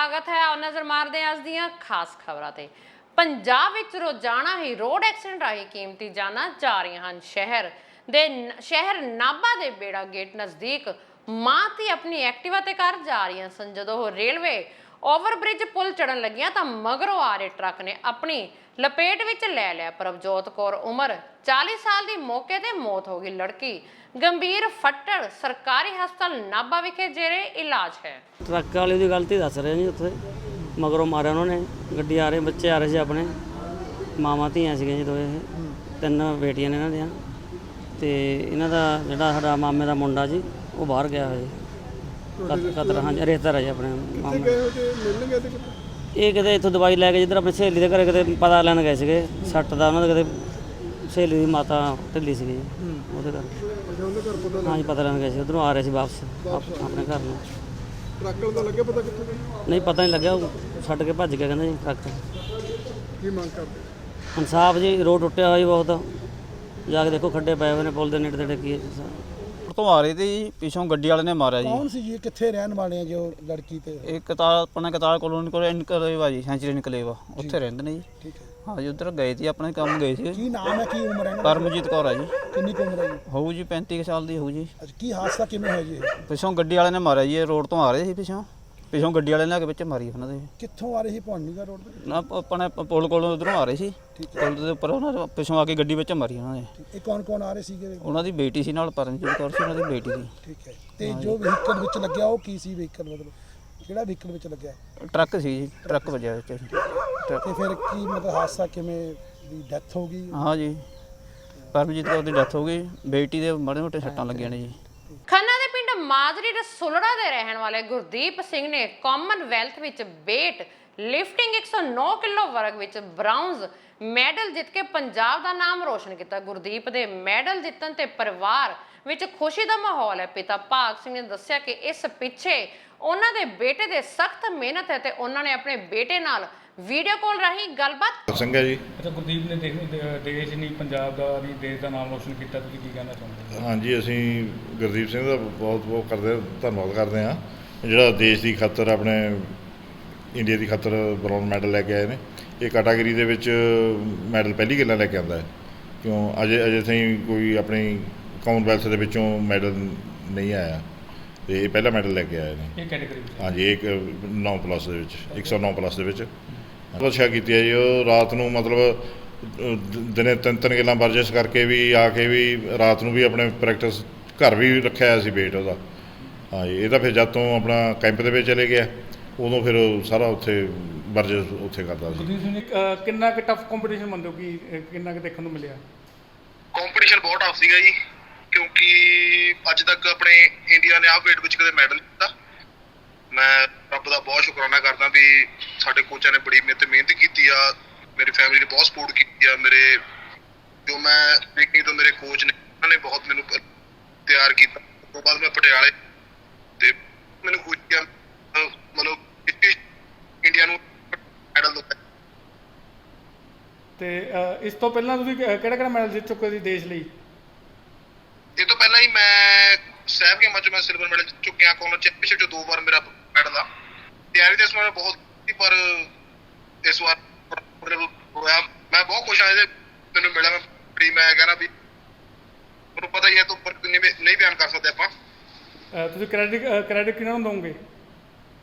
स्वागत है। आओ नजर मारते हैं अज दीआं खास खबरां ते। पंजाब विच रोजाना ही रोड एक्सीडेंट राही कीमती जानां जा रही हैं। शहर नाभा दे बेड़ा गेट नज़दीक मां धी अपनी एक्टिवा ते घर जा रही सन। जदों ओह रेलवे ओवरब्रिज पुल चढ़न लगियां तां मगरों आ रहे ट्रक ने अपनी लपेट विच लै लिया। प्रभजोत कौर उम्र 40 साल की मौके ते मौत हो गई। लड़की गंभीर फट्टड़ सरकारी हस्पताल नाभा विखे जेरे इलाज है। ट्रक वाले की गलती दस रहे जी, उत्थे मगरों मारिया उन्होंने। गड्डी आ रहे बच्चे आ रहे थे अपने, मावां धीआं सी जी, दोए तीन बेटियां ने इन्हां दियां। ते इन्हां दा जिहड़ा साडा मामे दा मुंडा जी वो बाहर गया होया कतर, हाँ जी रिश्तेदार है जी अपने मामे। ये किते इत्थों दवाई लैके जिधर अपनी सहेली के घर किते पता लैन गए सीगे सੱਟ ਦਾ। उन्होंने किते सहेली की माता ढिली सी ਉਹਦੇ घर, हाँ जी पता लैन गए सी। उधरों आ रहे सी वापस अपने घर में। ट्रक ਦਾ ਲੱਗਿਆ ਪਤਾ ਕਿੱਥੇ ਗਏ? नहीं पता नहीं लग्या, छड्ड के भज गया कहंदे जी ट्रक। ਕੀ ਮੰਗ ਕਰਦੇ? इंसाफ जी, रोड टुੱਟਿਆ होया जी बहुत। जाके देखो खड्डे पए हुए ने पुल ਦੇ ਨੇੜੇ ਤੇੜੇ। ਕੀ ਤੋਂ ਆ ਰਹੇ ਤੇ ਜੀ, ਪਿੱਛੋਂ ਗੱਡੀ ਵਾਲੇ ਨੇ ਮਾਰਿਆ ਜੀ। ਕੌਣ ਸੀ ਜੀ, ਕਿੱਥੇ ਰਹਿਣ ਵਾਲੇ ਆ ਜੋ ਲੜਕੀ ਤੇ? ਇਹ ਕਤਾਰ ਆਪਣੇ ਕਤਾਰ ਕਲੋਨੀ ਕੋਲ ਇਨਕਲੇਵ ਆ ਜੀ, ਸੈਂਚਰੀ ਇਨਕਲੇਵ ਆ, ਉੱਥੇ ਰਹਿੰਦੇ ਨੇ ਜੀ। ਠੀਕ ਹੈ, ਹਾਂ ਜੀ ਉੱਧਰ ਗਏ ਸੀ, ਆਪਣੇ ਕੰਮ ਗਏ ਸੀ। ਕੀ ਨਾਮ ਹੈ, ਕੀ ਉਮਰ ਹੈ ਇਹਨਾਂ ਦੀ? ਪਰਮਜੀਤ ਕੌਰ ਆ ਜੀ। ਕਿੰਨੀ ਕੁ ਉਮਰ ਹੈ ਜੀ? ਹੋਊ ਜੀ 35 ਕੁ ਸਾਲ ਦੀ ਹੋਊ ਜੀ। ਅੱਛਾ, ਕੀ ਹਾਦਸਾ ਕਿਵੇਂ ਹੋਇਆ ਜੀ ਇਹ? ਪਿੱਛੋਂ ਗੱਡੀ ਵਾਲੇ ਨੇ ਮਾਰਿਆ ਜੀ। ਇਹ ਰੋਡ ਤੋਂ ਆ ਰਹੇ ਸੀ, ਪਿੱਛੋਂ ਗੱਡੀ ਵਾਲੇ ਨੇ ਆ ਕੇ ਵਿੱਚ ਮਾਰੀ ਉਹਨਾਂ ਦੇ। ਕਿੱਥੋਂ ਆ ਰਹੀ ਸੀ? ਭਵਾਨੀਗੜ੍ਹ ਰੋਡ ਤੇ? ਨਾ ਆਪਣੇ ਪੁਲ ਕੋਲੋਂ ਉਧਰੋਂ ਆ ਰਹੇ ਸੀ, ਠੀਕ ਹੈ। ਪੁਲ ਦੇ ਉੱਪਰ ਉਹਨਾਂ ਨੇ ਪਿੱਛੋਂ ਆ ਕੇ ਗੱਡੀ ਵਿੱਚ ਮਾਰੀ ਉਹਨਾਂ ਨੇ। ਇਹ ਕੌਣ ਕੌਣ ਆ ਰਹੇ ਸੀਗੇ? ਉਹਨਾਂ ਦੀ ਬੇਟੀ ਸੀ ਨਾਲ, ਪਰਮਜੀਤ ਕੌਰ ਸੀ ਉਹਨਾਂ ਦੀ ਬੇਟੀ ਸੀ। ਠੀਕ ਹੈ। ਤੇ ਜੋ ਵਹੀਕਲ ਵਿੱਚ ਲੱਗਿਆ ਉਹ ਕੀ ਸੀ ਵਹੀਕਲ, ਮਤਲਬ ਕਿਹੜਾ ਵਹੀਕਲ ਵਿੱਚ ਲੱਗਿਆ? ਟਰੱਕ ਸੀ ਜੀ, ਟਰੱਕ ਵੱਜਿਆ ਵਿੱਚ। ਤੇ ਫਿਰ ਕੀ ਮਤਲਬ ਹਾਦਸਾ ਕਿਵੇਂ ਦੀ ਡੈਥ ਹੋ ਗਈ? ਹਾਂ ਜੀ ਪਰਮਜੀਤ ਕੌਰ ਦੀ ਡੈਥ ਹੋ ਗਈ, ਬੇਟੀ ਦੇ ਮਾੜੇ ਮੋਟੇ ਸੱਟਾਂ ਲੱਗੀਆਂ ਨੇ ਜੀ। ਖੰਨਾ ਦੇ ਪਿੰਡ ਮਾਜਰੀ ਰਸੂਲੜਾ ਦੇ ਰਹਿਣ ਵਾਲੇ ਗੁਰਦੀਪ ਸਿੰਘ ਨੇ ਕਾਮਨਵੈਲਥ ਵਿੱਚ weight ਲਿਫਟਿੰਗ 109 ਕਿਲੋ ਵਰਗ ਵਿੱਚ ਬ੍ਰਾਊਨਜ਼ ਮੈਡਲ ਜਿੱਤ ਕੇ ਪੰਜਾਬ ਦਾ ਨਾਮ ਰੋਸ਼ਨ ਕੀਤਾ। ਗੁਰਦੀਪ ਦੇ ਮੈਡਲ ਜਿੱਤਣ ਤੇ ਪਰਿਵਾਰ ਵਿੱਚ ਖੁਸ਼ੀ ਦਾ ਮਾਹੌਲ ਹੈ। ਪਿਤਾ ਭਾਗ ਸਿੰਘ ਨੇ ਦੱਸਿਆ ਕਿ ਇਸ ਪਿੱਛੇ ਉਹਨਾਂ ਦੇ ਬੇਟੇ ਦੇ ਸਖਤ ਮਿਹਨਤ ਹੈ ਤੇ ਉਹਨਾਂ ਨੇ ਆਪਣੇ ਬੇਟੇ ਨਾਲ ਵੀਡੀਓ ਕਾਲ ਰਾਹੀਂ ਗੱਲਬਾਤ ਸੰਘਾ ਜੀ। ਅੱਛਾ, ਗੁਰਦੀਪ ਨੇ ਦੇਸ਼ ਨਹੀਂ ਪੰਜਾਬ ਦਾ ਵੀ ਦੇਸ਼ ਦਾ ਨਾਮ ਰੋਸ਼ਨ ਕੀਤਾ, ਤੁਸੀਂ ਕੀ ਕਹਿਣਾ ਚਾਹੁੰਦੇ ਹੋ? ਹਾਂਜੀ, ਅਸੀਂ ਗੁਰਦੀਪ ਸਿੰਘ ਦਾ ਬਹੁਤ ਬਹੁਤ ਧੰਨਵਾਦ ਕਰਦੇ ਹਾਂ, ਜਿਹੜਾ ਦੇਸ਼ ਦੀ ਖਾਤਰ ਆਪਣੇ ਇੰਡੀਆ ਦੀ ਖਾਤਰ ਬ੍ਰੌਂਜ਼ ਮੈਡਲ ਲੈ ਕੇ ਆਏ ਨੇ। ਇਹ ਕੈਟਾਗਰੀ ਦੇ ਵਿੱਚ ਮੈਡਲ ਪਹਿਲੀ ਗੱਲਾਂ ਲੈ ਕੇ ਆਉਂਦਾ ਹੈ, ਕਿਉਂ ਅਜੇ ਤਾਈਂ ਕੋਈ ਆਪਣੀ ਕਾਮਨਵੈਲਥ ਦੇ ਵਿੱਚੋਂ ਮੈਡਲ ਨਹੀਂ ਆਇਆ ਤੇ ਇਹ ਪਹਿਲਾ ਮੈਡਲ ਲੈ ਕੇ ਆਏ ਨੇ। ਇਹ ਕੈਟਾਗਰੀ ਹਾਂਜੀ, ਇੱਕ 9+ ਦੇ ਵਿੱਚ 109+ ਦੇ ਵਿੱਚ ਬਹੁਤ ਅੱਛਾ ਕੀਤੀ ਹੈ ਜੀ। ਉਹ ਰਾਤ ਨੂੰ ਮਤਲਬ ਦਿਨੇ ਤਿੰਨ ਗੱਲਾਂ ਵਰਜਿਸ਼ ਕਰਕੇ ਵੀ ਆ ਕੇ ਵੀ ਰਾਤ ਨੂੰ ਵੀ ਆਪਣੇ ਪ੍ਰੈਕਟਿਸ ਘਰ ਵੀ ਰੱਖਿਆ ਹੋਇਆ ਸੀ ਵੇਟ ਉਹਦਾ। ਹਾਂ ਜੀ, ਇਹ ਤਾਂ ਫਿਰ ਜਦ ਤੋਂ ਆਪਣਾ ਕੈਂਪ ਦੇ ਵਿੱਚ ਚਲੇ ਗਿਆ ਉਦੋਂ ਫਿਰ ਸਾਰਾ ਉੱਥੇ ਵਰਜਿਸ਼ ਉੱਥੇ ਕਰਦਾ ਸੀ। ਗੁਰਦੀਪ ਸਿੰਘ ਨੇ ਕਿੰਨਾ ਕੁ ਟਫ ਕੰਪੀਟੀਸ਼ਨ ਮੰਨਦੇ ਹੋ ਕਿ ਕਿੰਨਾ ਕੁ ਦੇਖਣ ਨੂੰ ਮਿਲਿਆ? ਕੰਪੀਟੀਸ਼ਨ ਬਹੁਤ ਟਫ ਸੀਗਾ ਜੀ, ਕਿਉਂਕਿ ਅੱਜ ਤੱਕ ਆਪਣੇ ਇੰਡੀਆ ਨੇ ਆਹ ਵੇਟ ਵਿੱਚ ਕਦੇ ਮੈਡਲ ਨਹੀਂ ਦਿੱਤਾ। ਮੈਂ ਰੱਬ ਦਾ ਬਹੁਤ ਸ਼ੁਕਰਾਨਾ ਕਰਦਾ ਵੀ ਸਾਡੇ ਕੋਚਾਂ ਨੇ ਬੜੀ ਮਿਹਨਤ ਕੀਤੀ ਆ, ਮੇਰੀ ਫੈਮਿਲੀ ਨੇ ਬਹੁਤ ਸਪੋਰਟ ਕੀਤੀ ਆ। ਮੇਰੇ ਜੋ ਮੈਂ ਦੇਖੀ ਤੋਂ ਮੇਰੇ ਕੋਚ ਨੇ, ਉਹਨਾਂ ਨੇ ਬਹੁਤ ਮੈਨੂੰ ਤਿਆਰ ਕੀਤਾ। ਉਸ ਤੋਂ ਬਾਅਦ ਮੈਂ ਪਟਿਆਲੇ ਤੇ ਮੈਨੂੰ ਖੁਸ਼ੀ ਆ, ਮਤਲਬ ਇੰਡੀਆ ਨੂੰ ਮੈਡਲ ਦਿੱਤਾ। ਤੇ ਇਸ ਤੋਂ ਪਹਿਲਾਂ ਤੁਸੀਂ ਕਿਹੜਾ ਮੈਡਲ ਜਿੱਤ ਚੁੱਕੇ ਸੀ ਦੇਸ਼ ਲਈ? ਇਹ ਤੋਂ ਪਹਿਲਾਂ ਹੀ ਮੈਂ ਸਾਹਿਬ ਗੇਮਾਂ 'ਚ ਮੈਂ ਸਿਲਵਰ ਮੈਡਲ ਜਿੱਤ ਚੁੱਕਿਆ। ਕਾਮਨ ਚੈਂਪੀਅਨਸ਼ਿਪ 'ਚ 2 ਵਾਰ ਮੇਰਾ ਮੈਡਲ ਆ। ਤਿਆਰੀ ਤਾਂ ਇਸ ਵਾਰ ਬਹੁਤ ਸੀ, ਪਰ ਇਸ ਵਾਰ ਹੋਇਆ। ਮੈਂ ਬਹੁਤ ਖੁਸ਼ ਹਾਂ ਇਹਦੇ ਮੈਨੂੰ ਮਿਲਿਆ। ਮੈਂ ਕਹਿਣਾ ਵੀ ਤੁਹਾਨੂੰ ਪਤਾ ਹੀ ਹੈ, ਤੋਂ ਉੱਪਰ ਨਹੀਂ ਬਿਆਨ ਕਰ ਸਕਦੇ ਆਪਾਂ। ਤੁਸੀਂ ਕ੍ਰੈਡਿਟ ਕਿਹਨਾਂ ਨੂੰ ਦਵੋਗੇ?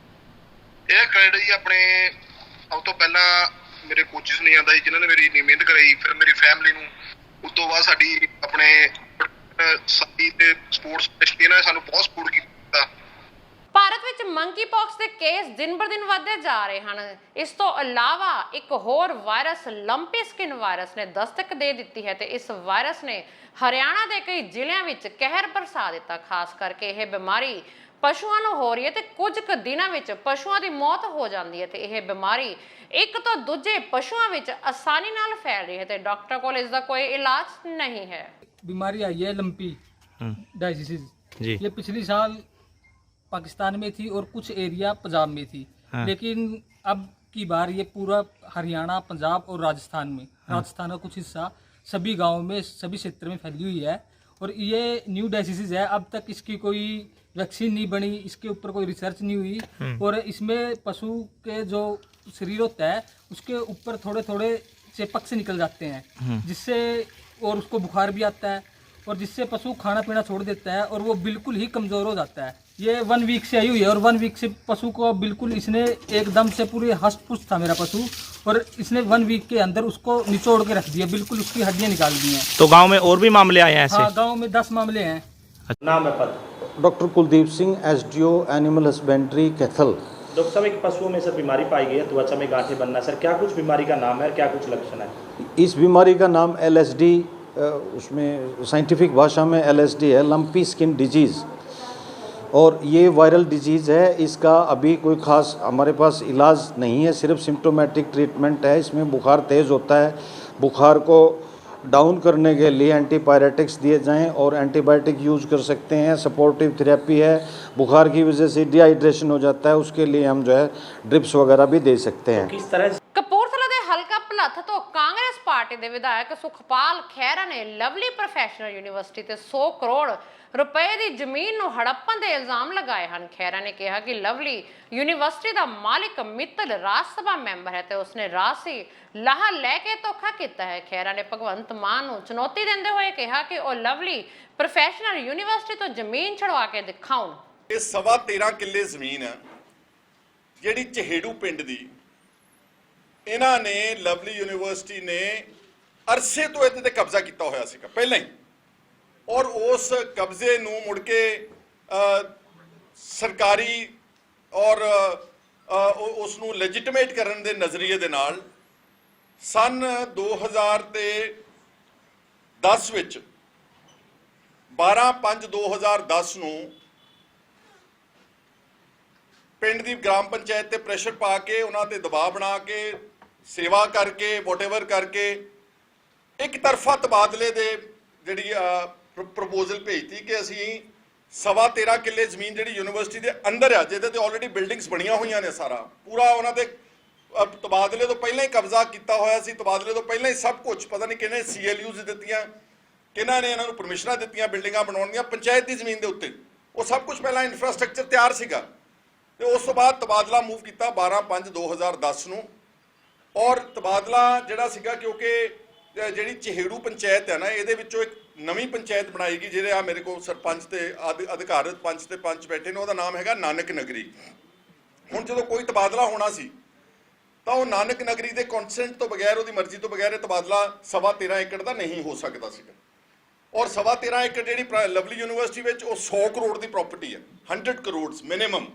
ਇਹ ਕ੍ਰੈਡਿਟ ਜੀ ਆਪਣੇ ਸਭ ਤੋਂ ਪਹਿਲਾਂ ਮੇਰੇ ਕੋਚਿਸ ਨੂੰ ਜਾਂਦਾ ਜੀ, ਜਿਨ੍ਹਾਂ ਨੇ ਮੇਰੀ ਇੰਨੀ ਮਿਹਨਤ ਕਰਾਈ। ਫਿਰ ਮੇਰੀ ਫੈਮਿਲੀ ਨੂੰ, ਉਸ ਤੋਂ ਬਾਅਦ ਸਾਡੀ ਆਪਣੇ ਸਾਡੀ ਤੇ ਸਪੋਰਟਸ ਇਹਨਾਂ ਨੇ ਸਾਨੂੰ ਬਹੁਤ ਸਪੋਰਟ ਕੀਤਾ। ਭਾਰਤ ਵਿੱਚ ਮੰਕੀ ਪੌਕਸ ਦੇ ਕੇਸ ਦਿਨ ਬਰ ਦਿਨ ਵਧਦੇ ਜਾ ਰਹੇ ਹਨ। ਇਸ ਤੋਂ ਇਲਾਵਾ ਇੱਕ ਹੋਰ ਵਾਇਰਸ ਲੰਪੀ ਸਕਿਨ ਵਾਇਰਸ ਨੇ ਦਸਤਕ ਦੇ ਦਿੱਤੀ ਹੈ ਤੇ ਇਸ ਵਾਇਰਸ ਨੇ ਹਰਿਆਣਾ ਦੇ ਕਈ ਜ਼ਿਲ੍ਹਿਆਂ ਵਿੱਚ ਕਹਿਰ ਬਰਸਾ ਦਿੱਤਾ। ਖਾਸ ਕਰਕੇ ਇਹ ਬਿਮਾਰੀ ਪਸ਼ੂਆਂ ਨੂੰ ਹੋ ਰਹੀ ਹੈ ਤੇ ਕੁਝ ਕੁ ਦਿਨਾਂ ਵਿੱਚ ਪਸ਼ੂਆਂ ਦੀ ਮੌਤ ਹੋ ਜਾਂਦੀ ਹੈ ਤੇ ਇਹ ਬਿਮਾਰੀ ਇੱਕ ਤੋਂ ਦੂਜੇ ਪਸ਼ੂਆਂ ਵਿੱਚ ਆਸਾਨੀ ਨਾਲ ਫੈਲ ਰਹੀ ਹੈ ਤੇ ਡਾਕਟਰ ਕੋਲ ਇਸ ਦਾ ਕੋਈ ਇਲਾਜ नहीं है। बीमारी आई है लंपी डायसिस जी। ये पिछली साल पाकिस्तान में थी और कुछ एरिया पंजाब में थी। लेकिन अब की बार ये पूरा हरियाणा, पंजाब और राजस्थान में, राजस्थान का कुछ हिस्सा, सभी गांवों में, सभी क्षेत्र में फैली हुई है और ये न्यू डायसिस है। अब तक इसकी कोई वैक्सीन नहीं बनी, इसके ऊपर कोई रिसर्च नहीं हुई, और इसमें पशु के जो शरीर होता है उसके ऊपर थोड़े थोड़े चेपक से निकल जाते हैं, जिससे और उसको बुखार भी आता है, और जिससे पशु खाना पीना छोड़ देता है और वो बिल्कुल ही कमज़ोर हो जाता है। ये 1 वीक से आई हुई है, और 1 वीक से पशु को बिल्कुल इसने एकदम से पूरे हष्ट पुष्ट था मेरा पशु, और इसने 1 वीक के अंदर उसको निचोड़ के रख दिया, बिल्कुल उसकी हड्डियाँ निकाल दी हैं। तो गांव में और भी मामले आए हैं ऐसे? हाँ, गाँव में 10 मामले हैं। नाम है पद? Doctor Kuldeep Singh, SDO animal husbandry Kaithal. Doctor साहब, एक पशुओं में सर बीमारी पाई गई है, त्वचा में गांठें बनना, सर क्या कुछ बीमारी का नाम है, क्या कुछ लक्षण है? इस बीमारी का नाम LSD, उसमें साइंटिफिक भाषा में LSD है, लंपी स्किन डिजीज़, और ये वायरल डिजीज़ है। इसका अभी कोई ख़ास हमारे पास इलाज नहीं है, सिर्फ सिम्प्टोमेटिक ट्रीटमेंट है। इसमें बुखार तेज़ होता है, बुखार को डाउन करने के लिए एंटीपायरेटिक्स दिए जाएं और एंटीबायोटिक यूज़ कर सकते हैं। सपोर्टिव थेरेपी है, बुखार की वजह से डिहाइड्रेशन हो जाता है, उसके लिए हम जो है ड्रिप्स वगैरह भी दे सकते हैं। किस तरह से? ਕਪੂਰਥਲਾ ਦੇ ਹਲਕਾ ਭਲੱਥ ਤੋਂ ਕਾਂਗਰਸ ਪਾਰਟੀ ਦੇ ਵਿਧਾਇਕ ਸੁਖਪਾਲ ਖਹਿਰਾ ਨੇ ਲਵਲੀ ਪ੍ਰੋਫੈਸ਼ਨਲ ਯੂਨੀਵਰਸਿਟੀ ਤੇ 100 ਕਰੋੜ ਰੁਪਏ ਦੀ ਜ਼ਮੀਨ ਨੂੰ ਹੜੱਪਣ ਦੇ ਇਲਜ਼ਾਮ ਲਗਾਏ ਹਨ। ਖਹਿਰਾ ਨੇ ਕਿਹਾ ਕਿ ਲਵਲੀ ਯੂਨੀਵਰਸਿਟੀ ਦਾ ਮਾਲਿਕ ਮਿੱਤਲ ਰਾਜ ਸਭਾ ਮੈਂਬਰ ਹੈ ਤੇ ਉਸਨੇ ਰਾਜਸੀ ਲਾਹਾ ਲੈ ਕੇ ਧੋਖਾ ਕੀਤਾ ਹੈ। ਖਹਿਰਾ ਨੇ ਭਗਵੰਤ ਮਾਨ ਨੂੰ ਚੁਣੌਤੀ ਦਿੰਦੇ ਹੋਏ ਕਿਹਾ ਕਿ ਉਹ ਲਵਲੀ ਪ੍ਰੋਫੈਸ਼ਨਲ ਯੂਨੀਵਰਸਿਟੀ ਤੋਂ ਜ਼ਮੀਨ ਛਡਵਾ ਕੇ ਦਿਖਾਉਣ। ਇਹ 13.5 ਕਿੱਲੇ ਜ਼ਮੀਨ ਹੈ ਜਿਹੜੀ ਚਹੇੜੂ ਪਿੰਡ ਦੀ, ਇਹਨਾਂ ਨੇ ਲਵਲੀ ਯੂਨੀਵਰਸਿਟੀ ਨੇ ਅਰਸੇ ਤੋਂ ਇਹਦੇ ਤੇ ਕਬਜ਼ਾ ਕੀਤਾ ਹੋਇਆ ਸੀਗਾ ਪਹਿਲਾਂ ਹੀ, ਔਰ ਉਸ ਕਬਜ਼ੇ ਨੂੰ ਮੁੜ ਕੇ ਸਰਕਾਰੀ ਔਰ ਉਸ ਨੂੰ ਲੈਜਿਟੀਮੇਟ ਕਰਨ ਦੇ ਨਜ਼ਰੀਏ ਦੇ ਨਾਲ ਸਨ 2010 ਵਿੱਚ 12/5/2010 ਨੂੰ ਪਿੰਡ ਦੀ ਗ੍ਰਾਮ ਪੰਚਾਇਤ ਤੇ ਪ੍ਰੈਸ਼ਰ ਪਾ ਕੇ, ਉਹਨਾਂ ਤੇ ਦਬਾਅ ਬਣਾ ਕੇ, ਸੇਵਾ ਕਰਕੇ, ਵੋਟਐਵਰ ਕਰਕੇ ਇੱਕ ਤਰਫਾ ਤਬਾਦਲੇ ਦੇ ਜਿਹੜੀ ਪ੍ਰਪੋਜ਼ਲ ਭੇਜਤੀ ਕਿ ਅਸੀਂ 13.5 ਕਿੱਲੇ ਜ਼ਮੀਨ ਜਿਹੜੀ ਯੂਨੀਵਰਸਿਟੀ ਦੇ ਅੰਦਰ ਆ, ਜਿਹਦੇ ਤੇ ਆਲਰੇਡੀ ਬਿਲਡਿੰਗਸ ਬਣੀਆਂ ਹੋਈਆਂ ਨੇ, ਸਾਰਾ ਪੂਰਾ ਉਹਨਾਂ ਦੇ ਤਬਾਦਲੇ ਤੋਂ ਪਹਿਲਾਂ ਹੀ ਕਬਜ਼ਾ ਕੀਤਾ ਹੋਇਆ ਸੀ। ਤਬਾਦਲੇ ਤੋਂ ਪਹਿਲਾਂ ਹੀ ਸਭ ਕੁਝ, ਪਤਾ ਨਹੀਂ ਕਿਹਨੇ CLUs ਦਿੱਤੀਆਂ, ਕਿਹਨਾਂ ਨੇ ਇਹਨਾਂ ਨੂੰ ਪਰਮਿਸ਼ਨਾਂ ਦਿੱਤੀਆਂ ਬਿਲਡਿੰਗਾਂ ਬਣਾਉਣ ਦੀਆਂ, ਪੰਚਾਇਤ ਦੀ ਜ਼ਮੀਨ ਦੇ ਉੱਤੇ ਉਹ ਸਭ ਕੁਝ ਪਹਿਲਾਂ ਇਨਫਰਾਸਟ੍ਰਕਚਰ ਤਿਆਰ ਸੀਗਾ। ਤੇ ਉਸ ਤੋਂ ਬਾਅਦ ਤਬਾਦਲਾ ਮੂਵ ਕੀਤਾ 12/5/2010 ਨੂੰ, ਔਰ ਤਬਾਦਲਾ ਜਿਹੜਾ ਸੀਗਾ ਕਿਉਂਕਿ ਜਿਹੜੀ ਚਹੇੜੂ ਪੰਚਾਇਤ ਹੈ ਨਾ, ਇਹਦੇ ਵਿੱਚੋਂ ਇੱਕ ਨਵੀਂ ਪੰਚਾਇਤ ਬਣਾਈ ਗਈ, ਜਿਹੜੇ ਆ ਮੇਰੇ ਕੋਲ ਸਰਪੰਚ ਤੇ ਅਧਿਕਾਰਤ ਪੰਚ ਤੇ ਪੰਚ ਬੈਠੇ ਨੇ, ਉਹਦਾ ਨਾਮ ਹੈਗਾ ਨਾਨਕ ਨਗਰੀ। ਹੁਣ ਜਦੋਂ ਕੋਈ ਤਬਾਦਲਾ ਹੋਣਾ ਸੀ ਤਾਂ ਉਹ ਨਾਨਕ ਨਗਰੀ ਦੇ ਕੰਸੈਂਟ ਤੋਂ ਬਗੈਰ, ਉਹਦੀ ਮਰਜ਼ੀ ਤੋਂ ਬਗੈਰ ਇਹ ਤਬਾਦਲਾ 13.5 ਏਕੜ ਦਾ ਨਹੀਂ ਹੋ ਸਕਦਾ ਸੀਗਾ। ਔਰ 13.5 ਏਕੜ ਜਿਹੜੀ ਲਵਲੀ ਯੂਨੀਵਰਸਿਟੀ ਵਿੱਚ ਉਹ 100 ਕਰੋੜ ਦੀ ਪ੍ਰਾਪਰਟੀ ਹੈ, 100 ਕਰੋੜ ਮਿਨੀਮਮ,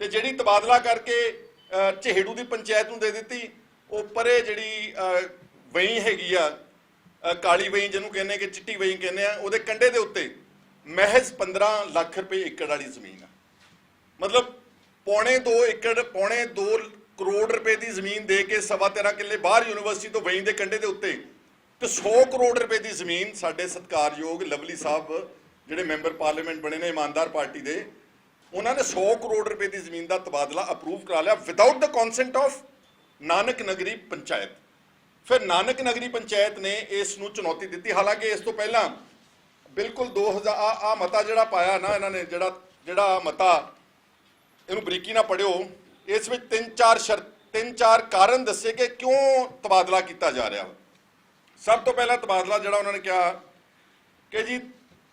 ਤੇ ਜਿਹੜੀ ਤਬਾਦਲਾ ਕਰਕੇ ਚਹੇੜੂ ਦੀ ਪੰਚਾਇਤ ਨੂੰ ਦੇ ਦਿੱਤੀ। ਉਹ ਪਰੇ ਜਿਹੜੀ ਵਹੀਂ ਹੈਗੀ ਆ, ਕਾਲੀ ਵਹੀਂ ਜਿਹਨੂੰ ਕਹਿੰਦੇ ਕਿ ਚਿੱਟੀ ਵਹੀਂ ਕਹਿੰਦੇ ਆ, ਉਹਦੇ ਕੰਢੇ ਦੇ ਉੱਤੇ ਮਹਿਜ਼ 15 ਲੱਖ ਰੁਪਏ ਏਕੜ ਵਾਲੀ ਜ਼ਮੀਨ ਆ। ਮਤਲਬ ਪੌਣੇ 2 ਕਰੋੜ ਰੁਪਏ ਦੀ ਜ਼ਮੀਨ ਦੇ ਕੇ 13.5 ਕਿੱਲੇ ਬਾਹਰ ਯੂਨੀਵਰਸਿਟੀ ਤੋਂ ਵਹੀਂ ਦੇ ਕੰਢੇ ਦੇ ਉੱਤੇ, ਤੇ 100 ਕਰੋੜ ਰੁਪਏ ਦੀ ਜ਼ਮੀਨ ਸਾਡੇ ਸਤਿਕਾਰਯੋਗ ਲਵਲੀ ਸਾਹਿਬ ਜਿਹੜੇ ਮੈਂਬਰ ਪਾਰਲੀਮੈਂਟ ਬਣੇ ਨੇ ਇਮਾਨਦਾਰ ਪਾਰਟੀ ਦੇ, ਉਹਨਾਂ ਨੇ 100 ਕਰੋੜ ਰੁਪਏ ਦੀ ਜ਼ਮੀਨ ਦਾ ਤਬਾਦਲਾ ਅਪਰੂਵ ਕਰਾ ਲਿਆ without the consent of Nanak ਨਗਰੀ ਪੰਚਾਇਤ। ਫਿਰ ਨਾਨਕ ਨਗਰੀ ਪੰਚਾਇਤ ਨੇ ਇਸ ਨੂੰ ਚੁਣੌਤੀ ਦਿੱਤੀ। ਹਾਲਾਂਕਿ ਇਸ ਤੋਂ ਪਹਿਲਾਂ ਬਿਲਕੁਲ 2000 ਮਤਾ ਜਿਹੜਾ ਪਾਇਆ ਨਾ ਇਹਨਾਂ ਨੇ, ਜਿਹੜਾ ਮਤਾ, ਇਹਨੂੰ ਬਰੀਕੀ ਨਾਲ ਪੜ੍ਹਿਓ, ਇਸ ਵਿੱਚ 3-4 ਕਾਰਨ ਦੱਸੇ ਕਿ ਕਿਉਂ ਤਬਾਦਲਾ ਕੀਤਾ ਜਾ ਰਿਹਾ। ਸਭ ਤੋਂ ਪਹਿਲਾਂ ਤਬਾਦਲਾ ਜਿਹੜਾ ਉਹਨਾਂ ਨੇ ਕਿਹਾ ਕਿ ਜੀ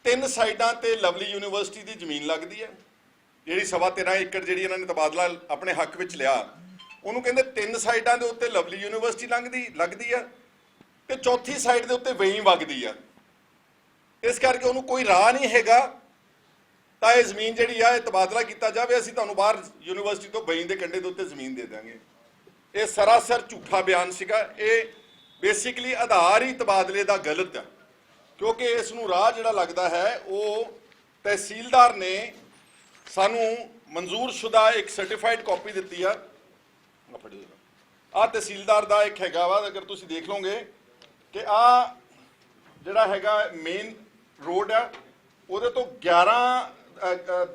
3 ਸਾਈਡਾਂ ਤੇ ਲਵਲੀ ਯੂਨੀਵਰਸਿਟੀ ਦੀ ਜ਼ਮੀਨ ਲੱਗਦੀ ਹੈ, ਜਿਹੜੀ 13.5 ਏਕੜ ਜਿਹੜੀ ਇਹਨਾਂ ਨੇ ਤਬਾਦਲਾ ਆਪਣੇ ਹੱਕ ਵਿੱਚ ਲਿਆ, ਉਹਨੂੰ ਕਹਿੰਦੇ 3 ਸਾਈਡਾਂ ਦੇ ਉੱਤੇ ਲਵਲੀ ਯੂਨੀਵਰਸਿਟੀ ਲੱਗਦੀ ਆ, ਤੇ ਚੌਥੀ ਸਾਈਡ ਦੇ ਉੱਤੇ ਵਹੀਂ ਵਗਦੀ ਆ। ਇਸ ਕਰਕੇ ਉਹਨੂੰ ਕੋਈ ਰਾਹ ਨਹੀਂ ਹੈਗਾ ਤਾਂ ਇਹ ਜ਼ਮੀਨ ਜਿਹੜੀ ਆ ਇਹ ਤਬਾਦਲਾ ਕੀਤਾ ਜਾਵੇ, ਅਸੀਂ ਤੁਹਾਨੂੰ ਬਾਹਰ ਯੂਨੀਵਰਸਿਟੀ ਤੋਂ ਵਹੀਂ ਦੇ ਕੰਢੇ ਦੇ ਉੱਤੇ ਜ਼ਮੀਨ ਦੇ ਦਾਂਗੇ। ਇਹ ਸਰਾਸਰ ਝੂਠਾ ਬਿਆਨ ਸੀਗਾ। ਇਹ ਬੇਸਿਕਲੀ ਆਧਾਰ ਹੀ ਤਬਾਦਲੇ ਦਾ ਗਲਤ ਆ, ਕਿਉਂਕਿ ਇਸ ਨੂੰ ਰਾਹ ਜਿਹੜਾ ਲੱਗਦਾ ਹੈ ਉਹ ਤਹਿਸੀਲਦਾਰ ਨੇ ਸਾਨੂੰ ਮਨਜ਼ੂਰਸ਼ੁਦਾ ਇੱਕ ਸਰਟੀਫਾਈਡ ਕਾਪੀ ਦਿੱਤੀ ਆ। ਤਹਿਸੀਲਦਾਰ ਦਾ ਇੱਕ ਹੈਗਾ ਵਾ, ਅਗਰ ਤੁਸੀਂ ਦੇਖ ਲਓਗੇ ਕਿ ਆ ਜਿਹੜਾ ਹੈਗਾ ਮੇਨ ਰੋਡ ਆ, ਉਹਦੇ ਤੋਂ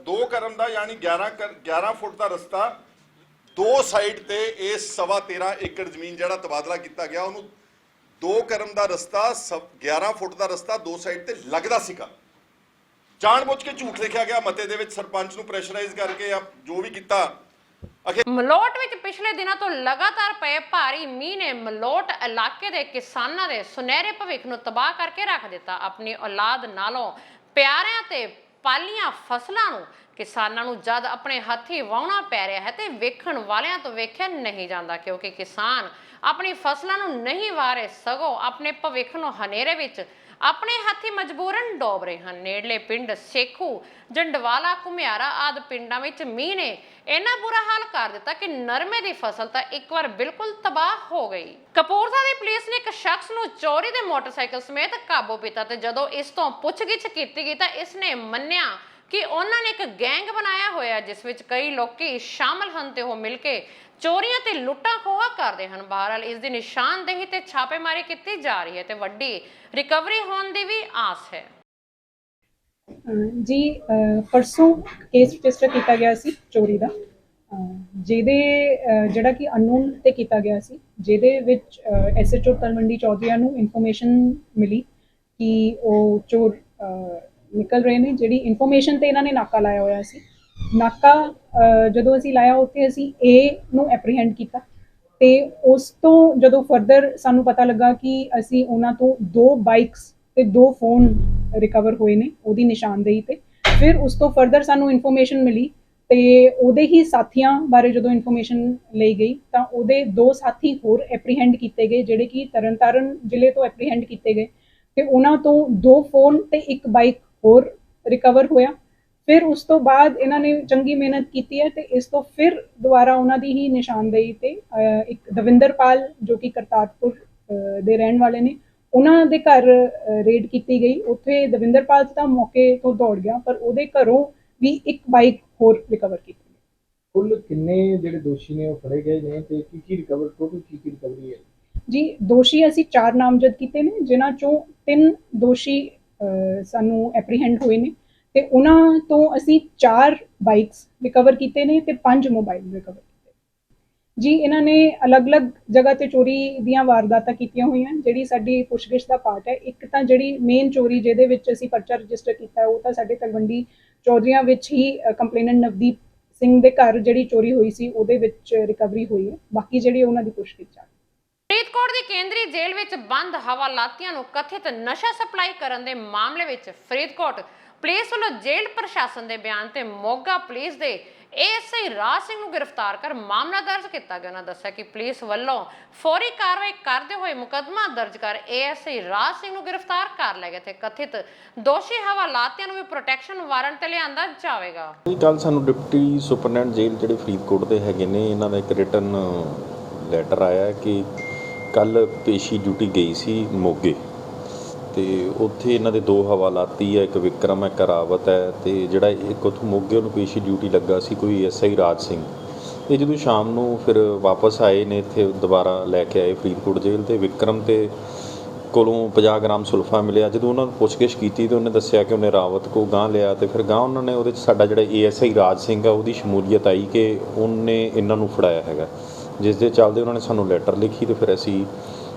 2 ਕਰਮ ਦਾ ਯਾਨੀ 11 ਫੁੱਟ ਦਾ ਰਸਤਾ 2 ਸਾਈਡ ਤੇ ਇਸ 13.5 ਏਕੜ ਜ਼ਮੀਨ ਜਿਹੜਾ ਤਬਾਦਲਾ ਕੀਤਾ ਗਿਆ, ਉਹਨੂੰ 2 ਕਰਮ ਦਾ ਰਸਤਾ 11 ਫੁੱਟ ਦਾ ਰਸਤਾ 2 ਸਾਈਡ ਤੇ ਲੱਗਦਾ ਸੀਗਾ। ਜਾਣਬੁੱਝ ਕੇ ਝੂਠ ਲਿਖਿਆ ਗਿਆ ਮਤੇ ਦੇ ਵਿੱਚ ਸਰਪੰਚ ਨੂੰ ਪ੍ਰੈਸ਼ਰਾਈਜ਼ ਕਰਕੇ ਆ ਜੋ ਵੀ ਕੀਤਾ। ਮਲੋਟ ਵਿੱਚ ਪਿਛਲੇ ਦਿਨਾਂ ਤੋਂ ਲਗਾਤਾਰ ਪਏ ਭਾਰੀ ਮੀਂਹ ਨੇ ਮਲੋਟ ਇਲਾਕੇ ਦੇ ਕਿਸਾਨਾਂ ਦੇ ਸੁਨਹਿਰੇ ਭਵਿੱਖ ਨੂੰ ਤਬਾਹ ਕਰਕੇ ਰੱਖ ਦਿੱਤਾ। ਆਪਣੀ ਔਲਾਦ ਨਾਲੋਂ ਪਿਆਰਿਆਂ ਤੇ ਪਾਲੀਆਂ ਫਸਲਾਂ ਨੂੰ ਕਿਸਾਨਾਂ ਨੂੰ ਜਦ ਆਪਣੇ ਹੱਥੀਂ ਵਾਹੁਣਾ ਪੈ ਰਿਹਾ ਹੈ ਤੇ ਵੇਖਣ ਵਾਲਿਆਂ ਤੋਂ ਵੇਖਿਆ ਨਹੀਂ ਜਾਂਦਾ, ਕਿਉਂਕਿ ਕਿਸਾਨ ਆਪਣੀ ਫਸਲਾਂ ਨੂੰ ਨਹੀਂ ਵਾਹ ਰਹੇ, ਸਗੋਂ ਆਪਣੇ ਭਵਿੱਖ ਨੂੰ ਹਨੇਰੇ ਵਿੱਚ ਆਪਣੇ ਹੱਥੀਂ ਮਜਬੂਰਨ ਡੋਬ ਰਹੇ ਹਨ। ਨੇੜਲੇ ਪਿੰਡ ਸੇਖੂ, ਜੰਡਵਾਲਾ, ਘੁਮਿਆਰਾ ਆਦਿ ਪਿੰਡਾਂ ਵਿੱਚ ਮੀਂਹ ਨੇ ਇੰਨਾ ਬੁਰਾ ਹਾਲ ਕਰ ਦਿੱਤਾ ਕਿ ਨਰਮੇ ਦੀ ਫਸਲ ਤਾਂ ਇੱਕ ਵਾਰ ਬਿਲਕੁਲ ਤਬਾਹ ਹੋ ਗਈ। ਕਪੂਰਥਲਾ ਦੀ ਪੁਲਿਸ ਨੇ ਇੱਕ ਸ਼ਖਸ ਨੂੰ ਚੋਰੀ ਦੇ ਮੋਟਰਸਾਈਕਲ ਸਮੇਤ ਕਾਬੂ ਕੀਤਾ ਤੇ ਜਦੋਂ ਇਸ ਤੋਂ ਪੁੱਛਗਿੱਛ ਕੀਤੀ ਗਈ ਤਾਂ ਇਸ ਨੇ ਮੰਨਿਆ ਕਿ ਉਹਨਾਂ ਨੇ ਇੱਕ ਗੈਂਗ ਬਣਾਇਆ ਹੋਇਆ ਜਿਸ ਵਿੱਚ ਕਈ ਲੋਕੀ ਸ਼ਾਮਲ ਹਨ ਤੇ ਉਹ ਮਿਲ ਕੇ ਚੋਰੀਆਂ ਤੇ ਲੁੱਟਾਂ ਖੋਹਾਂ ਕਰਦੇ ਹਨ। ਬਹਰਹਾਲ ਇਸ ਦੀ ਨਿਸ਼ਾਨਦੇਹੀ ਤੇ ਛਾਪੇਮਾਰੀ ਕੀਤੀ ਜਾ ਰਹੀ ਹੈ ਤੇ ਵੱਡੀ ਰਿਕਵਰੀ ਹੋਣ ਦੀ ਵੀ ਆਸ ਹੈ। ਜੀ ਪਰਸੋਂ ਕੇਸ ਰਜਿਸਟਰ ਕੀਤਾ ਗਿਆ ਸੀ ਚੋਰੀ ਦਾ, ਜਿਹਦੇ ਜਿਹੜਾ ਕਿ ਅਨਨੋਨ ਤੇ ਕੀਤਾ ਗਿਆ ਸੀ, ਜਿਹਦੇ ਵਿੱਚ ਐਸਐਚਓ ਤਲਵੰਡੀ ਚੌਧਰੀਆਂ ਨੂੰ ਇਨਫੋਰਮੇਸ਼ਨ ਮਿਲੀ ਕਿ ਉਹ ਚੋਰ ਨਿਕਲ ਰਹੇ ਨੇ। ਜਿਹੜੀ ਇਨਫੋਰਮੇਸ਼ਨ ਤੇ ਇਹਨਾਂ ਨੇ ਨਾਕਾ ਲਾਇਆ ਹੋਇਆ ਸੀ। ਨਾਕਾ ਜਦੋਂ ਅਸੀਂ ਲਾਇਆ ਉੱਥੇ ਅਸੀਂ ਏ ਨੂੰ ਐਪਰੀਹੈਂਡ ਕੀਤਾ ਤੇ ਉਸ ਤੋਂ ਜਦੋਂ ਫਰਦਰ ਸਾਨੂੰ ਪਤਾ ਲੱਗਾ ਕਿ ਅਸੀਂ ਉਹਨਾਂ ਤੋਂ 2 ਬਾਈਕਸ ਤੇ 2 ਫੋਨ ਰਿਕਵਰ ਹੋਏ ਨੇ ਉਹਦੀ ਨਿਸ਼ਾਨਦੇਹੀ ਤੇ। ਫਿਰ ਉਸ ਤੋਂ ਫਰਦਰ ਸਾਨੂੰ ਇਨਫੋਰਮੇਸ਼ਨ ਮਿਲੀ ਤੇ ਉਹਦੇ ਹੀ ਸਾਥੀਆਂ ਬਾਰੇ ਜਦੋਂ ਇਨਫੋਰਮੇਸ਼ਨ ਲਈ ਗਈ ਤਾਂ ਉਹਦੇ 2 ਸਾਥੀ ਹੋਰ ਐਪਰੀਹੈਂਡ ਕੀਤੇ ਗਏ, ਜਿਹੜੇ ਕਿ ਤਰਨਤਾਰਨ ਜ਼ਿਲ੍ਹੇ ਤੋਂ ਐਪਰੀਹੈਂਡ ਕੀਤੇ ਗਏ ਤੇ ਉਹਨਾਂ ਤੋਂ 2 ਫੋਨ ਤੇ 1 ਬਾਈਕ ਹੋਰ ਰਿਕਵਰ ਹੋਇਆ। ਫਿਰ ਉਸ ਤੋਂ ਬਾਅਦ ਇਹਨਾਂ ਨੇ ਚੰਗੀ ਮਿਹਨਤ ਕੀਤੀ ਹੈ ਤੇ ਇਸ ਤੋਂ ਫਿਰ ਦੁਬਾਰਾ ਉਹਨਾਂ ਦੀ ਹੀ ਨਿਸ਼ਾਨਦੇਹੀ ਤੇ ਇੱਕ ਦਵਿੰਦਰਪਾਲ ਜੋ ਕਿ ਕਰਤਾਰਪੁਰ ਦੇ ਰਹਿਣ ਵਾਲੇ ਨੇ, ਉਹਨਾਂ ਦੇ ਘਰ ਰੇਡ ਕੀਤੀ ਗਈ। ਉੱਥੇ ਦਵਿੰਦਰਪਾਲ ਤਾਂ ਮੌਕੇ ਤੋਂ ਦੌੜ ਗਿਆ ਪਰ ਉਹਦੇ ਘਰੋਂ ਵੀ 1 ਬਾਈਕ ਹੋਰ ਰਿਕਵਰ ਕੀਤੀ ਗਈ। ਕੁੱਲ ਕਿੰਨੇ ਜਿਹੜੇ ਦੋਸ਼ੀ ਨੇ ਉਹ ਫੜੇ ਗਏ ਨੇ ਤੇ ਕੀ ਰਿਕਵਰ ਟੋਟਲ ਕੀ ਰਿਕਵਰੀ ਹੈ? ਜੀ ਦੋਸ਼ੀ ਅਸੀਂ 4 ਨਾਮਜ਼ਦ ਕੀਤੇ ਨੇ, ਜਿਨ੍ਹਾਂ ਚੋਂ 3 ਦੋਸ਼ੀ ਸਾਨੂੰ ਐਪਰੀਹੈਂਡ ਹੋਏ ਨੇ ਤੇ ਉਹਨਾਂ ਤੋਂ ਅਸੀਂ 4 ਬਾਈਕਸ ਰਿਕਵਰ ਕੀਤੇ ਨੇ ਤੇ 5 ਮੋਬਾਈਲ ਰਿਕਵਰ ਕੀਤੇ। ਜੀ ਇਹਨਾਂ ਨੇ ਅਲੱਗ-ਅਲੱਗ ਜਗ੍ਹਾ ਤੇ ਚੋਰੀ ਦੀਆਂ ਵਾਰਦਾਤਾਂ ਕੀਤੀਆਂ ਹੋਈਆਂ, ਜਿਹੜੀ ਸਾਡੀ ਪੁੱਛਗਿੱਛ ਦਾ ਪਾਰਟ ਹੈ। ਇੱਕ ਤਾਂ ਜਿਹੜੀ ਮੇਨ ਚੋਰੀ ਜਿਹਦੇ ਵਿੱਚ ਅਸੀਂ ਪਰਚਾ ਰਜਿਸਟਰ ਕੀਤਾ ਉਹ ਤਾਂ ਸਾਡੇ ਤਲਵੰਡੀ ਚੌਧਰੀਆਂ ਵਿੱਚ ਹੀ ਕੰਪਲੇਨੈਂਟ ਨਵਦੀਪ ਸਿੰਘ ਦੇ ਘਰ ਜਿਹੜੀ ਚੋਰੀ ਹੋਈ ਸੀ ਉਹਦੇ ਵਿੱਚ ਰਿਕਵਰੀ ਹੋਈ ਹੈ। ਬਾਕੀ ਜਿਹੜੀ ਉਹਨਾਂ ਦੀ ਪੁੱਛਗਿੱਛ ਹੈ। ਫਰੀਦਕੋਟ ਦੀ ਕੇਂਦਰੀ ਜੇਲ੍ਹ ਵਿੱਚ ਬੰਦ ਹਵਾਲਾਤੀਆਂ ਨੂੰ ਕਥਿਤ ਨਸ਼ਾ ਸਪਲਾਈ ਕਰਨ ਦੇ ਮਾਮਲੇ ਵਿੱਚ ਫਰੀਦਕੋਟ ਪੁਲਿਸ ਵੱਲੋਂ ਜੇਲ੍ਹ ਪ੍ਰਸ਼ਾਸਨ ਦੇ ਬਿਆਨ ਤੇ ਮੋਗਾ ਪੁਲਿਸ ਦੇ ਏਐਸਆਈ ਰਾਜ ਸਿੰਘ ਨੂੰ ਗ੍ਰਿਫਤਾਰ ਕਰ ਮਾਮਲਾ ਦਰਜ ਕੀਤਾ ਗਿਆ। ਉਹਨਾਂ ਦੱਸਿਆ ਕਿ ਪੁਲਿਸ ਵੱਲੋਂ ਫੌਰੀ ਕਾਰਵਾਈ ਕਰਦੇ ਹੋਏ ਮੁਕੱਦਮਾ ਦਰਜ ਕਰ ਏਐਸਆਈ ਰਾਜ ਸਿੰਘ ਨੂੰ ਗ੍ਰਿਫਤਾਰ ਕਰ ਲਿਆ ਗਿਆ ਤੇ ਕਥਿਤ ਦੋਸ਼ੀ ਹਵਾਲਾਤੀਆਂ ਨੂੰ ਵੀ ਪ੍ਰੋਟੈਕਸ਼ਨ ਵਾਰੰਟ ਤੇ ਲਿਆਂਦਾ ਜਾਵੇਗਾ। ਕੱਲ ਸਾਨੂੰ ਡਿਪਟੀ ਸੁਪਰਡੈਂਟ ਜੇਲ੍ਹ ਜਿਹੜੇ ਫਰੀਦਕੋਟ ਦੇ ਹੈਗੇ ਨੇ, ਇਹਨਾਂ ਦਾ ਇੱਕ ਰਿਟਨ ਲੈਟਰ ਆਇਆ ਕਿ ਕੱਲ ਪੇਸ਼ੀ ਡਿਊਟੀ ਗਈ ਸੀ ਮੋਗੇ ਤੇ ਉੱਥੇ ਇਹਨਾਂ ਦੇ 2 ਹਵਾਲਾਤੀ ਹੈ, ਇੱਕ ਵਿਕਰਮ ਹੈ, ਇੱਕ ਰਾਵਤ ਹੈ ਤੇ ਜਿਹੜਾ ਇੱਕ ਉੱਥੋਂ ਮੋਗੇ ਉਹਨੂੰ ਪੇਸ਼ੀ ਡਿਊਟੀ ਲੱਗਾ ਸੀ ਕੋਈ ਐਸਆਈ ਰਾਜ ਸਿੰਘ। ਇਹ ਜਦੋਂ ਸ਼ਾਮ ਨੂੰ ਫਿਰ ਵਾਪਸ ਆਏ ਨੇ ਇੱਥੇ ਦੁਬਾਰਾ ਲੈ ਕੇ ਆਏ ਫਰੀਦਕੋਟ ਜੇਲ੍ਹ ਤੇ ਵਿਕਰਮ ਤੇ ਕੋਲੋਂ 50 ਗ੍ਰਾਮ ਸੁਲਫਾ ਮਿਲਿਆ। ਜਦੋਂ ਉਹਨਾਂ ਨੂੰ ਪੁੱਛਗਿੱਛ ਕੀਤੀ ਤਾਂ ਉਹਨੇ ਦੱਸਿਆ ਕਿ ਉਹਨੇ ਰਾਵਤ ਕੋ ਗਾਂਹ ਲਿਆ ਤੇ ਫਿਰ ਗਾਂਹ ਉਹਨਾਂ ਨੇ ਉਹਦੇ 'ਚ ਸਾਡਾ ਜਿਹੜਾ ਏਐਸਆਈ ਰਾਜ ਸਿੰਘ ਆ ਉਹਦੀ ਸ਼ਮੂਲੀਅਤ ਆਈ ਕਿ ਉਹਨੇ ਇਹਨਾਂ ਨੂੰ ਫੜਾਇਆ ਹੈਗਾ, ਜਿਸ ਦੇ ਚੱਲਦੇ ਉਹਨਾਂ ਨੇ ਸਾਨੂੰ ਲੈਟਰ ਲਿਖੀ ਤੇ ਫਿਰ ਅਸੀਂ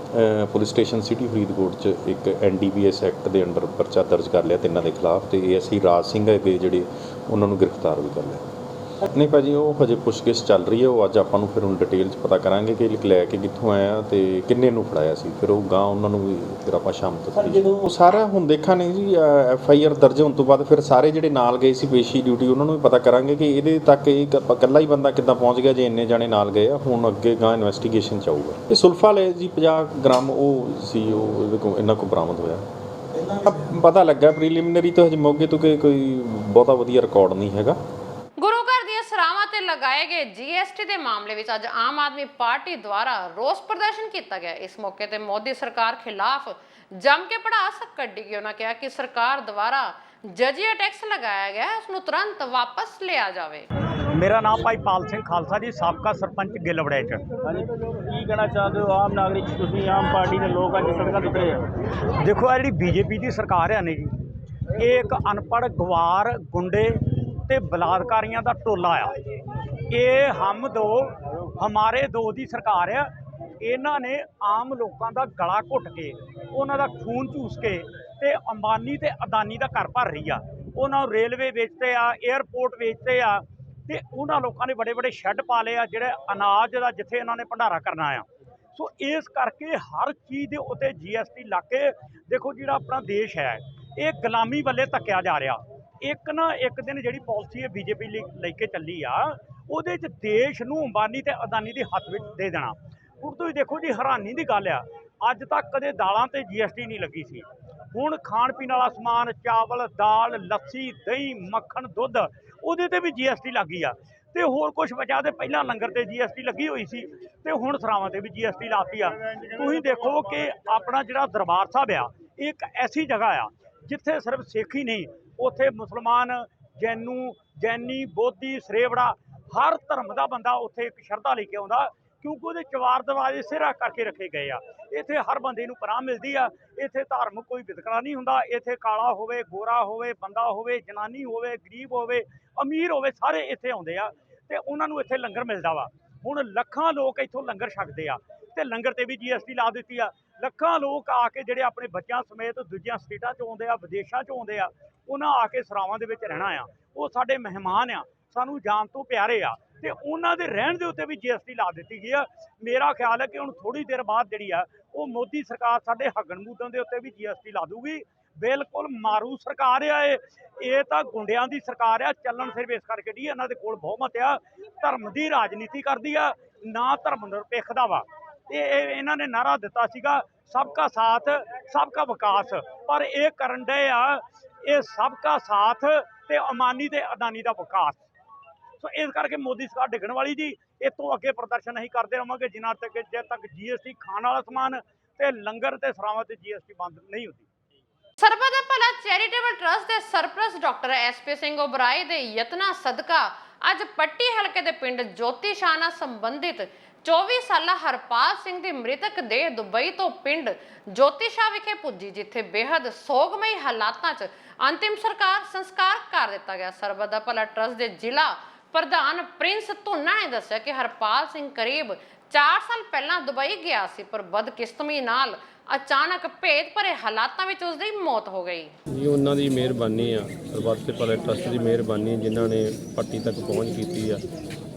ਪੁਲਿਸ ਸਟੇਸ਼ਨ ਸਿਟੀ ਫਰੀਦਕੋਟ 'ਚ ਇੱਕ NDPS ਐਕਟ ਦੇ ਅੰਡਰ ਪਰਚਾ ਦਰਜ ਕਰ ਲਿਆ 3 ਦੇ ਖਿਲਾਫ ਤੇ ਏਐਸਆਈ ਰਾਜ ਸਿੰਘ ਹੈਗੇ ਜਿਹੜੇ ਉਹਨਾਂ ਨੂੰ ਗ੍ਰਿਫਤਾਰ ਵੀ ਕਰ ਲਿਆ। ਨਹੀਂ ਭਾਜੀ ਉਹ ਹਜੇ ਪੁੱਛਗਿੱਛ ਚੱਲ ਰਹੀ ਹੈ, ਉਹ ਅੱਜ ਆਪਾਂ ਨੂੰ ਫਿਰ ਹੁਣ ਡਿਟੇਲ 'ਚ ਪਤਾ ਕਰਾਂਗੇ ਕਿ ਲੈ ਕੇ ਕਿੱਥੋਂ ਆਇਆ ਤੇ ਕਿੰਨੇ ਨੂੰ ਫੜਾਇਆ ਸੀ, ਫਿਰ ਉਹ ਗਾਂ ਉਹਨਾਂ ਨੂੰ ਵੀ ਫਿਰ ਆਪਾਂ ਸ਼ਾਮ ਤੱਕ ਉਹ ਸਾਰਾ ਹੁਣ ਦੇਖਾਂਗੇ ਜੀ। FIR ਦਰਜ ਹੋਣ ਤੋਂ ਬਾਅਦ ਫਿਰ ਸਾਰੇ ਜਿਹੜੇ ਨਾਲ ਗਏ ਸੀ ਪੇਸ਼ੀ ਡਿਊਟੀ ਉਹਨਾਂ ਨੂੰ ਵੀ ਪਤਾ ਕਰਾਂਗੇ ਕਿ ਇਹਦੇ ਤੱਕ ਇਹ ਇਕੱਲਾ ਹੀ ਬੰਦਾ ਕਿੱਦਾਂ ਪਹੁੰਚ ਗਿਆ ਜੇ ਇੰਨੇ ਜਾਣੇ ਨਾਲ ਗਏ ਆ। ਹੁਣ ਅੱਗੇ ਗਾਂ ਇਨਵੈਸਟੀਗੇਸ਼ਨ 'ਚ ਆਊਗਾ। ਇਹ ਸੁਲਫਾ ਲੈ ਜੀ 50 ਗ੍ਰਾਮ ਉਹ ਸੀ, ਉਹ ਇਹਦੇ ਕੋਲ ਇਹਨਾਂ ਕੋਲ ਬਰਾਮਦ ਹੋਇਆ। ਪਤਾ ਲੱਗਾ ਪ੍ਰੀਲਿਮਿਨਰੀ ਤੋਂ ਹਜੇ ਮੌਕੇ ਤੋਂ ਕਿ ਕੋਈ ਬਹੁਤਾ ਵਧੀਆ ਰਿਕਾਰਡ ਨਹੀਂ ਹੈਗਾ। ਗੁਰੂ ਘਰ ਦੀਆਂ ਸਰਾਵਾਂ ਤੇ ਲਗਾਏ ਗਏ GST ਦੇ ਮਾਮਲੇ ਵਿੱਚ ਅੱਜ ਆਮ ਆਦਮੀ ਪਾਰਟੀ ਦੁਆਰਾ ਰੋਸ ਪ੍ਰਦਰਸ਼ਨ ਕੀਤਾ ਗਿਆ। ਇਸ ਮੌਕੇ ਤੇ ਮੋਦੀ ਸਰਕਾਰ ਖਿਲਾਫ ਜੰਮ ਕੇ ਭੜਾਸ ਕੱਢੀ ਗਈ। ਉਹਨਾਂ ਕਿਹਾ ਕਿ ਸਰਕਾਰ ਦੁਆਰਾ ਜਜੀਆ ਟੈਕਸ ਲਗਾਇਆ ਗਿਆ ਉਸ ਨੂੰ ਤੁਰੰਤ ਵਾਪਸ ਲਿਆ ਜਾਵੇ। ਮੇਰਾ ਨਾਮ ਭਾਈ ਪਾਲ ਸਿੰਘ ਖਾਲਸਾ ਜੀ, ਸਾਬਕਾ ਸਰਪੰਚ ਗਿੱਲ ਵੜੈਚ। ਕੀ ਕਹਿਣਾ ਚਾਹੁੰਦੇ ਹੋ ਆਮ ਨਾਗਰਿਕ ਤੁਸੀਂ, ਆਮ ਪਾਰਟੀ ਦੇ ਲੋਕ ਅੱਜ ਸੜਕਾਂ ਤੇ ਉਤਰੇ ਆ? ਦੇਖੋ ਇਹ ਜਿਹੜੀ BJP ਦੀ ਸਰਕਾਰ ਆ ਨੇ ਜੀ, ਇਹ ਇੱਕ ਅਨਪੜ੍ਹ ਗਵਾਰ ਗੁੰਡੇ ਤੇ ਬਲਾਤਕਾਰੀਆਂ ਦਾ ਟੋਲਾ ਆ। ਇਹ ਹਮ ਦੋ ਹਮਾਰੇ ਦੋ ਦੀ ਸਰਕਾਰ ਆ। ਇਹਨਾਂ ਨੇ ਆਮ ਲੋਕਾਂ ਦਾ ਗਲਾ ਘੁੱਟ ਕੇ ਉਹਨਾਂ ਦਾ ਖੂਨ ਚੂਸ ਕੇ ਤੇ ਅੰਬਾਨੀ ਤੇ ਅਦਾਨੀ ਦਾ ਘਰ ਭਰ ਰਹੀ ਆ। ਉਹਨਾਂ ਨੂੰ ਰੇਲਵੇ ਵੇਚਦੇ ਆ, 에ਅਰਪੋਰਟ ਵੇਚਦੇ ਆ, ਤੇ ਉਹਨਾਂ ਲੋਕਾਂ ਨੇ ਬੜੇ ਬੜੇ ਸ਼ੈੱਡ ਪਾ ਲਏ ਆ ਜਿਹੜੇ ਅਨਾਜ ਦਾ ਜਿੱਥੇ ਇਹਨਾਂ ਨੇ ਭੰਡਾਰਾ ਕਰਨਾ ਆ। ਸੋ ਇਸ ਕਰਕੇ ਹਰ ਚੀਜ਼ ਦੇ ਉੱਤੇ GST ਲਾ ਕੇ ਦੇਖੋ ਜਿਹੜਾ ਆਪਣਾ ਦੇਸ਼ ਹੈ ਇਹ ਗੁਲਾਮੀ ਵੱਲੇ ਧੱਕਿਆ ਜਾ ਰਿਹਾ। ਇੱਕ ਨਾ ਇੱਕ ਦਿਨ ਜਿਹੜੀ ਪਾਲਿਸੀ ਹੈ BJP ਲੈ ਕੇ ਚੱਲੀ ਆ, ਉਹਦੇ 'ਚ ਦੇਸ਼ ਨੂੰ ਅੰਬਾਨੀ ਤੇ ਅਦਾਨੀ ਦੇ ਹੱਥ ਵਿੱਚ ਦੇ ਦੇਣਾ। ਹੁਣ ਤੁਸੀਂ ਦੇਖੋ ਜੀ, ਹੈਰਾਨੀ ਦੀ ਗੱਲ ਆ, ਅੱਜ ਤੱਕ ਕਦੇ ਦਾਲਾਂ ਤੇ GST ਨਹੀਂ ਲੱਗੀ ਸੀ। ਹੁਣ ਖਾਣ ਪੀਣ ਵਾਲਾ ਸਮਾਨ, ਚਾਵਲ, ਦਾਲ, ਲੱਸੀ, ਦਹੀਂ, ਮੱਖਣ, ਦੁੱਧ, ਉਹਦੇ ਤੇ ਵੀ GST ਲੱਗ ਗਈ ਆ। ਤੇ ਹੋਰ ਕੁਝ ਬਚਾ ਤੇ ਪਹਿਲਾਂ ਲੰਗਰ ਤੇ GST ਲੱਗੀ ਹੋਈ ਸੀ ਤੇ ਹੁਣ ਸਰਾਵਾਂ ਤੇ ਵੀ GST ਲਾਤੀ ਆ। ਤੁਸੀਂ ਦੇਖੋ ਕਿ ਆਪਣਾ ਜਿਹੜਾ ਦਰਬਾਰ ਸਾਹਿਬ ਆ, ਇੱਕ ਐਸੀ ਜਗ੍ਹਾ ਆ ਜਿੱਥੇ ਸਿਰਫ ਸਿੱਖ ਹੀ ਨਹੀਂ, ਉੱਥੇ ਮੁਸਲਮਾਨ, ਜੈਨੀ, ਬੋਧੀ, ਸਰੇਵੜਾ, ਹਰ ਧਰਮ ਦਾ ਬੰਦਾ ਉੱਥੇ ਇੱਕ ਸ਼ਰਧਾ ਲੈ ਕੇ ਆਉਂਦਾ, ਕਿਉਂਕਿ ਉਹਦੇ ਚਵਾਰ ਦਰਵਾਜ਼ੇ ਸਿਰਾ ਕਰਕੇ ਰੱਖੇ ਗਏ ਆ। ਇੱਥੇ ਹਰ ਬੰਦੇ ਨੂੰ ਪਨਾਹ ਮਿਲਦੀ ਆ। ਇੱਥੇ ਧਾਰਮਿਕ ਕੋਈ ਵਿਤਕਰਾ ਨਹੀਂ ਹੁੰਦਾ। ਇੱਥੇ ਕਾਲਾ ਹੋਵੇ, ਗੋਰਾ ਹੋਵੇ, ਬੰਦਾ ਹੋਵੇ, ਜਨਾਨੀ ਹੋਵੇ, ਗਰੀਬ ਹੋਵੇ, ਅਮੀਰ ਹੋਵੇ, ਸਾਰੇ ਇੱਥੇ ਆਉਂਦੇ ਆ ਤੇ ਉਹਨਾਂ ਨੂੰ ਇੱਥੇ ਲੰਗਰ ਮਿਲਦਾ ਵਾ। ਹੁਣ ਲੱਖਾਂ ਲੋਕ ਇੱਥੋਂ ਲੰਗਰ ਛਕਦੇ ਆ ਤੇ ਲੰਗਰ ਤੇ ਵੀ GST ਲਾ ਦਿੱਤੀ ਆ। ਲੱਖਾਂ ਲੋਕ ਆ ਕੇ ਜਿਹੜੇ ਆਪਣੇ ਬੱਚਿਆਂ ਸਮੇਤ ਦੂਜੀਆਂ ਸਟੇਟਾਂ 'ਚੋਂ ਆਉਂਦੇ ਆ, ਵਿਦੇਸ਼ਾਂ 'ਚੋਂ ਆਉਂਦੇ ਆ, ਉਹਨਾਂ ਆ ਕੇ ਸਰਾਵਾਂ ਦੇ ਵਿੱਚ ਰਹਿਣਾ ਆ। ਉਹ ਸਾਡੇ ਮਹਿਮਾਨ ਆ, ਸਾਨੂੰ ਜਾਨ ਤੋਂ ਪਿਆਰੇ ਆ ਤੇ ਉਹਨਾਂ ਦੇ ਰਹਿਣ ਦੇ ਉੱਤੇ ਵੀ GST ਲਾ ਦਿੱਤੀ ਗਈ ਆ। ਮੇਰਾ ਖਿਆਲ ਹੈ ਕਿ ਹੁਣ ਥੋੜੀ ਦੇਰ ਬਾਅਦ ਜਿਹੜੀ ਆ ਉਹ ਮੋਦੀ ਸਰਕਾਰ ਸਾਡੇ ਹੱਗਣ ਮੂਦਣ ਦੇ ਉੱਤੇ ਵੀ GST ਲਾ ਦੂਗੀ। ਬਿਲਕੁਲ ਮਾਰੂ ਸਰਕਾਰ ਆ ਇਹ ਤਾਂ ਗੁੰਡਿਆਂ ਦੀ ਸਰਕਾਰ ਆ। ਚੱਲਣ ਸਿਰਫ ਇਸ ਕਰਕੇ ਨਹੀਂ, ਇਹਨਾਂ ਦੇ ਕੋਲ ਬਹੁਮਤ ਆ, ਧਰਮ ਦੀ ਰਾਜਨੀਤੀ ਕਰਦੀ ਆ, ਨਾ ਧਰਮ ਨਿਰਪੇਖ ਦਾ ਵਾ। ਇਹਨਾਂ ਨੇ ਨਾਰਾ ਦਿੱਤਾ ਸੀਗਾ ਸਬਕਾ ਸਾਥ ਸਬਕਾ ਵਿਕਾਸ, ਪਰ ਇਹ ਕਰਨ ਡਏ ਆ ਇਹ ਸਬਕਾ ਸਾਥ ਤੇ ਅੰਬਾਨੀ ਤੇ ਅਦਾਨੀ ਦਾ ਵਿਕਾਸ। ਸੋ ਇਸ ਕਰਕੇ ਮੋਦੀ ਸਰਕਾਰ ਡਿੱਗਣ ਵਾਲੀ ਜੀ। ਇਹ ਤੋਂ ਅੱਗੇ ਪ੍ਰਦਰਸ਼ਨ ਅਸੀਂ ਕਰਦੇ ਰਹਾਂਗੇ ਜਿੰਨਾ ਤੱਕ ਜਦ ਤੱਕ GST ਖਾਣ ਵਾਲਾ ਸਮਾਨ ਤੇ ਲੰਗਰ ਤੇ ਸਰਾਵਾਂ ਤੇ GST ਬੰਦ ਨਹੀਂ ਹੁੰਦੀ। ਸਰਬੱਤ ਦਾ ਭਲਾ ਚੈਰੀਟੇਬਲ ਟਰਸਟ ਦੇ ਸਰਪ੍ਰਸਤ ਡਾਕਟਰ SP ਸਿੰਘ ਓਬਰਾਏ ਦੇ ਯਤਨਾਂ ਸਦਕਾ ਅੱਜ ਪੱਟੀ ਹਲਕੇ ਦੇ ਪਿੰਡ ਜੋਤੀ ਸ਼ਾਹ ਨਾਲ ਸੰਬੰਧਿਤ 24 ਸਾਲਾ ਹਰਪਾਲ ਸਿੰਘ ਦੀ ਮ੍ਰਿਤਕ ਦੇਹ ਦੁਬਈ ਤੋਂ ਪਿੰਡ ਜੋਤੀ ਸ਼ਾਹ ਵਿਖੇ ਪੁੱਜੀ, ਜਿੱਥੇ ਬੇहद ਸੋਗਮਈ ਹਾਲਾਤਾਂ 'ਚ ਅੰਤਿਮ ਸੰਸਕਾਰ ਕਰ ਦਿੱਤਾ ਗਿਆ। ਸਰਬੱਤ ਦਾ ਭਲਾ ਟਰਸਟ ਦੇ ਜ਼ਿਲ੍ਹਾ ਪ੍ਰਧਾਨ ਪ੍ਰਿੰਸ ਧੁੰਨਾ ਨੇ ਦੱਸਿਆ ਕਿ ਹਰਪਾਲ ਸਿੰਘ ਕਰੀਬ 4 ਸਾਲ ਪਹਿਲਾਂ ਦੁਬਈ ਗਿਆ ਸੀ, ਪਰ ਬਦਕਿਸਮਤੀ ਨਾਲ ਅਚਾਨਕ ਭੇਦ ਭਰੇ ਹਾਲਾਤਾਂ ਵਿੱਚ ਉਸ ਦੀ ਮੌਤ ਹੋ ਗਈ। ਜੀ ਉਹਨਾਂ ਦੀ ਮਿਹਰਬਾਨੀ ਆ, ਸਰਬੱਤ ਦੇ ਭਲੇ ਟਰਸਟ ਦੀ ਮਿਹਰਬਾਨੀ, ਜਿਨ੍ਹਾਂ ਨੇ ਪੱਟੀ ਤੱਕ ਪਹੁੰਚ ਕੀਤੀ ਆ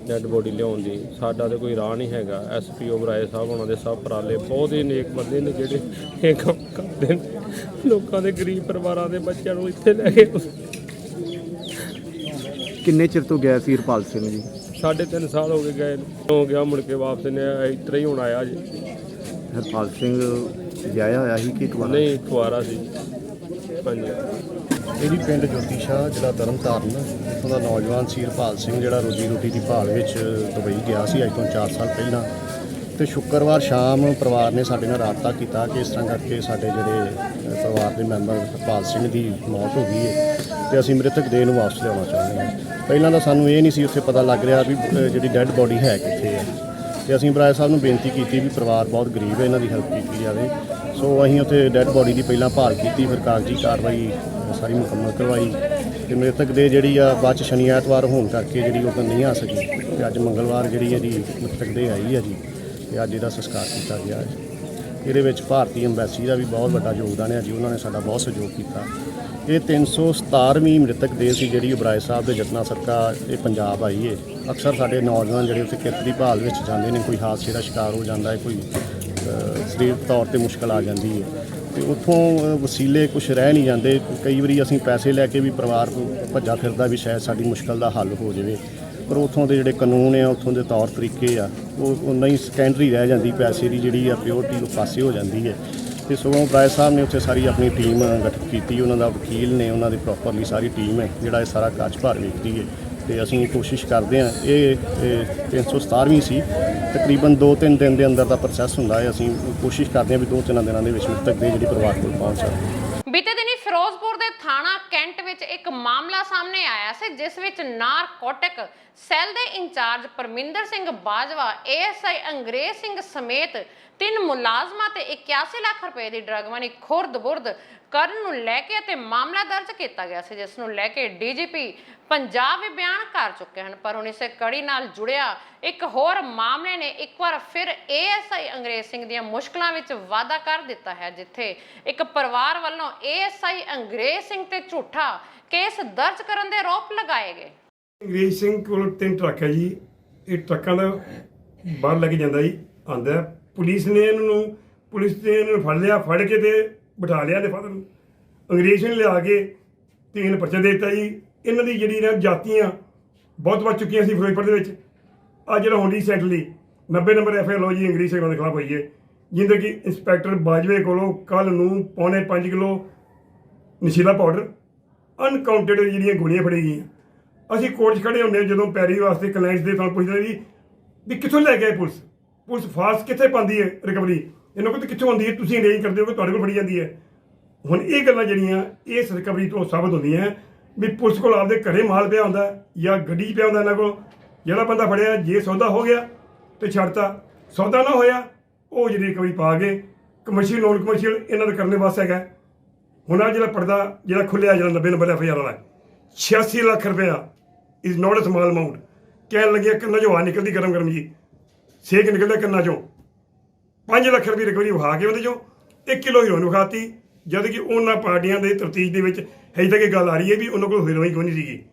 ਡੈੱਡ ਬੋਡੀ ਲਿਆਉਣ ਦੀ। ਸਾਡਾ ਤਾਂ ਕੋਈ ਰਾਹ ਨਹੀਂ ਹੈਗਾ। SP ਓਬਰਾਏ ਸਾਹਿਬ ਉਹਨਾਂ ਦੇ ਸਭ ਪਰਾਲੇ, ਬਹੁਤ ਹੀ ਨੇਕ ਬੰਦੇ ਨੇ ਜਿਹੜੇ ਇਹ ਕੰਮ ਕਰਦੇ ਨੇ, ਲੋਕਾਂ ਦੇ ਗਰੀਬ ਪਰਿਵਾਰਾਂ ਦੇ ਬੱਚਿਆਂ ਨੂੰ ਇੱਥੇ ਲੈ ਕੇ। ਕਿੰਨੇ ਚਿਰ ਤੋਂ ਗਿਆ ਸੀ ਹਰਪਾਲ ਸਿੰਘ ਜੀ? 3.5 ਸਾਲ ਹੋ ਗਏ ਹੋ ਗਿਆ, ਮੁੜ ਕੇ ਵਾਪਸ ਨੇ ਇਸ ਤਰ੍ਹਾਂ ਹੀ ਹੁਣ ਆਇਆ ਜੀ। ਹਰਪਾਲ ਸਿੰਘ ਵਿਆਹਿਆ ਹੋਇਆ ਸੀ ਕਿ ਕੁਆਰਾ? ਨਹੀਂ, ਕੁਆਰਾ ਸੀ। ਹਾਂਜੀ। ਇਹਦੀ ਪਿੰਡ ਜੋਤੀ ਸ਼ਾਹ ਜ਼ਿਲ੍ਹਾ ਤਰਨਤਾਰਨ, ਇੱਥੋਂ ਦਾ ਨੌਜਵਾਨ ਸੀ ਹਰਪਾਲ ਸਿੰਘ, ਜਿਹੜਾ ਰੋਜੀ ਰੋਟੀ ਦੀ ਭਾਲ ਵਿੱਚ ਦੁਬਈ ਗਿਆ ਸੀ ਅੱਜ ਤੋਂ 4 ਸਾਲ ਪਹਿਲਾਂ। ਤੇ ਸ਼ੁੱਕਰਵਾਰ ਸ਼ਾਮ ਪਰਿਵਾਰ ਨੇ ਸਾਡੇ ਨਾਲ ਰਾਬਤਾ ਕੀਤਾ ਕਿ ਇਸ ਤਰ੍ਹਾਂ ਕਰਕੇ ਸਾਡੇ ਜਿਹੜੇ ਪਰਿਵਾਰ ਦੇ ਮੈਂਬਰ ਹਰਪਾਲ ਸਿੰਘ ਦੀ ਮੌਤ ਹੋ ਗਈ ਹੈ ਤੇ ਅਸੀਂ ਮ੍ਰਿਤਕ ਦੇਹ ਨੂੰ ਵਾਪਸ ਲਿਆਉਣਾ ਚਾਹੁੰਦੇ ਹਾਂ। ਪਹਿਲਾਂ ਤਾਂ ਸਾਨੂੰ ਇਹ ਨਹੀਂ ਸੀ ਉੱਥੇ ਪਤਾ ਲੱਗ ਰਿਹਾ ਵੀ ਜਿਹੜੀ ਡੈੱਡ ਬੋਡੀ ਹੈ ਕਿੱਥੇ ਹੈ, ਤੇ ਅਸੀਂ ਬਰਾਏ ਸਾਹਿਬ ਨੂੰ ਬੇਨਤੀ ਕੀਤੀ ਵੀ ਪਰਿਵਾਰ ਬਹੁਤ ਗਰੀਬ ਹੈ, ਇਹਨਾਂ ਦੀ ਹੈਲਪ ਕੀਤੀ ਜਾਵੇ। ਸੋ ਅਸੀਂ ਉੱਥੇ ਡੈੱਡ ਬੋਡੀ ਦੀ ਪਹਿਲਾਂ ਭਾਲ ਕੀਤੀ, ਫਿਰ ਕਾਗਜ਼ੀ ਕਾਰਵਾਈ ਸਾਰੀ ਮੁਕੰਮਲ ਕਰਵਾਈ ਤੇ ਮ੍ਰਿਤਕ ਦੇ ਜਿਹੜੀ ਆ ਬਾਅਦ 'ਚ ਸ਼ਨੀ ਐਤਵਾਰ ਹੋਣ ਕਰਕੇ ਜਿਹੜੀ ਉਹ ਨਹੀਂ ਆ ਸਕੀ ਤੇ ਅੱਜ ਮੰਗਲਵਾਰ ਜਿਹੜੀ ਇਹਦੀ ਮ੍ਰਿਤਕ ਦੇ ਆਈ ਹੈ ਜੀ ਤੇ ਅੱਜ ਇਹਦਾ ਸੰਸਕਾਰ ਕੀਤਾ ਗਿਆ ਹੈ। ਇਹਦੇ ਵਿੱਚ ਭਾਰਤੀ ਅੰਬੈਸੀ ਦਾ ਵੀ ਬਹੁਤ ਵੱਡਾ ਯੋਗਦਾਨ ਹੈ ਜੀ, ਉਹਨਾਂ ਨੇ ਸਾਡਾ ਬਹੁਤ ਸਹਿਯੋਗ ਕੀਤਾ। ਇਹ 317ਵੀਂ ਮ੍ਰਿਤਕ ਦੇਹ ਸੀ ਜਿਹੜੀ ਓਬਰਾਏ ਸਾਹਿਬ ਦੇ ਯਤਨਾਂ ਸਦਕਾ ਇਹ ਪੰਜਾਬ ਆਈ ਹੈ। ਅਕਸਰ ਸਾਡੇ ਨੌਜਵਾਨ ਜਿਹੜੇ ਉੱਥੇ ਕਿਰਤ ਦੀ ਭਾਲ ਵਿੱਚ ਜਾਂਦੇ ਨੇ, ਕੋਈ ਹਾਦਸੇ ਦਾ ਸ਼ਿਕਾਰ ਹੋ ਜਾਂਦਾ ਹੈ, ਕੋਈ ਸਰੀਰਕ ਤੌਰ 'ਤੇ ਮੁਸ਼ਕਲ ਆ ਜਾਂਦੀ ਹੈ ਤੇ ਉੱਥੋਂ ਵਸੀਲੇ ਕੁਛ ਰਹਿ ਨਹੀਂ ਜਾਂਦੇ। ਕਈ ਵਾਰੀ ਅਸੀਂ ਪੈਸੇ ਲੈ ਕੇ ਵੀ ਪਰਿਵਾਰ ਭੱਜਾ ਫਿਰਦਾ ਵੀ ਸ਼ਾਇਦ ਸਾਡੀ ਮੁਸ਼ਕਲ ਦਾ ਹੱਲ ਹੋ ਜਾਵੇ, ਪਰ ਉੱਥੋਂ ਦੇ ਜਿਹੜੇ ਕਾਨੂੰਨ ਆ, ਉੱਥੋਂ ਦੇ ਤੌਰ ਤਰੀਕੇ ਆ, ਉਹ ਨਹੀਂ ਸੈਕੰਡਰੀ ਰਹਿ ਜਾਂਦੀ। ਪੈਸੇ ਦੀ ਜਿਹੜੀ ਆ ਪਿਓਰਟੀ ਉਹ ਪਾਸੇ ਹੋ ਜਾਂਦੀ ਹੈ। ਤੇ ਸਗੋਂ ਓਬਰਾਏ ਸਾਹਿਬ ਨੇ ਉੱਥੇ ਸਾਰੀ ਆਪਣੀ ਟੀਮ ਗਠਿਤ ਕੀਤੀ, ਉਹਨਾਂ ਦਾ ਵਕੀਲ ਨੇ, ਉਹਨਾਂ ਦੀ ਪ੍ਰੋਪਰਲੀ ਸਾਰੀ ਟੀਮ ਹੈ ਜਿਹੜਾ ਇਹ ਸਾਰਾ ਕਾਰਜਭਾਰ ਵੇਖਦੀ ਹੈ ਤੇ ਅਸੀਂ ਕੋਸ਼ਿਸ਼ ਕਰਦੇ ਹਾਂ। ਇਹ 317ਵੀਂ ਸੀ, ਤਕਰੀਬਨ 2-3 ਦਿਨ ਦੇ ਅੰਦਰ ਦਾ ਪ੍ਰੋਸੈਸ ਹੁੰਦਾ ਹੈ। ਅਸੀਂ ਕੋਸ਼ਿਸ਼ ਕਰਦੇ ਹਾਂ ਵੀ 2-3 ਦਿਨਾਂ ਦੇ ਵਿੱਚ ਮ੍ਰਿਤਕ ਦੇ ਜਿਹੜੀ ਪਰਿਵਾਰ ਕੋਲ ਪਹੁੰਚ ਜਾਵੇ। ਬੀਤੇ ਦਿਨੀ ਫਿਰੋਜ਼ਪੁਰ ਦੇ ਥਾਣਾ ਕੈਂਟ ਵਿੱਚ ਇੱਕ ਮਾਮਲਾ ਸਾਹਮਣੇ ਆਇਆ ਸੀ, ਜਿਸ ਵਿੱਚ ਨਾਰਕੋਟਿਕ ਸੈੱਲ ਦੇ ਇੰਚਾਰਜ ਪਰਮਿੰਦਰ ਸਿੰਘ ਬਾਜਵਾ, ASI ਅੰਗਰੇਜ਼ ਸਿੰਘ ਸਮੇਤ 3 ਮੁਲਾਜ਼ਮਾਂ ਤੇ 81 ਲੱਖ ਰੁਪਏ ਦੀ ਡਰੱਗ ਮਨੀ ਖੁਰਦ-ਬੁਰਦ ਕਰਨ ਨੂੰ ਲੈ ਕੇ ਅਤੇ ਮਾਮਲਾ ਦਰਜ ਕੀਤਾ ਗਿਆ ਸੀ, ਜਿਸ ਨੂੰ ਲੈ ਕੇ DGP ਪੰਜਾਬ ਵੀ ਬਿਆਨ ਕਰ ਚੁੱਕੇ ਹਨ। ਪਰ ਹੁਣ ਇਸੇ ਕੜੀ ਨਾਲ ਜੁੜਿਆ ਇੱਕ ਹੋਰ ਮਾਮਲੇ ਨੇ ਇੱਕ ਵਾਰ ਫਿਰ ASI ਅੰਗਰੇਜ਼ ਸਿੰਘ ਦੀਆਂ ਮੁਸ਼ਕਲਾਂ ਵਿੱਚ ਵਾਧਾ ਕਰ ਦਿੱਤਾ ਹੈ, ਜਿੱਥੇ ਇੱਕ ਪਰਿਵਾਰ ਵੱਲੋਂ ASI ਅੰਗਰੇਜ਼ ਸਿੰਘ ਤੇ ਝੂਠਾ ਕੇਸ ਦਰਜ ਕਰਨ ਦੇ ਆਰੋਪ ਲਗਾਏ ਗਏ। ਅੰਗਰੇਜ਼ ਸਿੰਘ ਕੋਲ 3 ਟਰੱਕ ਹੈ ਜੀ। ਇਹ ਟਰੱਕਾਂ ਦਾ ਬਾਹਰ ਲੈ ਕੇ ਜਾਂਦਾ ਜੀ, ਆਂਦਾ ਪੁਲਿਸ ਨੇ ਇਹਨੂੰ ਫੜ ਲਿਆ, ਫੜ ਕੇ ਤੇ ਬਿਠਾ ਲਿਆ ਤੇ ਫਾਦਰ ਨੂੰ ਅੰਗਰੇਜ਼ ਨੇ ਲਿਆ ਕੇ 3 ਪਰਚੇ ਦੇ ਦਿੱਤਾ ਜੀ। ਇਹਨਾਂ ਦੀ ਜਿਹੜੀ ਨਾ ਜਾਤੀਆਂ ਬਹੁਤ ਵੱਧ ਚੁੱਕੀਆਂ ਸੀ ਫਿਰੋਜ਼ਪੁਰ ਦੇ ਵਿੱਚ। ਆ ਜਿਹੜਾ ਹੁਣ ਰੀਸੈਂਟਲੀ 90 ਨੰਬਰ FIR ਲਓ ਜੀ ਅੰਗਰੇਜ਼ ਸਿੰਘਾਂ ਦੇ ਖਿਲਾਫ ਹੋਈ ਹੈ, ਜਿਹਦੇ ਕਿ ਇੰਸਪੈਕਟਰ ਬਾਜਵੇ ਕੋਲੋਂ ਕੱਲ੍ਹ ਨੂੰ 5.25 ਕਿਲੋ ਨਸ਼ੀਲਾ ਪਾਊਡਰ, ਅਨਕਾਊਂਟਡ ਜਿਹੜੀਆਂ ਗੋਲੀਆਂ ਫੜੀ ਗਈਆਂ। ਅਸੀਂ ਕੋਰਟ 'ਚ ਖੜੇ ਹੁੰਦੇ ਹਾਂ ਜਦੋਂ ਪੈਰੀ ਵਾਸਤੇ ਕਲਾਇੰਟਸ ਦੇ ਤੁਹਾਨੂੰ ਪੁੱਛਦੇ ਵੀ ਕਿੱਥੋਂ ਲੈ ਕੇ ਆਏ ਪੁਲਿਸ ਫਾਸ ਕਿੱਥੇ ਪਾਉਂਦੀ ਹੈ ਰਿਕਵਰੀ, ਇਹਨਾਂ ਕੋਲ ਕਿੱਥੋਂ ਆਉਂਦੀ ਹੈ, ਤੁਸੀਂ ਅਰੇਂਜ ਕਰਦੇ ਹੋ ਕਿ ਤੁਹਾਡੇ ਕੋਲ ਫੜੀ ਜਾਂਦੀ ਹੈ। ਹੁਣ ਇਹ ਗੱਲਾਂ ਜਿਹੜੀਆਂ ਇਸ ਰਿਕਵਰੀ ਤੋਂ ਸਾਬਤ ਹੁੰਦੀਆਂ ਵੀ ਪੁਲਿਸ ਕੋਲ ਆਪਦੇ ਘਰੇ ਮਾਲ ਪਿਆ ਹੁੰਦਾ ਜਾਂ ਗੱਡੀ 'ਚ ਪਿਆ ਹੁੰਦਾ ਇਹਨਾਂ ਕੋਲ। ਜਿਹੜਾ ਬੰਦਾ ਫੜਿਆ ਜੇ ਸੌਦਾ ਹੋ ਗਿਆ ਤੇ ਛੱਡਤਾ, ਸੌਦਾ ਨਾ ਹੋਇਆ ਉਹ ਜਿਹੜੀ ਰਿਕਵਰੀ ਪਾ ਕੇ ਕਮਰਸ਼ੀਅਲ ਨੋਨ ਕਮਰਸ਼ੀਅਲ ਇਹਨਾਂ ਦਾ ਕਰਨੇ ਵਾਸਤੇ ਹੈਗਾ। ਹੁਣ ਆ ਜਿਹੜਾ ਪਰਦਾ ਜਿਹੜਾ ਖੁੱਲਿਆ ਜਿਹੜਾ 90 ਨੰਬਰ FIR ਵਾਲਾ 86 ਲੱਖ ਰੁਪਇਆ is not a small amount. ਕਹਿਣ ਲੱਗਿਆ ਕੰਨਾਂ 'ਚੋਂ ਹਵਾ ਨਿਕਲਦੀ ਗਰਮ ਜੀ, ਸੇਕ ਨਿਕਲਦਾ ਕੰਨਾਂ 'ਚੋਂ। 5 ਲੱਖ ਰੁਪਏ ਰਿਕਵਰੀ ਵਿਖਾ ਕੇ ਉਹਦੇ 'ਚੋਂ 1 ਕਿਲੋ ਹੀਰੋਇਨ ਵਿਖਾਤੀ, ਜਦ ਕਿ ਉਹਨਾਂ ਪਾਰਟੀਆਂ ਦੇ ਤਫਤੀਸ਼ ਦੇ ਵਿੱਚ ਹਜੇ ਤੱਕ ਇਹ ਗੱਲ ਆ ਰਹੀ ਹੈ ਵੀ ਉਹਨਾਂ ਕੋਲ ਹੀਰੋਇਨ ਕੋਈ ਨਹੀਂ ਸੀਗੀ।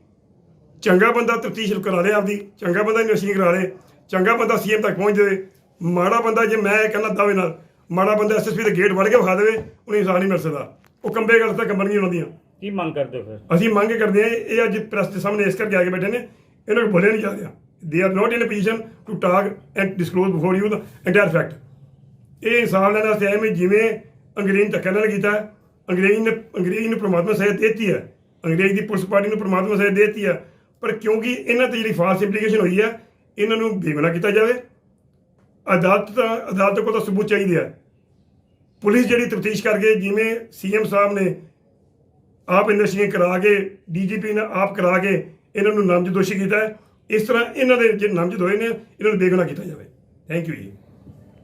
ਚੰਗਾ ਬੰਦਾ ਤਫਤੀਸ਼ ਕਰਾ ਲੇ ਆਪਦੀ, ਚੰਗਾ ਬੰਦਾ ਇਨਵੈਸਟੀਗੇਟ ਕਰਾ ਲੇ, ਚੰਗਾ ਬੰਦਾ CM ਤੱਕ ਪਹੁੰਚ ਜਾਵੇ। ਮਾੜਾ ਬੰਦਾ ਜੇ ਮੈਂ ਕਹਿੰਦਾ ਦਾਅਵੇ ਨਾਲ ਮਾੜਾ ਬੰਦਾ SSP ਦੇ ਗੇਟ ਵੜ ਕੇ ਵਿਖਾ ਦੇਵੇ, ਉਹਨੂੰ ਇਨਸਾਨ ਨਹੀਂ ਮਿਲ ਸਕਦਾ। ਉਹ ਕੰਬੇ ਗੱਲ ਤਾਂ ਕੰਬਣ ਨਹੀਂ ਉਹਨਾਂ ਦੀਆਂ। ਕੀ ਮੰਗ ਕਰਦੇ ਹੋ ਫਿਰ? ਅਸੀਂ ਮੰਗ ਕਰਦੇ ਹਾਂ, ਇਹ ਅੱਜ ਪ੍ਰੈਸ ਦੇ ਸਾਹਮਣੇ ਇਸ ਕਰਕੇ ਆ ਕੇ ਬੈਠੇ ਨੇ, ਇਹਨਾਂ ਨੂੰ ਬੋਲਿਆ ਨਹੀਂ ਜਾ ਰਿਹਾ। They are not in a position to talk and disclose before you the entire fact. ਇਹ ਇਨਸਾਫ ਲੈਣ ਵਾਸਤੇ ਆਏ ਮੈਂ, ਜਿਵੇਂ ਅੰਗਰੇਜ਼ ਨੇ ਧੱਕਾ ਨਾਲ ਕੀਤਾ, ਅੰਗਰੇਜ਼ ਨੂੰ ਪ੍ਰਮਾਤਮਾ ਸਜ਼ਾ ਦੇ ਦਿੱਤੀ ਹੈ, ਅੰਗਰੇਜ਼ ਦੀ ਪੁਲਿਸ ਪਾਰਟੀ ਨੂੰ ਪ੍ਰਮਾਤਮਾ ਸਜ਼ਾ ਦੇ ਦਿੱਤੀ ਹੈ, ਪਰ ਕਿਉਂਕਿ ਇਹਨਾਂ ਤੇ ਜਿਹੜੀ ਫਾਲਸ ਇੰਪਲੀਕੇਸ਼ਨ ਹੋਈ ਹੈ ਇਹਨਾਂ ਨੂੰ ਬੇਗੁਨਾਹ ਕੀਤਾ ਜਾਵੇ। ਅਦਾਲਤ ਕੋਲ ਤਾਂ ਸਬੂਤ ਚਾਹੀਦੇ ਆ। ਪੁਲਿਸ ਜਿਹੜੀ ਤਫਤੀਸ਼ ਕਰਕੇ, ਜਿਵੇਂ CM ਸਾਹਿਬ ਨੇ ਆਪ ਇਨਵੈਸਟੀਗੇਟ ਕਰਾ ਕੇ, DGP ਨੇ ਆਪ ਕਰਾ ਕੇ ਇਹਨਾਂ ਨੂੰ ਨਾਮਜ਼ਦ ਦੋਸ਼ੀ ਕੀਤਾ, ਇਸ ਤਰ੍ਹਾਂ ਇਹਨਾਂ ਦੇ ਜਿਹੜੇ ਨਾਮਜ਼ਦ ਹੋਏ ਨੇ ਇਹਨਾਂ ਨੂੰ ਬੇਗੁਨਾਹ ਕੀਤਾ ਜਾਵੇ। ਥੈਂਕ ਯੂ ਜੀ।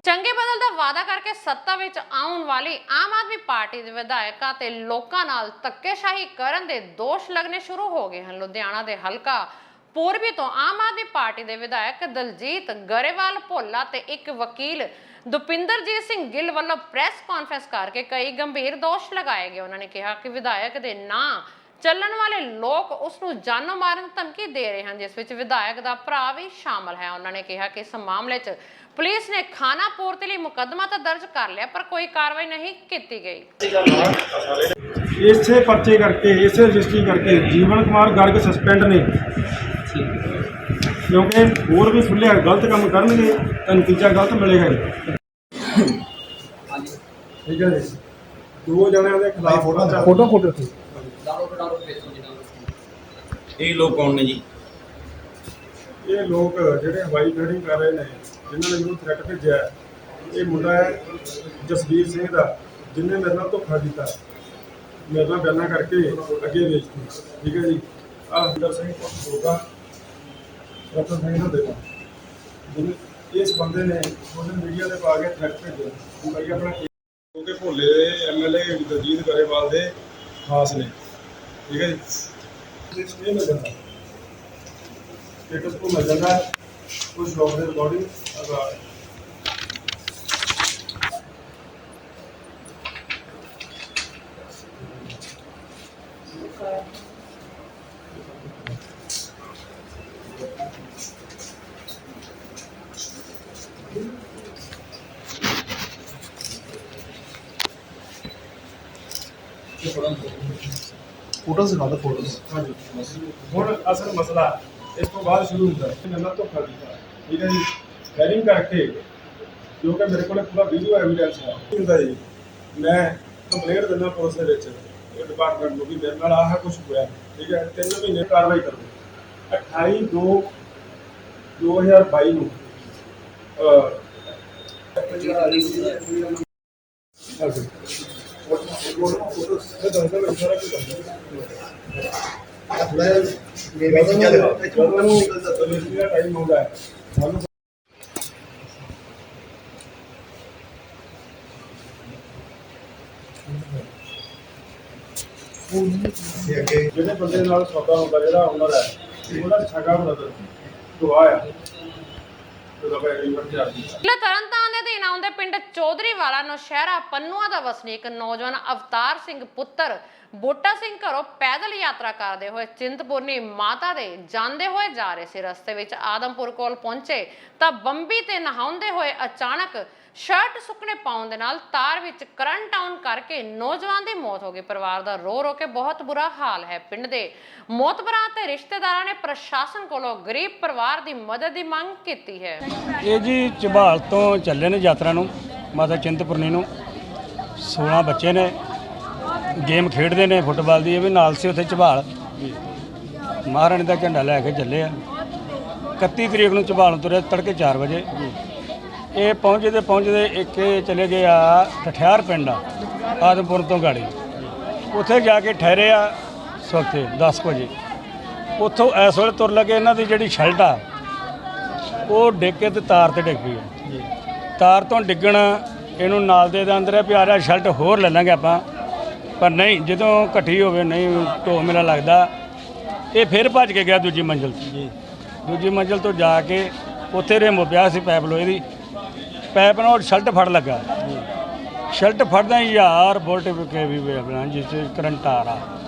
ਚੰਗੇ ਬਦਲ ਦਾ ਵਾਅਦਾ ਕਰਕੇ ਸੱਤਾ ਵਿੱਚ ਆਉਣ ਵਾਲੀ ਆਮ ਆਦਮੀ ਪਾਰਟੀ ਦੇ ਵਿਧਾਇਕਾਂ ਤੇ ਲੋਕਾਂ ਨਾਲ ਧੱਕੇਸ਼ਾਹੀ ਕਰਨ ਦੇ ਦੋਸ਼ ਲੱਗਣੇ ਸ਼ੁਰੂ ਹੋ ਗਏ ਹਨ। ਲੁਧਿਆਣਾ ਦੇ ਹਲਕਾ ਪੂਰਬੀ ਤੋਂ ਆਮ ਆਦਮੀ ਪਾਰਟੀ ਦੇ ਵਿਧਾਇਕ ਦਲਜੀਤ ਗਰੇਵਾਲ ਭੋਲਾ ਤੇ ਇੱਕ ਵਕੀਲ ਦੁਪਿੰਦਰਜੀਤ ਸਿੰਘ ਗਿੱਲ ਵੱਲੋਂ ਪ੍ਰੈਸ ਕਾਨਫਰੰਸ ਕਰਕੇ ਕਈ ਗੰਭੀਰ ਦੋਸ਼ ਲਗਾਏ ਗਏ। ਉਹਨਾਂ ਨੇ ਕਿਹਾ ਕਿ ਵਿਧਾਇਕ ਦੇ ਨਾਂ ਚੱਲਣ ਵਾਲੇ ਲੋਕ ਉਸ ਨੂੰ ਜਾਨੋਂ ਮਾਰਨ ਦੀ ਧਮਕੀ ਦੇ ਰਹੇ ਹਨ, ਜਿਸ ਵਿੱਚ ਵਿਧਾਇਕ ਦਾ ਭਰਾ ਵੀ ਸ਼ਾਮਲ ਹੈ। ਉਹਨਾਂ ਨੇ ਕਿਹਾ ਕਿ ਇਸ ਮਾਮਲੇ 'ਚ ਪੁਲਿਸ ਨੇ ਖਾਨਾ ਪੂਰਤੀ ਲਈ ਮੁਕੱਦਮਾ ਤਾਂ ਦਰਜ ਕਰ ਲਿਆ, ਪਰ ਕੋਈ ਕਾਰਵਾਈ ਨਹੀਂ ਕੀਤੀ ਗਈ। ਇਸੇ ਪਰਚੇ ਕਰਕੇ, ਇਸੇ ਰਜਿਸਟਰੀ ਕਰਕੇ ਜੀਵਨ ਕੁਮਾਰ ਗਰਗ ਸਸਪੈਂਡ ਨੇ, ਕਿਉਂਕਿ ਹੋਰ ਵੀ ਖੁੱਲ੍ਹਿਆ ਗਲਤ ਕੰਮ ਕਰਨਗੇ ਤਾਂ ਨਤੀਜਾ ਗਲਤ ਮਿਲੇਗਾ ਜੀ। ਠੀਕ ਹੈ ਜੀ। 2 ਜਣਿਆਂ ਦੇ ਖਿਲਾਫ ਫੋਟੋ ਇਹ ਲੋਕ ਕੌਣ ਨੇ ਜੀ? ਇਹ ਲੋਕ ਜਿਹੜੇ ਹਵਾਈ ਫਾਇਰਿੰਗ ਕਰ ਰਹੇ ਨੇ, ਜਿਨ੍ਹਾਂ ਨੇ ਮੈਨੂੰ ਥ੍ਰੈਟ ਭੇਜਿਆ, ਇਹ ਮੁੰਡਾ ਹੈ ਜਸਵੀਰ ਸਿੰਘ ਦਾ, ਜਿਹਨੇ ਮੇਰੇ ਨਾਲ ਧੋਖਾ ਕੀਤਾ, ਮੇਰੇ ਨਾਲ ਬਿਆਨਾਂ ਕਰਕੇ ਅੱਗੇ ਵੇਚਤੀ। ਠੀਕ ਹੈ ਜੀ। ਹਰਿੰਦਰ ਸਿੰਘ ਹੋਗਾ, ਰਤਨ ਸਿੰਘ ਨੂੰ ਦੇਣਾ, ਇਸ ਬੰਦੇ ਨੇ ਸੋਸ਼ਲ ਮੀਡੀਆ ਤੇ ਪਾ ਕੇ ਥ੍ਰੈਟ ਭੇਜਿਆ ਕਿ ਭਾਈ ਆਪਣਾ, ਕਿਉਂਕਿ ਭੋਲੇ ਦੇ MLA ਦਲਜੀਤ ਗਰੇਵਾਲ ਦੇ ਖਾਸ ਨੇ। ਠੀਕ ਹੈ ਜੀ। ਇਹ ਮਿਲ ਜਾਂਦਾ ਸਟੇਟਸ ਕੋ ਮਿਲ ਜਾਂਦਾ ਕੁਝ ਲੋਕ ਦੇ ਰਿਕਾਰਡਿੰਗ ਫੋਟੋਜ਼ ਦਿਖਾ ਦਿਓ, ਫੋਟੋਜ਼। ਹਾਂਜੀ। ਹੁਣ ਅਸਲ ਮਸਲਾ ਇਸ ਤੋਂ ਬਾਅਦ ਸ਼ੁਰੂ ਹੁੰਦਾ ਹੈ। ਮੈਂ ਧੋਖਾ ਕੀਤਾ। ਠੀਕ ਹੈ ਜੀ। ਫਾਇਰਿੰਗ ਕਰਕੇ, ਕਿਉਂਕਿ ਮੇਰੇ ਕੋਲ ਪੂਰਾ ਵੀਡੀਓ ਐਵੀਡੈਂਸ ਹੈ, ਹੁੰਦਾ ਜੀ, ਮੈਂ ਕੰਪਲੇਂਟ ਦਿੰਦਾ ਪੁਲਿਸ ਦੇ ਵਿੱਚ, ਡਿਪਾਰਟਮੈਂਟ ਨੂੰ ਵੀ ਮੇਰੇ ਨਾਲ ਆਹ ਕੁਝ ਹੋਇਆ। ਠੀਕ ਹੈ। 3 ਮਹੀਨੇ ਕਾਰਵਾਈ ਕਰੋ। 28/2/2022 ਨੂੰ ਟਾਈਮ ਹੁੰਦਾ ਹੈ ਸਾਨੂੰ। ਜਿਹੜੇ ਬੰਦੇ ਨਾਲ ਸੌਦਾ ਹੁੰਦਾ, ਜਿਹੜਾ ਓਨਰ ਹੈ, ਉਹਦਾ ਛਾਗਾ ਬ੍ਰਦਰ ਦੁਆ ਆ। ਤਰਨਤਾਰਨ ਦੇ ਅਧੀਨ ਆਉਂਦੇ ਪਿੰਡ ਚੌਧਰੀਵਾਲਾ ਨੌਸ਼ਹਿਰਾ ਪੰਨੂਆ ਦਾ ਵਸਨੀਕ ਨੌਜਵਾਨ ਅਵਤਾਰ ਸਿੰਘ ਪੁੱਤਰ ਬੂਟਾ ਸਿੰਘ ਘਰੋਂ ਪੈਦਲ ਯਾਤਰਾ ਕਰਦੇ ਹੋਏ ਚਿੰਤਪੁਰਨੀ ਮਾਤਾ ਦੇ ਜਾਂਦੇ ਹੋਏ ਜਾ ਰਹੇ ਸੀ। ਰਸਤੇ ਵਿੱਚ ਆਦਮਪੁਰ ਕੋਲ ਪਹੁੰਚੇ ਤਾਂ ਬੰਬੀ ਤੇ ਨਹਾਉਂਦੇ ਹੋਏ ਅਚਾਨਕ ਸ਼ਰਟ ਸੁੱਕਣੇ ਪਾਉਣ ਦੇ ਨਾਲ ਤਾਰ ਵਿੱਚ ਕਰੰਟ ਆਉਣ ਕਰਕੇ ਨੌਜਵਾਨ ਦੀ ਮੌਤ ਹੋ ਗਈ। ਪਰਿਵਾਰ ਦਾ ਰੋ ਰੋ ਕੇ ਬਹੁਤ ਬੁਰਾ ਹਾਲ ਹੈ। ਪਿੰਡ ਦੇ ਮੋਤਬਰਾਂ ਤੇ ਰਿਸ਼ਤੇਦਾਰਾਂ ਨੇ ਪ੍ਰਸ਼ਾਸਨ ਕੋਲੋਂ ਗਰੀਬ ਪਰਿਵਾਰ ਦੀ ਮਦਦ ਦੀ ਮੰਗ ਕੀਤੀ ਹੈ। ਇਹ ਜੀ ਝਬਾਲ ਤੋਂ ਚੱਲੇ ਨੇ ਯਾਤਰਾ ਨੂੰ, ਮਾਤਾ ਚਿੰਤਪੁਰਨੀ ਨੂੰ। 16 ਬੱਚੇ ਨੇ, ਗੇਮ ਖੇਡਦੇ ਨੇ ਫੁੱਟਬਾਲ ਦੀ। ਇਹ ਵੀ ਨਾਲ ਸੀ ਉੱਥੇ ਝਬਾਲ, ਮਹਾਰਾਣੀ ਦਾ ਝੰਡਾ ਲੈ ਕੇ ਚੱਲੇ ਆ। 31 ਤਰੀਕ ਨੂੰ ਝਬਾਲ ਤੁਰੇ ਤੜਕੇ 4 ਵਜੇ। ਇਹ ਪਹੁੰਚਦੇ ਇੱਕ ਚਲੇ ਗਏ ਆ ਠਠਿਆਰ ਪਿੰਡ ਆ ਆਦਮਪੁਰ ਤੋਂ ਗਾੜੀ, ਉੱਥੇ ਜਾ ਕੇ ਠਹਿਰੇ ਆ ਸਵਖਤੇ 10 ਵਜੇ। ਉੱਥੋਂ ਇਸ ਵੇਲੇ ਤੁਰ ਲੱਗੇ, ਇਹਨਾਂ ਦੀ ਜਿਹੜੀ ਸ਼ਰਟ ਆ ਉਹ ਡਿੱਗ ਕੇ ਤੇ ਤਾਰ ਤੇ ਡਿੱਗ ਪਈ ਆ। ਤਾਰ ਤੋਂ ਡਿੱਗਣ ਇਹਨੂੰ ਨਾਲ ਦੇ ਅੰਦਰ ਵੀ ਆ ਰਿਹਾ ਸ਼ਰਟ ਹੋਰ ਲੈ ਲਾਂਗੇ ਆਪਾਂ, ਪਰ ਨਹੀਂ, ਜਦੋਂ ਘਟੀ ਹੋਵੇ ਨਹੀਂ ਢੋ ਮੇਲਾ ਲੱਗਦਾ। ਇਹ ਫਿਰ ਭੱਜ ਕੇ ਗਿਆ ਦੂਜੀ ਮੰਜ਼ਿਲ 'ਤੇ। ਦੂਜੀ ਮੰਜ਼ਿਲ ਤੋਂ ਜਾ ਕੇ ਉੱਥੇ ਰੇਮੋ ਪਿਆ ਸੀ ਪਾਈਪ ਲੋਹੇ ਦੀ, ਪੈਪ ਨਾਲ ਸ਼ਰਟ ਫੜ ਲੱਗਾ। ਸ਼ਰਟ ਫੜਦਾ ਯਾਰ ਬੋਲਟ ਕੇ ਵੀ ਆਪਣਾ ਜਿਸ 'ਚ ਕਰੰਟ ਆ ਰਹਾ,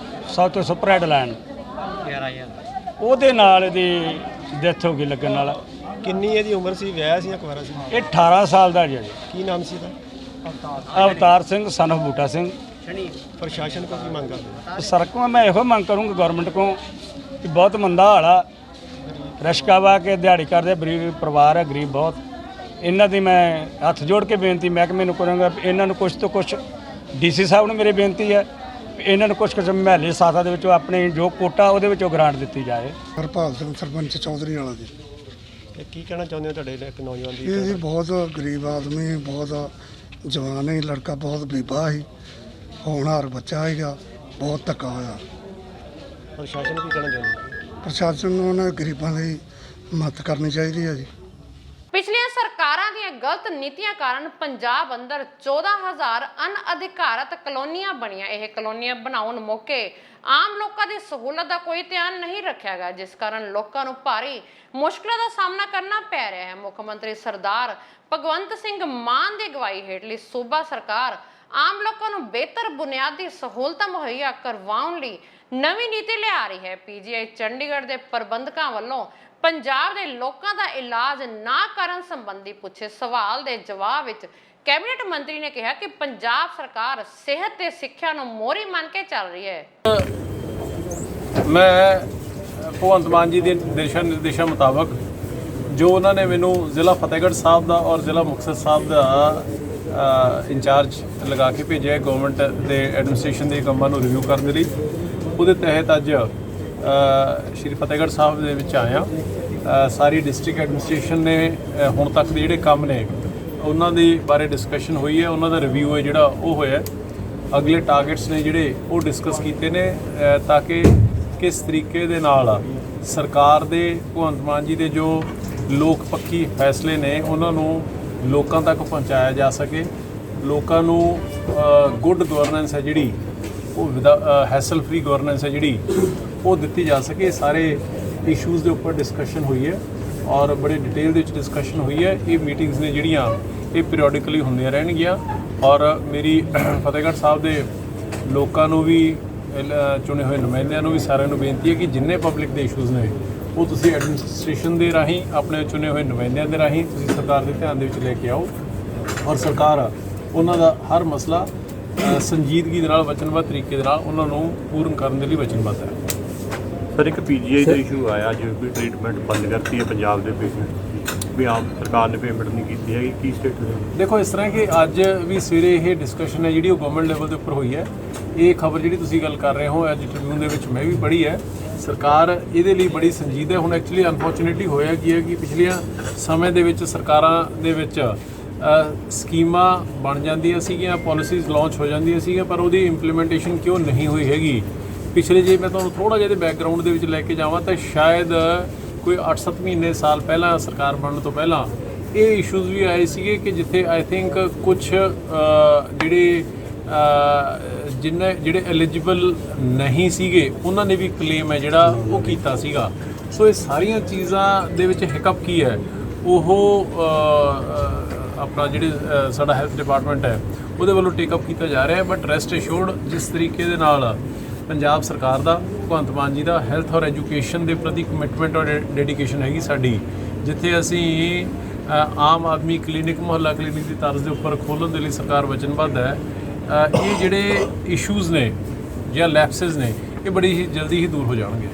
ਸਭ ਤੋਂ ਸੁਪਰੈਡ ਲਾਈਨ ਉਹਦੇ ਨਾਲ ਇਹਦੀ ਡੈਥ ਹੋ ਗਈ ਲੱਗਣ ਨਾਲ। ਕਿੰਨੀ ਇਹਦੀ ਉਮਰ ਸੀ, ਵਿਆਹ ਸੀ ਜਾਂ ਕੁਆਰਾ ਸੀ? ਇਹ 18 ਸਾਲ ਦਾ ਜੀ। ਕੀ ਨਾਮ ਸੀ ਇਹਦਾ? ਅਵਤਾਰ ਸਿੰਘ ਸਨ ਆਫ ਬੂਟਾ ਸਿੰਘ। ਪ੍ਰਸ਼ਾਸਨ ਕੋਲ ਕੀ ਮੰਗ ਕਰਦੇ? ਸਰਕਾਰ ਮੈਂ ਇਹੋ ਮੰਗ ਕਰੂੰਗਾ ਗਵਰਨਮੈਂਟ ਕੋਲ ਕਿ ਬਹੁਤ ਮੰਦਾ ਹਾਲ ਆ, ਰਸ਼ਕਾ ਵਾ ਕੇ ਦਿਹਾੜੀ ਕਰਦੇ ਗਰੀਬ ਪਰਿਵਾਰ ਹੈ, ਗਰੀਬ ਬਹੁਤ। ਇਹਨਾਂ ਦੀ ਮੈਂ ਹੱਥ ਜੋੜ ਕੇ ਬੇਨਤੀ ਮਹਿਕਮੇ ਨੂੰ ਕਰਾਂਗਾ, ਇਹਨਾਂ ਨੂੰ ਕੁਛ ਤੋਂ ਕੁਛ, ਡੀਸੀ ਸਾਹਿਬ ਨੂੰ ਮੇਰੀ ਬੇਨਤੀ ਹੈ, ਇਹਨਾਂ ਨੂੰ ਕੁਛ ਮਹਿਲੇ ਸਾਥਾਂ ਦੇ ਵਿੱਚੋਂ ਆਪਣੇ ਜੋ ਕੋਟਾ ਉਹਦੇ ਵਿੱਚੋਂ ਗ੍ਰਾਂਟ ਦਿੱਤੀ ਜਾਏ। ਹਰਪਾਲ ਸਿੰਘ ਸਰਪੰਚ ਚੌਧਰੀ ਵਾਲਾ ਜੀ। ਕੀ ਕਹਿਣਾ ਚਾਹੁੰਦੇ ਹੋ ਤੁਹਾਡੇ ਇੱਕ ਨੌਜਵਾਨ ਦੀ? ਇਹ ਜੀ ਬਹੁਤ ਗਰੀਬ ਆਦਮੀ, ਬਹੁਤ ਜਵਾਨ ਹੈ ਲੜਕਾ, ਬਹੁਤ ਬੀਬਾ ਸੀ, ਹੋਣਹਾਰ ਬੱਚਾ ਹੈਗਾ, ਬਹੁਤ ਧੱਕਾ ਹੋਇਆ। ਪ੍ਰਸ਼ਾਸਨ ਨੂੰ ਕੀ ਕਹਿਣਾ ਚਾਹੁੰਦੇ? ਪ੍ਰਸ਼ਾਸਨ ਨੂੰ ਉਹਨਾਂ ਗਰੀਬਾਂ ਦੀ ਮਦਦ ਕਰਨੀ ਚਾਹੀਦੀ ਹੈ ਜੀ। ਪਿਛਲੀਆਂ ਸਰਕਾਰਾਂ ਦੀਆਂ ਗਲਤ ਨੀਤੀਆਂ ਕਾਰਨ ਪੰਜਾਬ ਅੰਦਰ 14,000 ਅਣਅਧਿਕਾਰਤ ਕਲੋਨੀਆਂ ਬਣੀਆਂ। ਇਹ ਕਲੋਨੀਆਂ ਬਣਾਉਣ ਮੌਕੇ ਆਮ ਲੋਕਾਂ ਦੀ ਸਹੂਲਤ ਦਾ ਕੋਈ ਧਿਆਨ ਨਹੀਂ ਰੱਖਿਆ ਗਿਆ, ਜਿਸ ਕਾਰਨ ਲੋਕਾਂ ਨੂੰ ਭਾਰੀ ਮੁਸ਼ਕਲਾਂ ਦਾ ਸਾਹਮਣਾ ਕਰਨਾ ਪੈ ਰਿਹਾ ਹੈ। ਮੁੱਖ ਮੰਤਰੀ ਸਰਦਾਰ ਭਗਵੰਤ ਸਿੰਘ ਮਾਨ ਦੀ ਅਗਵਾਈ ਹੇਠਲੀ ਸੂਬਾ ਸਰਕਾਰ ਆਮ ਲੋਕਾਂ ਨੂੰ ਬਿਹਤਰ ਬੁਨਿਆਦੀ ਸਹੂਲਤਾਂ ਮੁਹੱਈਆ ਕਰਵਾਉਣ ਲਈ ਨਵੀਂ ਨੀਤੀ ਲਿਆ ਰਹੀ ਹੈ। ਪੀਜੀਆਈ ਚੰਡੀਗੜ੍ਹ ਦੇ ਪ੍ਰਬੰਧਕਾਂ ਵੱਲੋਂ ਪੰਜਾਬ ਦੇ ਲੋਕਾਂ ਦਾ ਇਲਾਜ ਨਾ ਕਰਨ ਸੰਬੰਧੀ ਪੁੱਛੇ ਸਵਾਲ ਦੇ ਜਵਾਬ ਵਿੱਚ ਕੈਬਨਿਟ ਮੰਤਰੀ ਨੇ ਕਿਹਾ ਕਿ ਪੰਜਾਬ ਸਰਕਾਰ ਸਿਹਤ ਤੇ ਸਿੱਖਿਆ ਨੂੰ ਮੋਹਰੀ ਮੰਨ ਕੇ ਚੱਲ ਰਹੀ ਹੈ। ਮੈਂ ਭਗਵੰਤ ਮਾਨ ਜੀ ਦੇ ਦਿਸ਼ਾ ਨਿਰਦੇਸ਼ਾਂ ਮੁਤਾਬਕ ਜੋ ਉਹਨਾਂ ਨੇ ਮੈਨੂੰ ਜ਼ਿਲ੍ਹਾ ਫਤਿਹਗੜ੍ਹ ਸਾਹਿਬ ਦਾ ਔਰ ਜ਼ਿਲ੍ਹਾ ਮੁਕਤਸਰ ਸਾਹਿਬ ਦਾ ਇੰਚਾਰਜ ਲਗਾ ਕੇ ਭੇਜਿਆ ਗਵਰਨਮੈਂਟ ਦੇ ਐਡਮਿਨਿਸਟ੍ਰੇਸ਼ਨ ਦੇ ਕੰਮਾਂ ਨੂੰ ਰਿਵਿਊ ਕਰਨ ਦੇ ਲਈ, ਉਹਦੇ ਤਹਿਤ ਅੱਜ ਸ਼੍ਰੀ ਫਤਿਹਗੜ੍ਹ ਸਾਹਿਬ ਦੇ ਵਿੱਚ ਆਇਆ। ਸਾਰੀ ਡਿਸਟ੍ਰਿਕਟ ਐਡਮਿਨਿਸਟ੍ਰੇਸ਼ਨ ਨੇ ਹੁਣ ਤੱਕ ਦੇ ਜਿਹੜੇ ਕੰਮ ਨੇ ਉਹਨਾਂ ਦੇ ਬਾਰੇ ਡਿਸਕਸ਼ਨ ਹੋਈ ਹੈ, ਉਹਨਾਂ ਦਾ ਰਿਵਿਊ ਹੈ ਜਿਹੜਾ ਉਹ ਹੋਇਆ। ਅਗਲੇ ਟਾਰਗੇਟਸ ਨੇ ਜਿਹੜੇ ਉਹ ਡਿਸਕਸ ਕੀਤੇ ਨੇ ਤਾਂ ਕਿ ਕਿਸ ਤਰੀਕੇ ਦੇ ਨਾਲ ਸਰਕਾਰ ਦੇ ਭਗਵੰਤ ਮਾਨ ਜੀ ਦੇ ਜੋ ਲੋਕ ਪੱਖੀ ਫੈਸਲੇ ਨੇ ਉਹਨਾਂ ਨੂੰ ਲੋਕਾਂ ਤੱਕ ਪਹੁੰਚਾਇਆ ਜਾ ਸਕੇ। ਲੋਕਾਂ ਨੂੰ ਗੁੱਡ ਗਵਰਨੈਂਸ ਹੈ ਜਿਹੜੀ ਉਹ ਹੈਸਲ ਫ੍ਰੀ ਗਵਰਨੈਂਸ ਹੈ ਜਿਹੜੀ ਉਹ ਦਿੱਤੀ ਜਾ ਸਕੇ। ਸਾਰੇ ਇਸ਼ੂਜ਼ ਦੇ ਉੱਪਰ ਡਿਸਕਸ਼ਨ ਹੋਈ ਹੈ ਔਰ ਬੜੇ ਡਿਟੇਲ ਦੇ ਵਿੱਚ ਡਿਸਕਸ਼ਨ ਹੋਈ ਹੈ। ਇਹ ਮੀਟਿੰਗਸ ਨੇ ਜਿਹੜੀਆਂ ਇਹ ਪੀਰੀਓਡਿਕਲੀ ਹੁੰਦੀਆਂ ਰਹਿਣਗੀਆਂ ਔਰ ਮੇਰੀ ਫਤਿਹਗੜ੍ਹ ਸਾਹਿਬ ਦੇ ਲੋਕਾਂ ਨੂੰ ਵੀ ਚੁਣੇ ਹੋਏ ਨੁਮਾਇੰਦਿਆਂ ਨੂੰ ਵੀ ਸਾਰਿਆਂ ਨੂੰ ਬੇਨਤੀ ਹੈ ਕਿ ਜਿੰਨੇ ਪਬਲਿਕ ਦੇ ਇਸ਼ੂਜ਼ ਨੇ ਉਹ ਤੁਸੀਂ ਐਡਮਿਨਿਸਟ੍ਰੇਸ਼ਨ ਦੇ ਰਾਹੀਂ ਆਪਣੇ ਚੁਣੇ ਹੋਏ ਨੁਮਾਇੰਦਿਆਂ ਦੇ ਰਾਹੀਂ ਤੁਸੀਂ ਸਰਕਾਰ ਦੇ ਧਿਆਨ ਦੇ ਵਿੱਚ ਲੈ ਕੇ ਆਓ ਔਰ ਸਰਕਾਰ ਉਹਨਾਂ ਦਾ ਹਰ ਮਸਲਾ ਸੰਜੀਦਗੀ ਦੇ ਨਾਲ ਵਚਨਬੱਧ ਤਰੀਕੇ ਦੇ ਨਾਲ ਉਹਨਾਂ ਨੂੰ ਪੂਰਨ ਕਰਨ ਦੇ ਲਈ ਵਚਨਬੱਧ ਹੈ। ਸਰ ਇੱਕ ਪੀਜੀਆਈ ਦਾ ਇਸ਼ੂ ਆਇਆ ਜਿਵੇਂ ਕੋਈ ਟ੍ਰੀਟਮੈਂਟ ਬੰਦ ਕਰਤੀ ਹੈ ਪੰਜਾਬ ਦੇ ਪੇਸ਼ੈਂਟ ਵੀ ਆਪ ਸਰਕਾਰ ਨੇ ਪੇਮੈਂਟ ਨਹੀਂ ਕੀਤੀ ਹੈਗੀ, ਕੀ ਸਟੇਟਸ? ਦੇਖੋ ਇਸ ਤਰ੍ਹਾਂ ਕਿ ਅੱਜ ਵੀ ਸਵੇਰੇ ਇਹ ਡਿਸਕਸ਼ਨ ਹੈ ਜਿਹੜੀ ਉਹ ਗਵਰਨਮੈਂਟ ਲੈਵਲ ਦੇ ਉੱਪਰ ਹੋਈ ਹੈ। ਇਹ ਖਬਰ ਜਿਹੜੀ ਤੁਸੀਂ ਗੱਲ ਕਰ ਰਹੇ ਹੋ ਅੱਜ ਟ੍ਰਿਬਿਊਨ ਦੇ ਵਿੱਚ ਮੈਂ ਵੀ ਪੜ੍ਹੀ ਹੈ। ਸਰਕਾਰ ਇਹਦੇ ਲਈ ਬੜੀ ਸੰਜੀਦਾ ਹੁਣ ਐਕਚੁਅਲੀ ਅਨਫੋਰਚੂਨੇਟਲੀ ਹੋਇਆ ਕੀ ਹੈ ਕਿ ਪਿਛਲੀਆਂ ਸਮੇਂ ਦੇ ਵਿੱਚ ਸਰਕਾਰਾਂ ਦੇ ਵਿੱਚ ਸਕੀਮਾਂ ਬਣ ਜਾਂਦੀਆਂ ਸੀਗੀਆਂ, ਪਾਲਿਸੀਜ਼ ਲਾਂਚ ਹੋ ਜਾਂਦੀਆਂ ਸੀਗੀਆਂ, ਪਰ ਉਹਦੀ ਇੰਪਲੀਮੈਂਟੇਸ਼ਨ ਕਿਉਂ ਨਹੀਂ ਹੋਈ ਹੈਗੀ। ਪਿਛਲੇ ਜੇ ਮੈਂ ਤੁਹਾਨੂੰ ਥੋੜ੍ਹਾ ਜਿਹਾ ਬੈਕਗਰਾਊਂਡ ਦੇ ਵਿੱਚ ਲੈ ਕੇ ਜਾਵਾਂ ਤਾਂ ਸ਼ਾਇਦ ਕੋਈ 8-7 ਮਹੀਨੇ ਸਾਲ ਪਹਿਲਾਂ ਸਰਕਾਰ ਬਣਨ ਤੋਂ ਪਹਿਲਾਂ ਇਹ ਇਸ਼ੂਜ਼ ਵੀ ਆਏ ਸੀਗੇ ਕਿ ਜਿੱਥੇ ਆਈ ਥਿੰਕ ਕੁਝ ਜਿਹੜੇ ਐਲੀਜੀਬਲ ਨਹੀਂ ਸੀਗੇ ਉਹਨਾਂ ਨੇ ਵੀ ਕਲੇਮ ਹੈ ਜਿਹੜਾ ਉਹ ਕੀਤਾ ਸੀਗਾ। ਸੋ ਇਹ ਸਾਰੀਆਂ ਚੀਜ਼ਾਂ ਦੇ ਵਿੱਚ ਹਿਕਅਪ ਕੀ ਹੈ ਉਹ ਆਪਣਾ ਜਿਹੜੇ ਸਾਡਾ ਹੈਲਥ ਡਿਪਾਰਟਮੈਂਟ ਹੈ ਉਹਦੇ ਵੱਲੋਂ ਟੇਕ ਅਪ ਕੀਤਾ ਜਾ ਰਿਹਾ ਹੈ। ਬਟ ਰੈਸਟ ਅਸ਼ੋਰਡ ਜਿਸ ਤਰੀਕੇ ਦੇ ਨਾਲ ਪੰਜਾਬ ਸਰਕਾਰ ਦਾ, ਭਗਵੰਤ ਮਾਨ ਜੀ ਦਾ ਹੈਲਥ ਔਰ ਐਜੂਕੇਸ਼ਨ ਦੇ ਪ੍ਰਤੀ ਕਮਿਟਮੈਂਟ ਔਰ ਡੈਡੀਕੇਸ਼ਨ ਹੈਗੀ ਸਾਡੀ, ਜਿੱਥੇ ਅਸੀਂ ਆਮ ਆਦਮੀ ਕਲੀਨਿਕ, ਮੁਹੱਲਾ ਕਲੀਨਿਕ ਦੀ ਤਰਜ਼ ਦੇ ਉੱਪਰ ਖੋਲ੍ਹਣ ਦੇ ਲਈ ਸਰਕਾਰ ਵਚਨਬੱਧ ਹੈ। ਇਹ ਜਿਹੜੇ ਇਸ਼ੂਜ਼ ਨੇ ਜਾਂ ਲੈਪਸਿਸ ਨੇ, ਇਹ ਬੜੀ ਹੀ ਜਲਦੀ ਹੀ ਦੂਰ ਹੋ ਜਾਣਗੇ।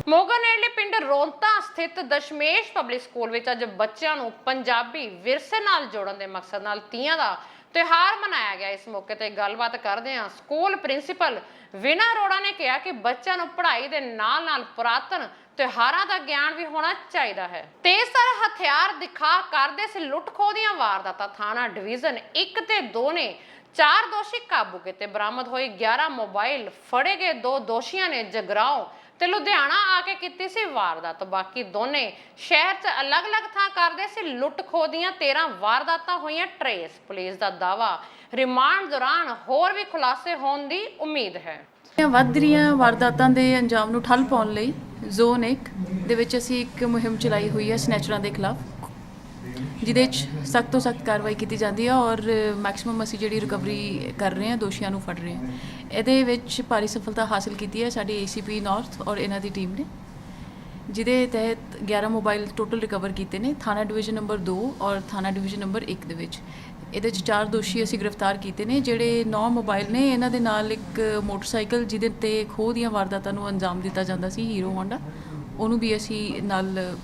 ਮੋਗਾ ਨੇੜਲੇ ਪਿੰਡ ਰੌਂਤਾ ਸਥਿਤ ਦਸ਼ਮੇਸ਼ ਪਬਲਿਕ ਸਕੂਲ ਵਿੱਚ ਅੱਜ ਬੱਚਿਆਂ ਨੂੰ ਪੰਜਾਬੀ ਵਿਰਸੇ ਨਾਲ ਜੋੜਨ ਦੇ ਮਕਸਦ ਨਾਲ ਤੀਆਂ ਦਾ ਤਿਉਹਾਰ ਮਨਾਇਆ ਗਿਆ। ਇਸ ਮੌਕੇ ਤੇ ਗੱਲਬਾਤ ਕਰਦੇ ਹਾਂ ਸਕੂਲ ਪ੍ਰਿੰਸੀਪਲ ਵਿਨਾ ਅਰੋੜਾ ਨੇ ਕਿਹਾ ਕਿ ਬੱਚਿਆਂ ਨੂੰ ਪੜ੍ਹਾਈ ਦੇ ਨਾਲ-ਨਾਲ ਪੁਰਾਤਨ ਤਿਉਹਾਰਾਂ ਦਾ ਗਿਆਨ ਵੀ ਹੋਣਾ ਚਾਹੀਦਾ ਹੈ। ਤੇਜ਼ਧਾਰ ਹਥਿਆਰ ਦਿਖਾ ਕਰਦੇ ਸੀ ਲੁੱਟ-ਖੋਹ ਦੀਆਂ ਵਾਰਦਾਤਾਂ। ਥਾਣਾ ਡਿਵੀਜ਼ਨ 1 ਤੇ 2 ਨੇ 4 ਦੋਸ਼ੀ ਕਾਬੂ ਕੀਤੇ। ਬਰਾਮਦ ਹੋਏ 11 ਮੋਬਾਈਲ, ਫੜੇ ਗਏ 2 ਦੋਸ਼ੀਆਂ ਨੇ ਜਗਰਾਓਂ ਤੇ ਲੁਧਿਆਣਾ ਆ ਕੇ ਕੀਤੀ ਸੀ ਵਾਰਦਾਤ। ਬਾਕੀ ਦੋਨੇ ਸ਼ਹਿਰ 'ਚ ਅਲੱਗ-ਅਲੱਗ ਥਾਂ ਕਰਦੇ ਸੀ ਲੁੱਟ-ਖੋਹ ਦੀਆਂ 13 ਵਾਰਦਾਤਾਂ ਹੋਈਆਂ ਟਰੇਸ। ਪੁਲਿਸ ਦਾ ਦਾਅਵਾ ਰਿਮਾਂਡ ਦੌਰਾਨ ਹੋਰ ਵੀ ਖੁਲਾਸੇ ਹੋਣ ਦੀ ਉਮੀਦ ਹੈ। ਵੱਧ ਰਹੀਆਂ ਵਾਰਦਾਤਾਂ ਦੇ ਅੰਜਾਮ ਨੂੰ ਠੱਲ ਪਾਉਣ ਲਈ ਜ਼ੋਨ 1 ਦੇ ਵਿੱਚ ਅਸੀਂ ਇੱਕ ਮੁਹਿੰਮ ਚਲਾਈ ਹੋਈ ਹੈ ਸਨੈਚਰਾਂ ਦੇ ਖਿਲਾਫ, ਜਿਹਦੇ 'ਚ ਸਖਤ ਤੋਂ ਸਖਤ ਕਾਰਵਾਈ ਕੀਤੀ ਜਾਂਦੀ ਹੈ ਔਰ ਮੈਕਸਿਮਮ ਅਸੀਂ ਜਿਹੜੀ ਰਿਕਵਰੀ ਕਰ ਰਹੇ ਹਾਂ, ਦੋਸ਼ੀਆਂ ਨੂੰ ਫੜ ਰਹੇ ਹਾਂ। ਇਹਦੇ ਵਿੱਚ ਭਾਰੀ ਸਫਲਤਾ ਹਾਸਲ ਕੀਤੀ ਹੈ ਸਾਡੀ ACP ਨਾਰਥ ਔਰ ਇਹਨਾਂ ਦੀ ਟੀਮ ਨੇ, ਜਿਹਦੇ ਤਹਿਤ 11 ਮੋਬਾਈਲ ਟੋਟਲ ਰਿਕਵਰ ਕੀਤੇ ਨੇ ਥਾਣਾ ਡਿਵੀਜ਼ਨ ਨੰਬਰ 2 ਔਰ ਥਾਣਾ ਡਿਵੀਜ਼ਨ ਨੰਬਰ 1 ਦੇ ਵਿੱਚ। ਇਹਦੇ 'ਚ 4 ਦੋਸ਼ੀ ਅਸੀਂ ਗ੍ਰਿਫਤਾਰ ਕੀਤੇ ਨੇ। ਜਿਹੜੇ 9 ਮੋਬਾਈਲ ਨੇ, ਇਹਨਾਂ ਦੇ ਨਾਲ ਇੱਕ ਮੋਟਰਸਾਈਕਲ ਜਿਹਦੇ ਤੇ ਖੋਹ ਦੀਆਂ ਵਾਰਦਾਤਾਂ ਨੂੰ ਅੰਜਾਮ ਦਿੱਤਾ ਜਾਂਦਾ ਸੀ, ਹੀਰੋ ਹੋਂਡਾ, ਉਹਨੂੰ ਵੀ ਅਸੀਂ ਨਾਲ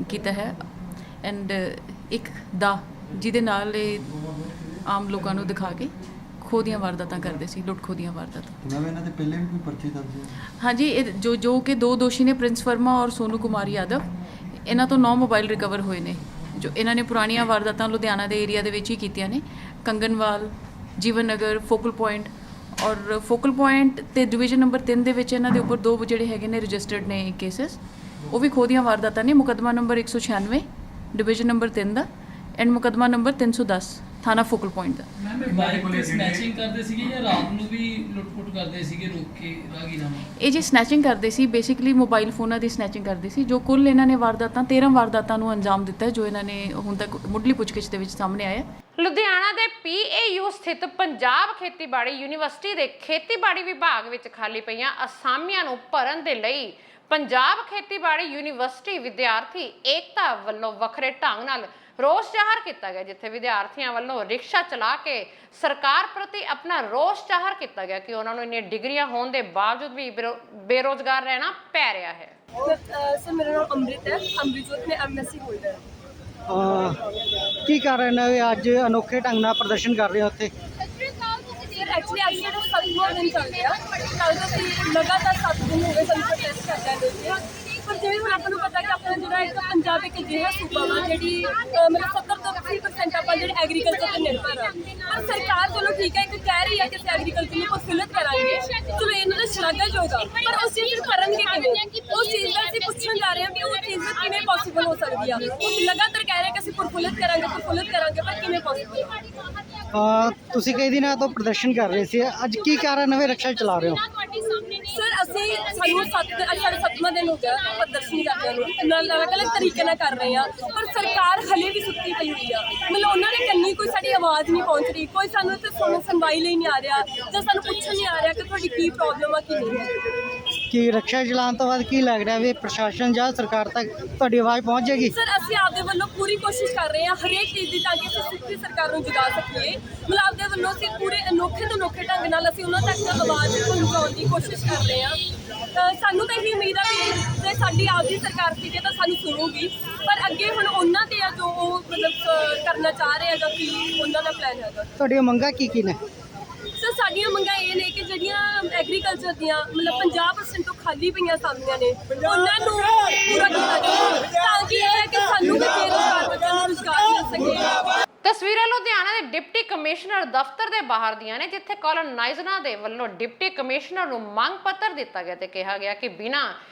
ਕੀਤਾ ਹੈ। ਐਂਡ ਇੱਕ ਦਾ ਜਿਹਦੇ ਨਾਲ ਇਹ ਆਮ ਲੋਕਾਂ ਨੂੰ ਦਿਖਾ ਕੇ ਖੋਹ ਦੀਆਂ ਵਾਰਦਾਤਾਂ ਕਰਦੇ ਸੀ, ਲੁੱਟ ਖੋਹ ਦੀਆਂ ਵਾਰਦਾਤਾਂ। ਇਹਨਾਂ ਦੇ ਪਹਿਲੇ ਵੀ ਕੋਈ ਪਰਚੇ ਦਰਜ ਹੈ? ਹਾਂਜੀ, ਇਹ ਜੋ ਕਿ 2 ਦੋਸ਼ੀ ਨੇ, ਪ੍ਰਿੰਸ ਵਰਮਾ ਔਰ ਸੋਨੂ ਕੁਮਾਰ ਯਾਦਵ, ਇਹਨਾਂ ਤੋਂ 9 ਮੋਬਾਈਲ ਰਿਕਵਰ ਹੋਏ ਨੇ, ਜੋ ਇਹਨਾਂ ਨੇ ਪੁਰਾਣੀਆਂ ਵਾਰਦਾਤਾਂ ਲੁਧਿਆਣਾ ਦੇ ਏਰੀਆ ਦੇ ਵਿੱਚ ਹੀ ਕੀਤੀਆਂ ਨੇ। ਕੰਗਨਵਾਲ, ਜੀਵਨ ਨਗਰ, ਫੋਕਲ ਪੁਆਇੰਟ ਔਰ ਫੋਕਲ ਪੁਆਇੰਟ ਤੇ ਡਿਵੀਜ਼ਨ ਨੰਬਰ 3 ਦੇ ਵਿੱਚ ਇਹਨਾਂ ਦੇ ਉੱਪਰ 2 ਜਿਹੜੇ ਹੈਗੇ ਨੇ ਰਜਿਸਟਰਡ ਨੇ ਕੇਸਿਸ, ਉਹ ਵੀ ਖੋਹ ਦੀਆਂ ਵਾਰਦਾਤਾਂ ਨੇ। ਮੁਕੱਦਮਾ number 196 division number 3 the and ਮੁਕੱਦਮਾ ਨੰਬਰ 310 ਥਾਣਾ ਫੋਕਲ ਪੁਆਇੰਟ ਦਾ। ਸਨੈਚਿੰਗ ਕਰਦੇ ਸੀਗੇ ਜਾਂ ਰਾਤ ਨੂੰ ਵੀ ਲੁੱਟ-ਪੁੱਟ ਕਰਦੇ ਸੀਗੇ ਰੋਕ ਕੇ ਰਾਹਗੀਰਾਂ ਨੂੰ? ਇਹ ਜੀ ਸਨੈਚਿੰਗ ਕਰਦੇ ਸੀ, ਬੇਸਿਕਲੀ ਮੋਬਾਈਲ ਫੋਨਾਂ ਦੀ ਸਨੈਚਿੰਗ ਕਰਦੇ ਸੀ। ਜੋ ਕੁੱਲ ਇਹਨਾਂ ਨੇ ਵਾਰਦਾਤਾਂ 13 ਵਾਰਦਾਤਾਂ ਨੂੰ ਅੰਜਾਮ ਦਿੱਤਾ, ਜੋ ਇਹਨਾਂ ਨੇ ਹੁਣ ਤੱਕ ਮੁੱਢਲੀ ਪੁੱਛਗਿੱਛ ਦੇ ਵਿੱਚ ਸਾਹਮਣੇ ਆਇਆ। ਲੁਧਿਆਣਾ ਦੇ PAU ਸਥਿਤ ਪੰਜਾਬ ਖੇਤੀਬਾੜੀ ਯੂਨੀਵਰਸਿਟੀ ਦੇ ਖੇਤੀਬਾੜੀ ਵਿਭਾਗ ਵਿੱਚ ਖਾਲੀ ਪਈਆਂ ਅਸਾਮੀਆਂ ਨੂੰ ਭਰਨ ਦੇ ਲਈ ਪੰਜਾਬ ਖੇਤੀਬਾੜੀ ਯੂਨੀਵਰਸਿਟੀ ਵਿਦਿਆਰਥੀ ਏਕਤਾ ਵੱਲੋਂ ਵੱਖਰੇ ਢੰਗ ਨਾਲ ਰੋਸ ਜ਼ਾਹਰ ਕੀਤਾ ਗਿਆ, ਜਿੱਥੇ ਵਿਦਿਆਰਥੀਆਂ ਵੱਲੋਂ ਰਿਕਸ਼ਾ ਚਲਾ ਕੇ ਸਰਕਾਰ ਪ੍ਰਤੀ ਆਪਣਾ ਰੋਸ ਜ਼ਾਹਰ ਕੀਤਾ ਗਿਆ ਕਿ ਉਹਨਾਂ ਨੂੰ ਇੰਨੀਆਂ ਡਿਗਰੀਆਂ ਹੋਣ ਦੇ ਬਾਵਜੂਦ ਵੀ ਬੇਰੋਜ਼ਗਾਰ ਰਹਿਣਾ ਪੈ ਰਿਹਾ ਹੈ। ਸਰ ਮੇਰਾ ਨਾਮ ਅੰਮ੍ਰਿਤ ਹੈ, ਅੰਮ੍ਰਿਤਜੋਤ ਮੈਂ MSc ਹੋਲਡਰ ਹਾਂ। ਕੀ ਕਾਰਨ ਹੈ ਅੱਜ ਅਨੋਖੇ ਢੰਗ ਨਾਲ ਪ੍ਰਦਰਸ਼ਨ ਕਰ ਰਹੇ ਹੋ ਉੱਥੇ? ਸਰ ਐਕਚੁਅਲੀ ਅੱਜ ਸਾਡਾ 7ਵਾਂ ਦਿਨ ਚੱਲ ਰਿਹਾ। ਕੱਲ੍ਹ ਤੋਂ ਅਸੀਂ ਲਗਾਤਾਰ 7 ਦਿਨ ਹੋ ਗਏ ਸਾਨੂੰ ਪ੍ਰੋਟੈਸਟ ਕਰਦੇ ਹਾਂ। ਪਰ ਜਿਵੇਂ ਹੁਣ ਆਪਾਂ ਨੂੰ ਪਤਾ ਕਿ ਆਪਣਾ ਜਿਹੜਾ ਇੱਕ ਪੰਜਾਬ ਇੱਕ ਅਜਿਹਾ ਸੂਬਾ ਵਾ ਜਿਹੜੀ ਮਤਲਬ 70 ਤੋਂ 80% ਆਪਾਂ ਜਿਹੜੇ ਐਗਰੀਕਲਚਰ ਤੇ ਨਿਰਭਰ ਆ। ਪਰ ਸਰਕਾਰ ਚਲੋ ਠੀਕ ਹੈ, ਇੱਕ ਕਹਿ ਰਹੀ ਹੈ ਕਿ ਅਸੀਂ ਐਗਰੀਕਲਚਰ ਨੂੰ ਪ੍ਰਫੁੱਲਿਤ ਕਰਾਂਗੇ, ਚਲੋ ਇਹਨਾਂ ਦਾ ਸ਼ਲਾਘਾਯੋਗ ਆ, ਪਰ ਉਸ ਚੀਜ਼ ਨੂੰ ਕਰਨਗੇ ਕਿਵੇਂ? ਉਸ ਚੀਜ਼ ਦਾ ਅਸੀਂ ਪੁੱਛਣ ਜਾ ਰਹੇ ਹਾਂ ਕਿ ਉਹ ਚੀਜ਼ ਕਿਵੇਂ ਪੋਸੀਬਲ ਹੋ ਸਕਦੀ ਆ। ਉਹ ਲਗਾਤਾਰ ਕਹਿ ਰਹੇ ਕਿ ਅਸੀਂ ਪ੍ਰਫੁੱਲਿਤ ਕਰਾਂਗੇ, ਪਰ ਕਿਵੇਂ ਪੋਸੀਬਲ? ਤੁਸੀਂ ਕਈ ਦਿਨਾਂ ਤੋਂ ਪ੍ਰਦਰਸ਼ਨ ਕਰ ਰਹੇ ਸੀ, ਅੱਜ ਕੀ ਕਾਰਨ ਹੈ ਰਿਕਸ਼ਾ ਚਲਾ ਰਹੇ ਹੋ? ਸਰ ਸਾਨੂੰ 7ਵਾਂ ਦਿਨ ਹੋ ਗਿਆ ਪ੍ਰਦਰਸ਼ਨ ਕਰਦਿਆਂ ਨੂੰ, ਨਾਲ ਅਲੱਗ-ਅਲੱਗ ਤਰੀਕੇ ਨਾਲ ਕਰ ਰਹੇ ਆ, ਪਰ ਸਰਕਾਰ ਹਲੇ ਵੀ ਸੁੱਤੀ ਪਈ ਹੋਈ ਆ। ਮਤਲਬ ਉਹਨਾਂ ਦੇ ਕੰਨੀ ਕੋਈ ਸਾਡੀ ਆਵਾਜ਼ ਨਹੀਂ ਪਹੁੰਚ ਰਹੀ, ਕੋਈ ਸਾਨੂੰ ਇੱਥੇ ਸੁਣਵਾਈ ਲਈ ਨਹੀਂ ਆ ਰਿਹਾ, ਜਾਂ ਸਾਨੂੰ ਪੁੱਛਣ ਨਹੀਂ ਆ ਰਿਹਾ ਕਿ ਤੁਹਾਡੀ ਕੀ ਪ੍ਰੋਬਲਮ ਆ, ਕੀ ਨਹੀਂ ਹੈ। ਕਿ ਰਿਕਸ਼ਾ ਚਲਾਉਣ ਤੋਂ ਬਾਅਦ ਕੀ ਲੱਗ ਰਿਹਾ ਵੀ ਪ੍ਰਸ਼ਾਸਨ ਜਾਂ ਸਰਕਾਰ ਤੱਕ ਤੁਹਾਡੀ ਆਵਾਜ਼ ਪਹੁੰਚ ਜਾਏਗੀ? ਸਰ ਅਸੀਂ ਆਪਦੇ ਵੱਲੋਂ ਪੂਰੀ ਕੋਸ਼ਿਸ਼ ਕਰ ਰਹੇ ਹਾਂ ਹਰੇਕ ਚੀਜ਼ ਦੀ, ਤਾਂ ਕਿ ਅਸੀਂ ਸਿੱਧੀ ਸਰਕਾਰ ਨੂੰ ਜਗਾ ਸਕੀਏ। ਮਤਲਬ ਆਪਦੇ ਵੱਲੋਂ ਅਸੀਂ ਪੂਰੇ ਅਨੋਖੇ ਤੋਂ ਅਨੋਖੇ ਢੰਗ ਨਾਲ ਅਸੀਂ ਉਹਨਾਂ ਤੱਕ ਆਵਾਜ਼ ਪਹੁੰਚਾਉਣ ਦੀ ਕੋਸ਼ਿਸ਼ ਕਰ ਰਹੇ ਹਾਂ। ਸਾਨੂੰ ਤਾਂ ਇਹੀ ਉਮੀਦ ਆ ਵੀ ਜੇ ਸਾਡੀ ਆਪਦੀ ਸਰਕਾਰ ਸੀਗੀ ਤਾਂ ਸਾਨੂੰ ਸੁਣੂਗੀ, ਪਰ ਅੱਗੇ ਹੁਣ ਉਹਨਾਂ ਤੇ ਆ ਜੋ ਉਹ ਮਤਲਬ ਕਰਨਾ ਚਾਹ ਰਹੇ ਆ, ਜਾਂ ਕੀ ਉਹਨਾਂ ਦਾ ਪਲਾਨ ਹੈਗਾ। ਤੁਹਾਡੀਆਂ ਮੰਗਾਂ ਕੀ ਨੇ? ਸਰ ਸਾਡੀਆਂ ਮੰਗਾਂ ਇਹ ਨੇ ਕਿ ਜਿਹੜੀਆਂ ਐਗਰੀਕਲਚਰ ਦੀਆਂ ਮਤਲਬ 50% ਤੋਂ ਖਾਲੀ ਪਈਆਂ ਸਾਮੀਆਂ ਨੇ, ਉਹਨਾਂ ਨੂੰ ਪੂਰਾ ਕੀਤਾ ਜਾਵੇ, ਤਾਂ ਕਿ ਇਹ ਹੈ ਕਿ ਸਾਨੂੰ ਵੀ ਬੇਰੁਜ਼ਗਾਰ ਬੱਚਿਆਂ ਨੂੰ ਰੁਜ਼ਗਾਰ ਮਿਲ ਸਕੇ। ਤਸਵੀਰਾਂ ਲੁਧਿਆਣਾ ਦੇ ਡਿਪਟੀ ਕਮਿਸ਼ਨਰ ਦਫ਼ਤਰ ਦੇ ਬਾਹਰ ਦੀਆਂ ਨੇ, ਜਿੱਥੇ ਕਾਲੋਨਾਈਜ਼ਰਾਂ ਦੇ ਵੱਲੋਂ ਡਿਪਟੀ ਕਮਿਸ਼ਨਰ ਨੂੰ ਮੰਗ ਪੱਤਰ ਦਿੱਤਾ ਗਿਆ ਤੇ ਕਿਹਾ ਗਿਆ ਕਿ ਬਿਨਾਂ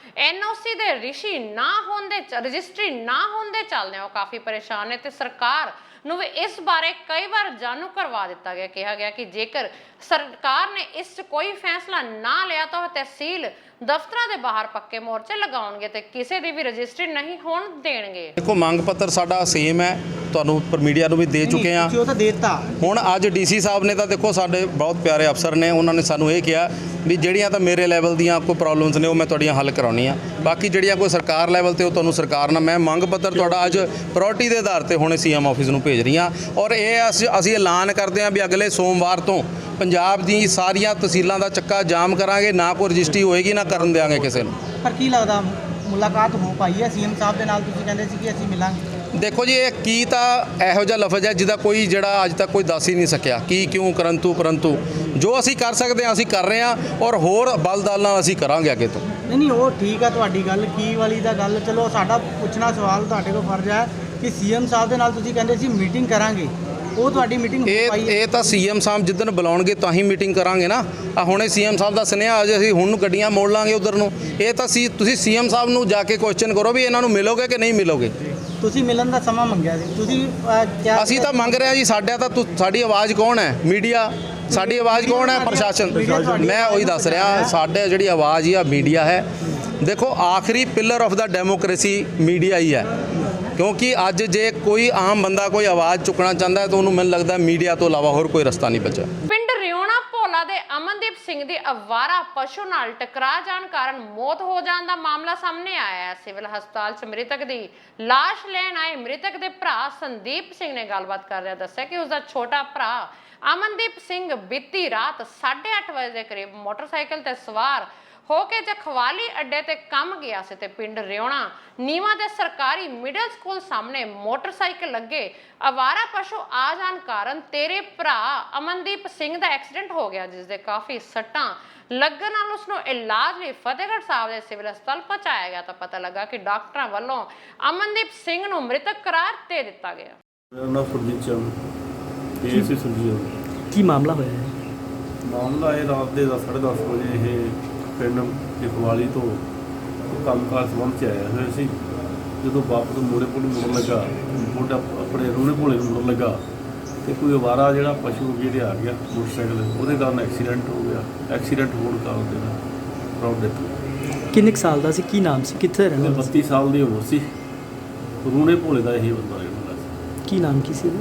NOC ਦੇ ਰਜਿਸਟਰੀ ਨਾ ਹੋਣ ਦੇ ਚੱਲਦਿਆਂ ਉਹ ਕਾਫੀ ਪਰੇਸ਼ਾਨ ਨੇ ਤੇ ਸਰਕਾਰ ਨੂੰ ਵੀ ਇਸ ਬਾਰੇ ਕਈ ਵਾਰ ਜਾਣੂ ਕਰਵਾ ਦਿੱਤਾ ਗਿਆ। ਕਿਹਾ ਗਿਆ ਕਿ ਜੇਕਰ ਸਰਕਾਰ ਨੇ ਇਸ 'ਚ ਕੋਈ ਫੈਸਲਾ ਨਾ ਲਿਆ ਤਾਂ ਉਹ ਤਹਿਸੀਲ ਦਫ਼ਤਰਾਂ ਦੇ ਬਾਹਰ ਪੱਕੇ ਮੋਰਚੇ ਲਗਾਉਣਗੇ ਤੇ ਕਿਸੇ ਦੀ ਵੀ ਰਜਿਸਟਰੀ ਨਹੀਂ ਹੋਣ ਦੇਣਗੇ। ਦੇਖੋ ਮੰਗ ਪੱਤਰ ਸਾਡਾ ਸੇਮ ਹੈ, ਤੁਹਾਨੂੰ ਪਰ ਮੀਡੀਆ ਨੂੰ ਵੀ ਦੇ ਚੁੱਕੇ ਆ। ਉਹ ਤਾਂ ਦੇਤਾ ਹੁਣ ਅੱਜ ਡੀਸੀ ਸਾਹਿਬ ਨੇ ਤਾਂ ਦੇਖੋ ਸਾਡੇ ਬਹੁਤ ਪਿਆਰੇ ਅਫਸਰ ਨੇ, ਉਹਨਾਂ ਨੇ ਸਾਨੂੰ ਇਹ ਕਿਹਾ ਵੀ ਜਿਹੜੀਆਂ ਤਾਂ ਮੇਰੇ ਲੈਵਲ ਦੀਆਂ ਕੋਈ ਪ੍ਰੋਬਲਮਸ ਨੇ ਉਹ ਮੈਂ ਤੁਹਾਡੀਆਂ ਹੱਲ ਕਰਾਉਣੀ ਆ, ਬਾਕੀ ਜਿਹੜੀਆਂ ਕੋਈ ਸਰਕਾਰ ਲੈਵਲ ਤੇ ਉਹ ਤੁਹਾਨੂੰ ਸਰਕਾਰ ਨਾਲ ਮੈਂ ਮੰਗ ਪੱਤਰ ਤੁਹਾਡਾ ਅੱਜ ਪ੍ਰਾਇੋਰਟੀ ਦੇ ਆਧਾਰ ਤੇ ਹੁਣੇ ਸੀਐਮ ਆਫਿਸ ਨੂੰ ਭੇਜ ਰਹੀ ਹਾਂ। ਔਰ ਇਹ ਅਸੀਂ ਐਲਾਨ ਕਰਦੇ ਹਾਂ ਵੀ ਅਗਲੇ ਸੋਮਵਾਰ ਤੋਂ ਪੰਜਾਬ ਦੀ ਸਾਰੀਆਂ ਤਹਿਸੀਲਾਂ ਦਾ ਚੱਕਾ ਜਾਮ ਕਰਾਂਗੇ, ਨਾ ਕੋਈ ਰਜਿਸਟਰੀ ਹੋਏਗੀ ਨਾ ਕਰਨ ਦੇਵਾਂਗੇ ਕਿਸੇ ਨੂੰ। ਪਰ ਕੀ ਲੱਗਦਾ ਮੁਲਾਕਾਤ ਹੋ ਪਾਈ ਹੈ ਸੀਐਮ ਸਾਹਿਬ ਦੇ ਨਾਲ? ਤੁਸੀਂ ਕਹਿੰਦੇ ਸੀ ਕਿ ਅਸੀਂ ਮਿਲਾਂਗੇ। ਦੇਖੋ ਜੀ ਇਹ ਕੀ ਤਾਂ ਇਹੋ ਜਿਹਾ ਲਫ਼ਜ਼ ਹੈ ਜਿਹਦਾ ਕੋਈ ਜਿਹੜਾ ਅੱਜ ਤੱਕ ਕੋਈ ਦੱਸ ਹੀ ਨਹੀਂ ਸਕਿਆ ਕੀ ਕਿਉਂ ਪਰੰਤੂ ਜੋ ਅਸੀਂ ਕਰ ਸਕਦੇ ਹਾਂ ਅਸੀਂ ਕਰ ਰਹੇ ਹਾਂ ਔਰ ਹੋਰ ਬਲਦਲ ਨਾਲ ਅਸੀਂ ਕਰਾਂਗੇ ਅੱਗੇ ਤੋਂ। ਨਹੀਂ ਉਹ ਠੀਕ ਆ ਤੁਹਾਡੀ ਗੱਲ, ਕੀ ਵਾਲੀ ਦਾ ਗੱਲ ਚਲੋ ਸਾਡਾ ਪੁੱਛਣਾ ਸਵਾਲ ਤੁਹਾਡੇ ਕੋਲ ਫਰਜ਼ ਹੈ ਕਿ ਸੀਐਮ ਸਾਹਿਬ ਦੇ ਨਾਲ ਤੁਸੀਂ ਕਹਿੰਦੇ ਸੀ ਮੀਟਿੰਗ ਕਰਾਂਗੇ, ਉਹ ਤੁਹਾਡੀ ਮੀਟਿੰਗ ਇਹ ਤਾਂ ਸੀਐਮ ਸਾਹਿਬ ਜਿੱਦਣ ਬੁਲਾਉਣਗੇ ਤਾਂ ਹੀ ਮੀਟਿੰਗ ਕਰਾਂਗੇ ਨਾ। ਆ ਹੁਣੇ ਸੀਐਮ ਸਾਹਿਬ ਦਾ ਸੁਨੇਹਾ ਅਜੇ ਅਸੀਂ ਹੁਣ ਗੱਡੀਆਂ ਮੋੜ ਲਾਂਗੇ ਉਧਰ ਨੂੰ। ਇਹ ਤਾਂ ਤੁਸੀਂ ਸੀਐਮ ਸਾਹਿਬ ਨੂੰ ਜਾ ਕੇ ਕੁਐਸਚਨ ਕਰੋ ਵੀ ਇਹਨਾਂ ਨੂੰ ਮਿਲੋਗੇ ਕਿ ਨਹੀਂ ਮਿਲੋਗੇ। ਤੁਸੀਂ ਮਿਲਣ ਦਾ ਸਮਾਂ ਮੰਗਿਆ ਸੀ, ਤੁਸੀਂ ਅਸੀਂ ਤਾਂ ਮੰਗ ਰਹੇ ਹਾਂ ਜੀ। ਸਾਡੀ ਆਵਾਜ਼ ਕੌਣ ਹੈ? ਮੀਡੀਆ। ਸਾਡੀ ਆਵਾਜ਼ ਕੌਣ ਹੈ? ਪ੍ਰਸ਼ਾਸਨ। ਮੈਂ ਉਹੀ ਦੱਸ ਰਿਹਾ, ਸਾਡੇ ਜਿਹੜੀ ਆਵਾਜ਼ ਆ ਮੀਡੀਆ ਹੈ। ਦੇਖੋ ਆਖਰੀ pillar of the democracy media ਹੀ ਹੈ, ਕਿਉਂਕਿ ਅੱਜ ਜੇ ਕੋਈ ਆਮ ਬੰਦਾ ਕੋਈ ਆਵਾਜ਼ ਚੁੱਕਣਾ ਚਾਹੁੰਦਾ ਹੈ ਤਾਂ ਉਹਨੂੰ ਮੈਨੂੰ ਲੱਗਦਾ ਮੀਡੀਆ ਤੋਂ ਇਲਾਵਾ ਹੋਰ ਕੋਈ ਰਸਤਾ ਨਹੀਂ ਬਚਿਆ। ਪਿੰਡ ਰਿਉਣਾ ਭੋਲਾ ਦੇ ਅਮਨਦੀਪ ਸਿੰਘ ਦੀ ਅਵਾਰਾ ਪਸ਼ੂ ਨਾਲ ਟਕਰਾ ਜਾਣ ਕਾਰਨ ਮੌਤ ਹੋ ਜਾਣ ਦਾ ਮਾਮਲਾ ਸਾਹਮਣੇ ਆਇਆ ਹੈ। ਸਿਵਲ ਹਸਪਤਾਲ 'ਚ ਮ੍ਰਿਤਕ ਦੀ ਲਾਸ਼ ਲੈਣ ਆਏ ਮ੍ਰਿਤਕ ਦੇ ਭਰਾ ਸੰਦੀਪ ਸਿੰਘ ਨੇ ਗੱਲਬਾਤ ਕਰਦਿਆਂ ਦੱਸਿਆ ਕਿ ਉਸ ਦਾ ਛੋਟਾ ਭਰਾ ਅਮਨਦੀਪ ਸਿੰਘ ਬੀਤੀ ਰਾਤ 8:30 ਵਜੇ ਦੇ ਕਰੀਬ ਮੋਟਰਸਾਈਕਲ ਤੇ ਸਵਾਰ ਹੋ ਕੇ ਜਖਵਾਲੀ ਅੱਡੇ ਤੇ ਕੰਮ ਗਿਆ ਸੀ ਤੇ ਪਿੰਡ ਰਿਉਣਾ ਨੀਵਾਂ ਦੇ ਸਰਕਾਰੀ ਮਿਡਲ ਸਕੂਲ ਸਾਹਮਣੇ ਮੋਟਰਸਾਈਕਲ ਲੱਗੇ ਅਵਾਰਾ ਪਸ਼ੂ ਆ ਜਾਣ ਕਾਰਨ ਤੇਰੇ ਭਰਾ ਅਮਨਦੀਪ ਸਿੰਘ ਦਾ ਐਕਸੀਡੈਂਟ ਹੋ ਗਿਆ, ਜਿਸ ਦੇ ਕਾਫੀ ਸੱਟਾਂ ਲੱਗਣ ਨਾਲ ਉਸ ਨੂੰ ਇਲਾਜ ਲਈ ਫਤਿਹਗੜ੍ਹ ਸਾਹਿਬ ਦੇ ਸਿਵਲ ਹਸਪਤਾਲ ਪਹੁੰਚਾਇਆ ਗਿਆ ਤਾਂ ਪਤਾ ਲੱਗਾ ਕਿ ਡਾਕਟਰਾਂ ਵੱਲੋਂ ਅਮਨਦੀਪ ਸਿੰਘ ਨੂੰ ਮ੍ਰਿਤਕ ਕਰਾਰ ਦੇ ਦਿੱਤਾ ਗਿਆ। ਮੇਰਾ ਨਾਮ ਸੁਰਜੀਤ ਚੰਦ ਏਸੀ ਸੁਰਜੀਤ। ਕੀ ਮਾਮਲਾ ਹੋਇਆ ਹੈ? ਮਾਮਲਾ ਇਹ ਰਾਤ ਦੇ 10:30 ਵਜੇ ਇਹ ਪਿੰਡ ਜਖਵਾਲੀ ਤੋਂ ਕੰਮਕਾਰ ਸੰਬੰਧ 'ਚ ਆਇਆ ਹੋਇਆ ਸੀ। ਜਦੋਂ ਵਾਪਸ ਮੋੜੇ ਮੁੜਨ ਲੱਗਾ, ਆਪਣੇ ਰੂਣੇ ਭੋਲੇ ਨੂੰ ਮੁੜਨ ਲੱਗਾ ਤੇ ਕੋਈ ਅਵਾਰਾ ਜਿਹੜਾ ਪਸ਼ੂ ਜਿਹੜੇ ਆ ਗਿਆ ਮੋਟਰਸਾਈਕਲ, ਉਹਦੇ ਕਾਰਨ ਐਕਸੀਡੈਂਟ ਹੋ ਗਿਆ। ਐਕਸੀਡੈਂਟ ਹੋਣ ਕਾਰਨ ਜਿਹੜਾ ਰੌਡ ਡੈਥ। ਕਿੰਨੇ ਕੁ ਸਾਲ ਦਾ ਸੀ? ਕੀ ਨਾਮ ਸੀ? ਕਿੱਥੇ ਰਹਿੰਦਾ? 32 ਸਾਲ ਦੀ ਉਮਰ ਸੀ। ਰੂਣੇ ਭੋਲੇ ਦਾ ਇਹ ਬੰਦਾ ਰਹਿੰਦਾ ਸੀ। ਕੀ ਨਾਮ ਕੀ ਸੀ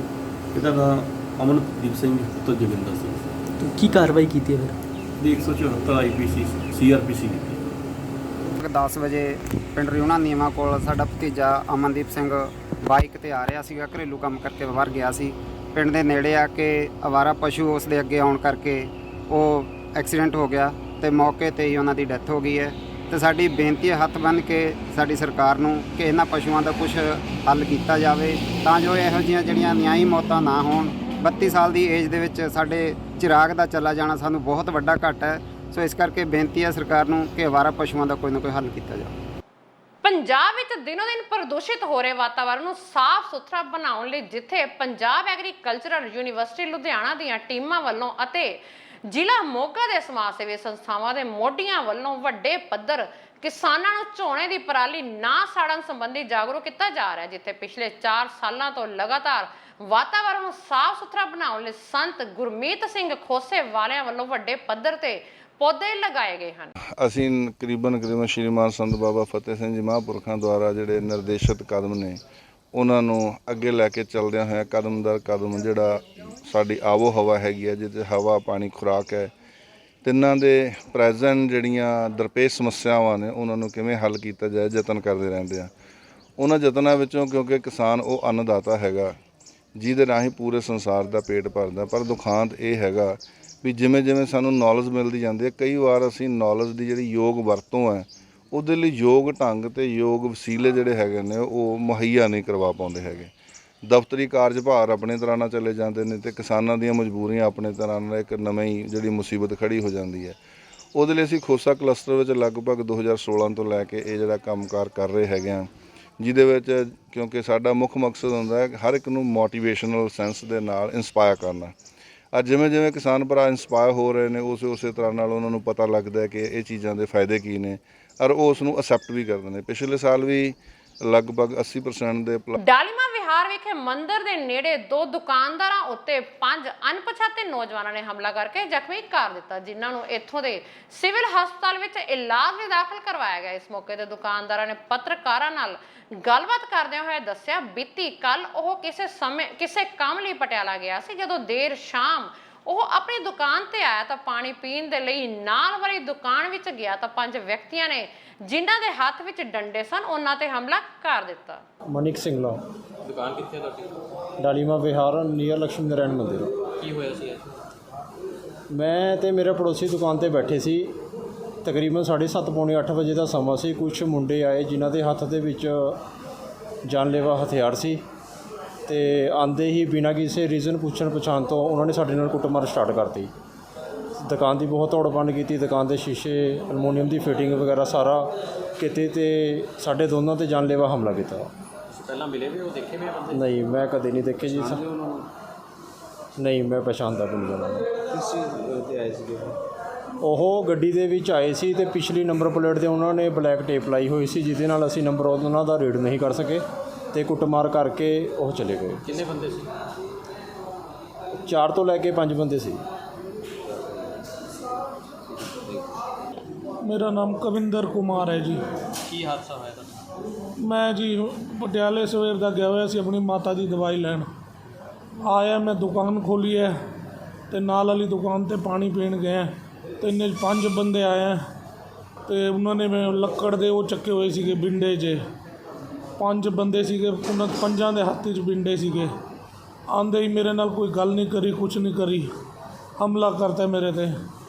ਇਹਦਾ ਨਾਮ ਅਮਨਦੀਪ ਸਿੰਘ ਤੋਂ ਜੋਗਿੰਦਰ ਸਿੰਘ। ਕੀ ਕਾਰਵਾਈ ਕੀਤੀ ਹੈ ਫਿਰ? 174 ਆਈਪੀਸੀ ਸੀਆਰਪੀਸੀ ਕੀਤੀ। 10 ਵਜੇ ਪਿੰਡ ਰਿਉਣਾ ਨੀਵਾਂ ਕੋਲ ਸਾਡਾ ਭਤੀਜਾ ਅਮਨਦੀਪ ਸਿੰਘ ਬਾਈਕ ਤੇ ਆ ਰਿਹਾ ਸੀਗਾ, ਘਰੇਲੂ ਕੰਮ ਕਰਕੇ ਬਾਹਰ ਗਿਆ ਸੀ। ਪਿੰਡ ਦੇ ਨੇੜੇ ਆ ਕੇ ਅਵਾਰਾ ਪਸ਼ੂ ਉਸ ਦੇ ਅੱਗੇ ਆਉਣ ਕਰਕੇ ਉਹ ਐਕਸੀਡੈਂਟ ਹੋ ਗਿਆ ਤੇ ਮੌਕੇ ਤੇ ਹੀ ਉਹਨਾਂ ਦੀ ਡੈਥ ਹੋ ਗਈ ਹੈ। ਤੇ ਸਾਡੀ ਬੇਨਤੀ ਹੈ ਹੱਥ ਬੰਨ੍ਹ ਕੇ ਸਾਡੀ ਸਰਕਾਰ ਨੂੰ ਕਿ ਇਹਨਾਂ ਪਸ਼ੂਆਂ ਦਾ ਕੁਝ ਹੱਲ ਕੀਤਾ ਜਾਵੇ ਤਾਂ ਜੋ ਇਹੋ ਜਿਹੀਆਂ ਜਿਹੜੀਆਂ ਨਿਆਂਈ ਮੌਤਾਂ ਨਾ ਹੋਣ। 32 ਸਾਲ ਦੀ ਏਜ ਦੇ ਵਿੱਚ ਸਾਡੇ ਚਿਰਾਗ ਦਾ ਚਲਾ ਜਾਣਾ ਸਾਨੂੰ ਬਹੁਤ ਵੱਡਾ ਘਾਟਾ ਹੈ। ਸੋ ਇਸ ਕਰਕੇ ਬੇਨਤੀ ਹੈ ਸਰਕਾਰ ਨੂੰ ਕਿ ਅਵਾਰਾ ਪਸ਼ੂਆਂ ਦਾ ਕੋਈ ਨਾ ਕੋਈ ਹੱਲ ਕੀਤਾ ਜਾਵੇ। ਪੰਜਾਬ ਵਿੱਚ ਦਿਨੋ ਦਿਨ ਪ੍ਰਦੂਸ਼ਿਤ ਹੋ ਰਹੇ ਵਾਤਾਵਰਣ ਨੂੰ ਸਾਫ਼ ਸੁਥਰਾ ਬਣਾਉਣ ਲਈ ਜਿੱਥੇ ਪੰਜਾਬ ਐਗਰੀਕਲਚਰਲ ਯੂਨੀਵਰਸਿਟੀ ਲੁਧਿਆਣਾ ਦੀਆਂ ਟੀਮਾਂ ਵੱਲੋਂ ਅਤੇ ਜ਼ਿਲ੍ਹਾ ਮੋਗਾ ਦੇ ਸਮਾਜ ਸੇਵੀ ਸੰਸਥਾਵਾਂ ਦੇ ਮੋਢੀਆਂ ਵੱਲੋਂ ਵੱਡੇ ਪੱਧਰ ਕਿਸਾਨਾਂ ਨੂੰ ਝੋਨੇ ਦੀ ਪਰਾਲੀ ਨਾ ਸਾੜਨ ਸੰਬੰਧੀ ਜਾਗਰੂਕ ਕੀਤਾ ਜਾ ਰਿਹਾ, ਜਿੱਥੇ ਪਿਛਲੇ 4 ਸਾਲਾਂ ਤੋਂ ਲਗਾਤਾਰ ਵਾਤਾਵਰਣ ਨੂੰ ਸਾਫ਼ ਸੁਥਰਾ ਬਣਾਉਣ ਲਈ ਸੰਤ ਗੁਰਮੀਤ ਸਿੰਘ ਖੋਸੇ ਵਾਲਿਆਂ ਵੱਲੋਂ ਵੱਡੇ ਪੱਧਰ ਤੇ ਪੌਦੇ ਲਗਾਏ ਗਏ ਹਨ। ਅਸੀਂ ਤਕਰੀਬਨ ਸ਼੍ਰੀਮਾਨ ਸੰਤ ਬਾਬਾ ਫਤਿਹ ਸਿੰਘ ਜੀ ਮਹਾਂਪੁਰਖਾਂ ਦੁਆਰਾ ਜਿਹੜੇ ਨਿਰਦੇਸ਼ਿਤ ਕਦਮ ਨੇ ਉਹਨਾਂ ਨੂੰ ਅੱਗੇ ਲੈ ਕੇ ਚੱਲਦਿਆਂ ਹੋਇਆ ਕਦਮ ਦਰ ਕਦਮ ਜਿਹੜਾ ਸਾਡੀ ਆਵੋ ਹਵਾ ਹੈਗੀ ਹੈ, ਜਿਹਦੇ ਹਵਾ ਪਾਣੀ ਖੁਰਾਕ ਹੈ, ਤਿੰਨਾਂ ਦੇ ਪ੍ਰੈਜ਼ੈਂਟ ਜਿਹੜੀਆਂ ਦਰਪੇਸ਼ ਸਮੱਸਿਆਵਾਂ ਨੇ ਉਹਨਾਂ ਨੂੰ ਕਿਵੇਂ ਹੱਲ ਕੀਤਾ ਜਾਏ ਯਤਨ ਕਰਦੇ ਰਹਿੰਦੇ ਆ। ਉਹਨਾਂ ਯਤਨਾਂ ਵਿੱਚੋਂ ਕਿਉਂਕਿ ਕਿਸਾਨ ਉਹ ਅੰਨਦਾਤਾ ਹੈਗਾ ਜਿਹਦੇ ਰਾਹੀਂ ਪੂਰੇ ਸੰਸਾਰ ਦਾ ਪੇਟ ਭਰਦਾ, ਪਰ ਦੁਖਾਂਤ ਇਹ ਹੈਗਾ ਵੀ ਜਿਵੇਂ ਜਿਵੇਂ ਸਾਨੂੰ ਨੌਲੇਜ ਮਿਲਦੀ ਜਾਂਦੀ ਹੈ ਕਈ ਵਾਰ ਅਸੀਂ ਨੌਲੇਜ ਦੀ ਜਿਹੜੀ ਯੋਗ ਵਰਤੋਂ ਹੈ ਉਹਦੇ ਲਈ ਯੋਗ ਢੰਗ ਤੇ ਯੋਗ ਵਸੀਲੇ ਜਿਹੜੇ ਹੈਗੇ ਨੇ ਉਹ ਮੁਹੱਈਆ ਨਹੀਂ ਕਰਵਾ ਪਾਉਂਦੇ ਹੈਗੇ। ਦਫ਼ਤਰੀ ਕਾਰਜਭਾਰ ਆਪਣੇ ਤਰ੍ਹਾਂ ਨਾਲ ਚਲੇ ਜਾਂਦੇ ਨੇ ਤੇ ਕਿਸਾਨਾਂ ਦੀਆਂ ਮਜਬੂਰੀਆਂ ਆਪਣੇ ਤਰ੍ਹਾਂ ਨਾਲ ਇੱਕ ਨਵੀਂ ਜਿਹੜੀ ਮੁਸੀਬਤ ਖੜੀ ਹੋ ਜਾਂਦੀ ਹੈ। ਉਹਦੇ ਲਈ ਅਸੀਂ ਖੋਸਾ ਕਲਸਟਰ ਵਿੱਚ ਲਗਭਗ 2016 ਤੋਂ ਲੈ ਕੇ ਇਹ ਜਿਹੜਾ ਕੰਮਕਾਰ ਕਰ ਰਹੇ ਹੈਗੇ ਹਾਂ, ਜਿਹਦੇ ਵਿੱਚ ਕਿਉਂਕਿ ਸਾਡਾ ਮੁੱਖ ਮਕਸਦ ਹੁੰਦਾ ਹੈ ਹਰ ਇੱਕ ਨੂੰ ਮੋਟੀਵੇਸ਼ਨਲ ਸੈਂਸ ਦੇ ਨਾਲ ਇੰਸਪਾਇਰ ਕਰਨਾ। ਅੱਜ ਜਿਵੇਂ ਜਿਵੇਂ ਕਿਸਾਨ ਭਰਾ ਇੰਸਪਾਇਰ ਹੋ ਰਹੇ ਨੇ ਉਸੇ ਤਰ੍ਹਾਂ ਨਾਲ ਉਹਨਾਂ ਨੂੰ ਪਤਾ ਲੱਗਦਾ ਕਿ ਇਹ ਚੀਜ਼ਾਂ ਦੇ ਫਾਇਦੇ ਕੀ ਨੇ ਔਰ ਉਹ ਉਸ ਨੂੰ ਅਸੈਪਟ ਵੀ ਕਰਦੇ ਨੇ। ਪਿਛਲੇ ਸਾਲ ਵੀ ਲਗਭਗ 80% ਦੇ ਡਾਲੀਮਾ ਵਿਹਾਰ ਬਿਹਾਰ ਵਿਖੇ ਮੰਦਿਰ ਦੇ ਨੇੜੇ 2 ਦੁਕਾਨਦਾਰਾਂ ਉੱਤੇ 5 ਅਣਪਛਾਤੇ ਨੌਜਵਾਨਾਂ ਨੇ ਹਮਲਾ ਕਰਕੇ ਜ਼ਖਮੀ ਕਰ ਦਿੱਤਾ, ਜਿਨ੍ਹਾਂ ਨੂੰ ਇੱਥੋਂ ਦੇ ਸਿਵਲ ਹਸਪਤਾਲ ਵਿੱਚ ਇਲਾਜ ਲਈ ਦਾਖਲ ਕਰਵਾਇਆ ਗਿਆ। ਇਸ ਮੌਕੇ ਤੇ ਦੁਕਾਨਦਾਰਾਂ ਨੇ ਪੱਤਰਕਾਰਾਂ ਨਾਲ ਗੱਲਬਾਤ ਕਰਦਿਆਂ ਹੋਏ ਦੱਸਿਆ, ਬੀਤੀ ਕੱਲ ਉਹ ਕਿਸੇ ਕੰਮ ਲਈ ਪਟਿਆਲਾ ਗਿਆ ਸੀ। ਜਦੋਂ ਦੇਰ ਸ਼ਾਮ ਉਹ ਆਪਣੀ ਦੁਕਾਨ ਤੇ ਆਇਆ ਤਾਂ ਪਾਣੀ ਪੀਣ ਦੇ ਲਈ ਨਾਲ ਵਾਲੀ ਦੁਕਾਨ ਵਿੱਚ ਗਿਆ ਤਾਂ 5 ਵਿਅਕਤੀਆਂ ਨੇ, ਜਿਨ੍ਹਾਂ ਦੇ ਹੱਥ ਵਿੱਚ ਡੰਡੇ ਸਨ, ਉਹਨਾਂ ਤੇ ਹਮਲਾ ਕਰ ਦਿੱਤਾ। ਮਨਿਕ ਸਿੰਘਲਾ। ਦੁਕਾਨ ਕਿੱਥੇ ਹੈ ਤੁਹਾਡੀ? ਡਾਲੀਮਾ ਵਿਹਾਰ ਨੀਅਰ ਲక్ష్ਮੀ ਨਾਰਾਇਣ ਮੰਦਿਰ। ਕੀ ਹੋਇਆ ਸੀ ਅੱਜ? ਮੈਂ ਤੇ ਮੇਰੇ ਪੜੋਸੀ ਦੁਕਾਨ ਤੇ ਬੈਠੇ ਸੀ। ਤਕਰੀਬਨ 7:30 ਪੌਣੇ 8 ਵਜੇ ਦਾ ਸਮਾਂ ਸੀ। ਕੁਝ ਮੁੰਡੇ ਆਏ ਜਿਨ੍ਹਾਂ ਦੇ ਹੱਥ ਦੇ ਵਿੱਚ ਜਾਨਲੇਵਾ ਹਥਿਆਰ ਸੀ ਤੇ ਆਂਦੇ ਹੀ ਬਿਨਾਂ ਕਿਸੇ ਰੀਜ਼ਨ ਪੁੱਛਣ ਪਛਾਣ ਤੋਂ ਉਹਨਾਂ ਨੇ ਸਾਡੇ ਨਾਲ ਕੁੱਟਮਾਰ ਸਟਾਰਟ ਕਰਤੀ। ਦੁਕਾਨ ਦੀ ਬਹੁਤ ਤੋੜ ਭੰਨ ਕੀਤੀ। ਦੁਕਾਨ ਦੇ ਸ਼ੀਸ਼ੇ, ਅਲਮੋਨੀਅਮ ਦੀ ਫਿਟਿੰਗ ਵਗੈਰਾ ਸਾਰਾ ਕਿਤੇ ਤੇ ਸਾਡੇ ਦੋਨਾਂ ਤੇ ਜਾਨਲੇਵਾ ਹਮਲਾ ਕੀਤਾ। ਪਹਿਲਾਂ ਮਿਲੇ ਵੀ ਉਹ ਦੇਖੇ ਵੀ ਬੰਦੇ? ਨਹੀਂ, ਮੈਂ ਕਦੇ ਨਹੀਂ ਦੇਖੇ ਜੀ। ਨਹੀਂ, ਮੈਂ ਪਛਾਣਦਾ ਵੀ ਨਹੀਂ ਉਹਨਾਂ ਨੂੰ। ਕਿਸ ਚੀਜ਼ ਤੇ ਆਏ ਸੀਗੇ? ਉਹ ਗੱਡੀ ਦੇ ਵਿੱਚ ਆਏ ਸੀ ਤੇ ਪਿਛਲੀ ਨੰਬਰ ਪਲੇਟ ਤੇ ਉਹਨਾਂ ਨੇ ਬਲੈਕ ਟੇਪ ਲਾਈ ਹੋਈ ਸੀ, ਜਿਹਦੇ ਨਾਲ ਅਸੀਂ ਨੰਬਰ ਉਹਨਾਂ ਦਾ ਰੀਡ ਨਹੀਂ ਕਰ ਸਕੇ ਤੇ ਕੁੱਟਮਾਰ ਕਰਕੇ ਉਹ ਚਲੇ ਗਏ। ਕਿੰਨੇ ਬੰਦੇ ਸੀ? 4 ਤੋਂ ਲੈ ਕੇ 5 ਬੰਦੇ ਸੀ। ਮੇਰਾ ਨਾਮ ਕਵਿੰਦਰ ਕੁਮਾਰ ਹੈ ਜੀ। ਕੀ ਹਾਦਸਾ ਹੋਇਆ ਤੁਹਾਡਾ? ਮੈਂ ਜੀ ਪਟਿਆਲੇ ਸਵੇਰ ਦਾ ਗਿਆ ਹੋਇਆ ਸੀ ਆਪਣੀ ਮਾਤਾ ਦੀ ਦਵਾਈ ਲੈਣ। ਆਇਆ, ਮੈਂ ਦੁਕਾਨ ਖੋਲ੍ਹੀ ਹੈ ਤੇ ਨਾਲ ਵਾਲੀ ਦੁਕਾਨ ਤੇ ਪਾਣੀ ਪੀਣ ਗਏ ਤੇ ਇੰਨੇ 5 ਬੰਦੇ ਆਏ ਤੇ ਉਹਨਾਂ ਨੇ ਲੱਕੜ ਦੇ ਉਹ ਚੱਕੇ ਹੋਏ ਸੀਗੇ ਬਿੰਡੇ ਜੇ। 5 ਬੰਦੇ ਸੀਗੇ, ਉਹਨਾਂ 5 ਦੇ ਹੱਥ 'ਚ ਬਿੰਡੇ ਸੀਗੇ। ਆਂਦੇ ਹੀ ਮੇਰੇ ਨਾਲ ਕੋਈ ਗੱਲ ਨਹੀਂ ਕਰੀ, ਕੁਛ ਨਹੀਂ ਕਰੀ, ਹਮਲਾ ਕਰਤਾ ਮੇਰੇ ਤੇ।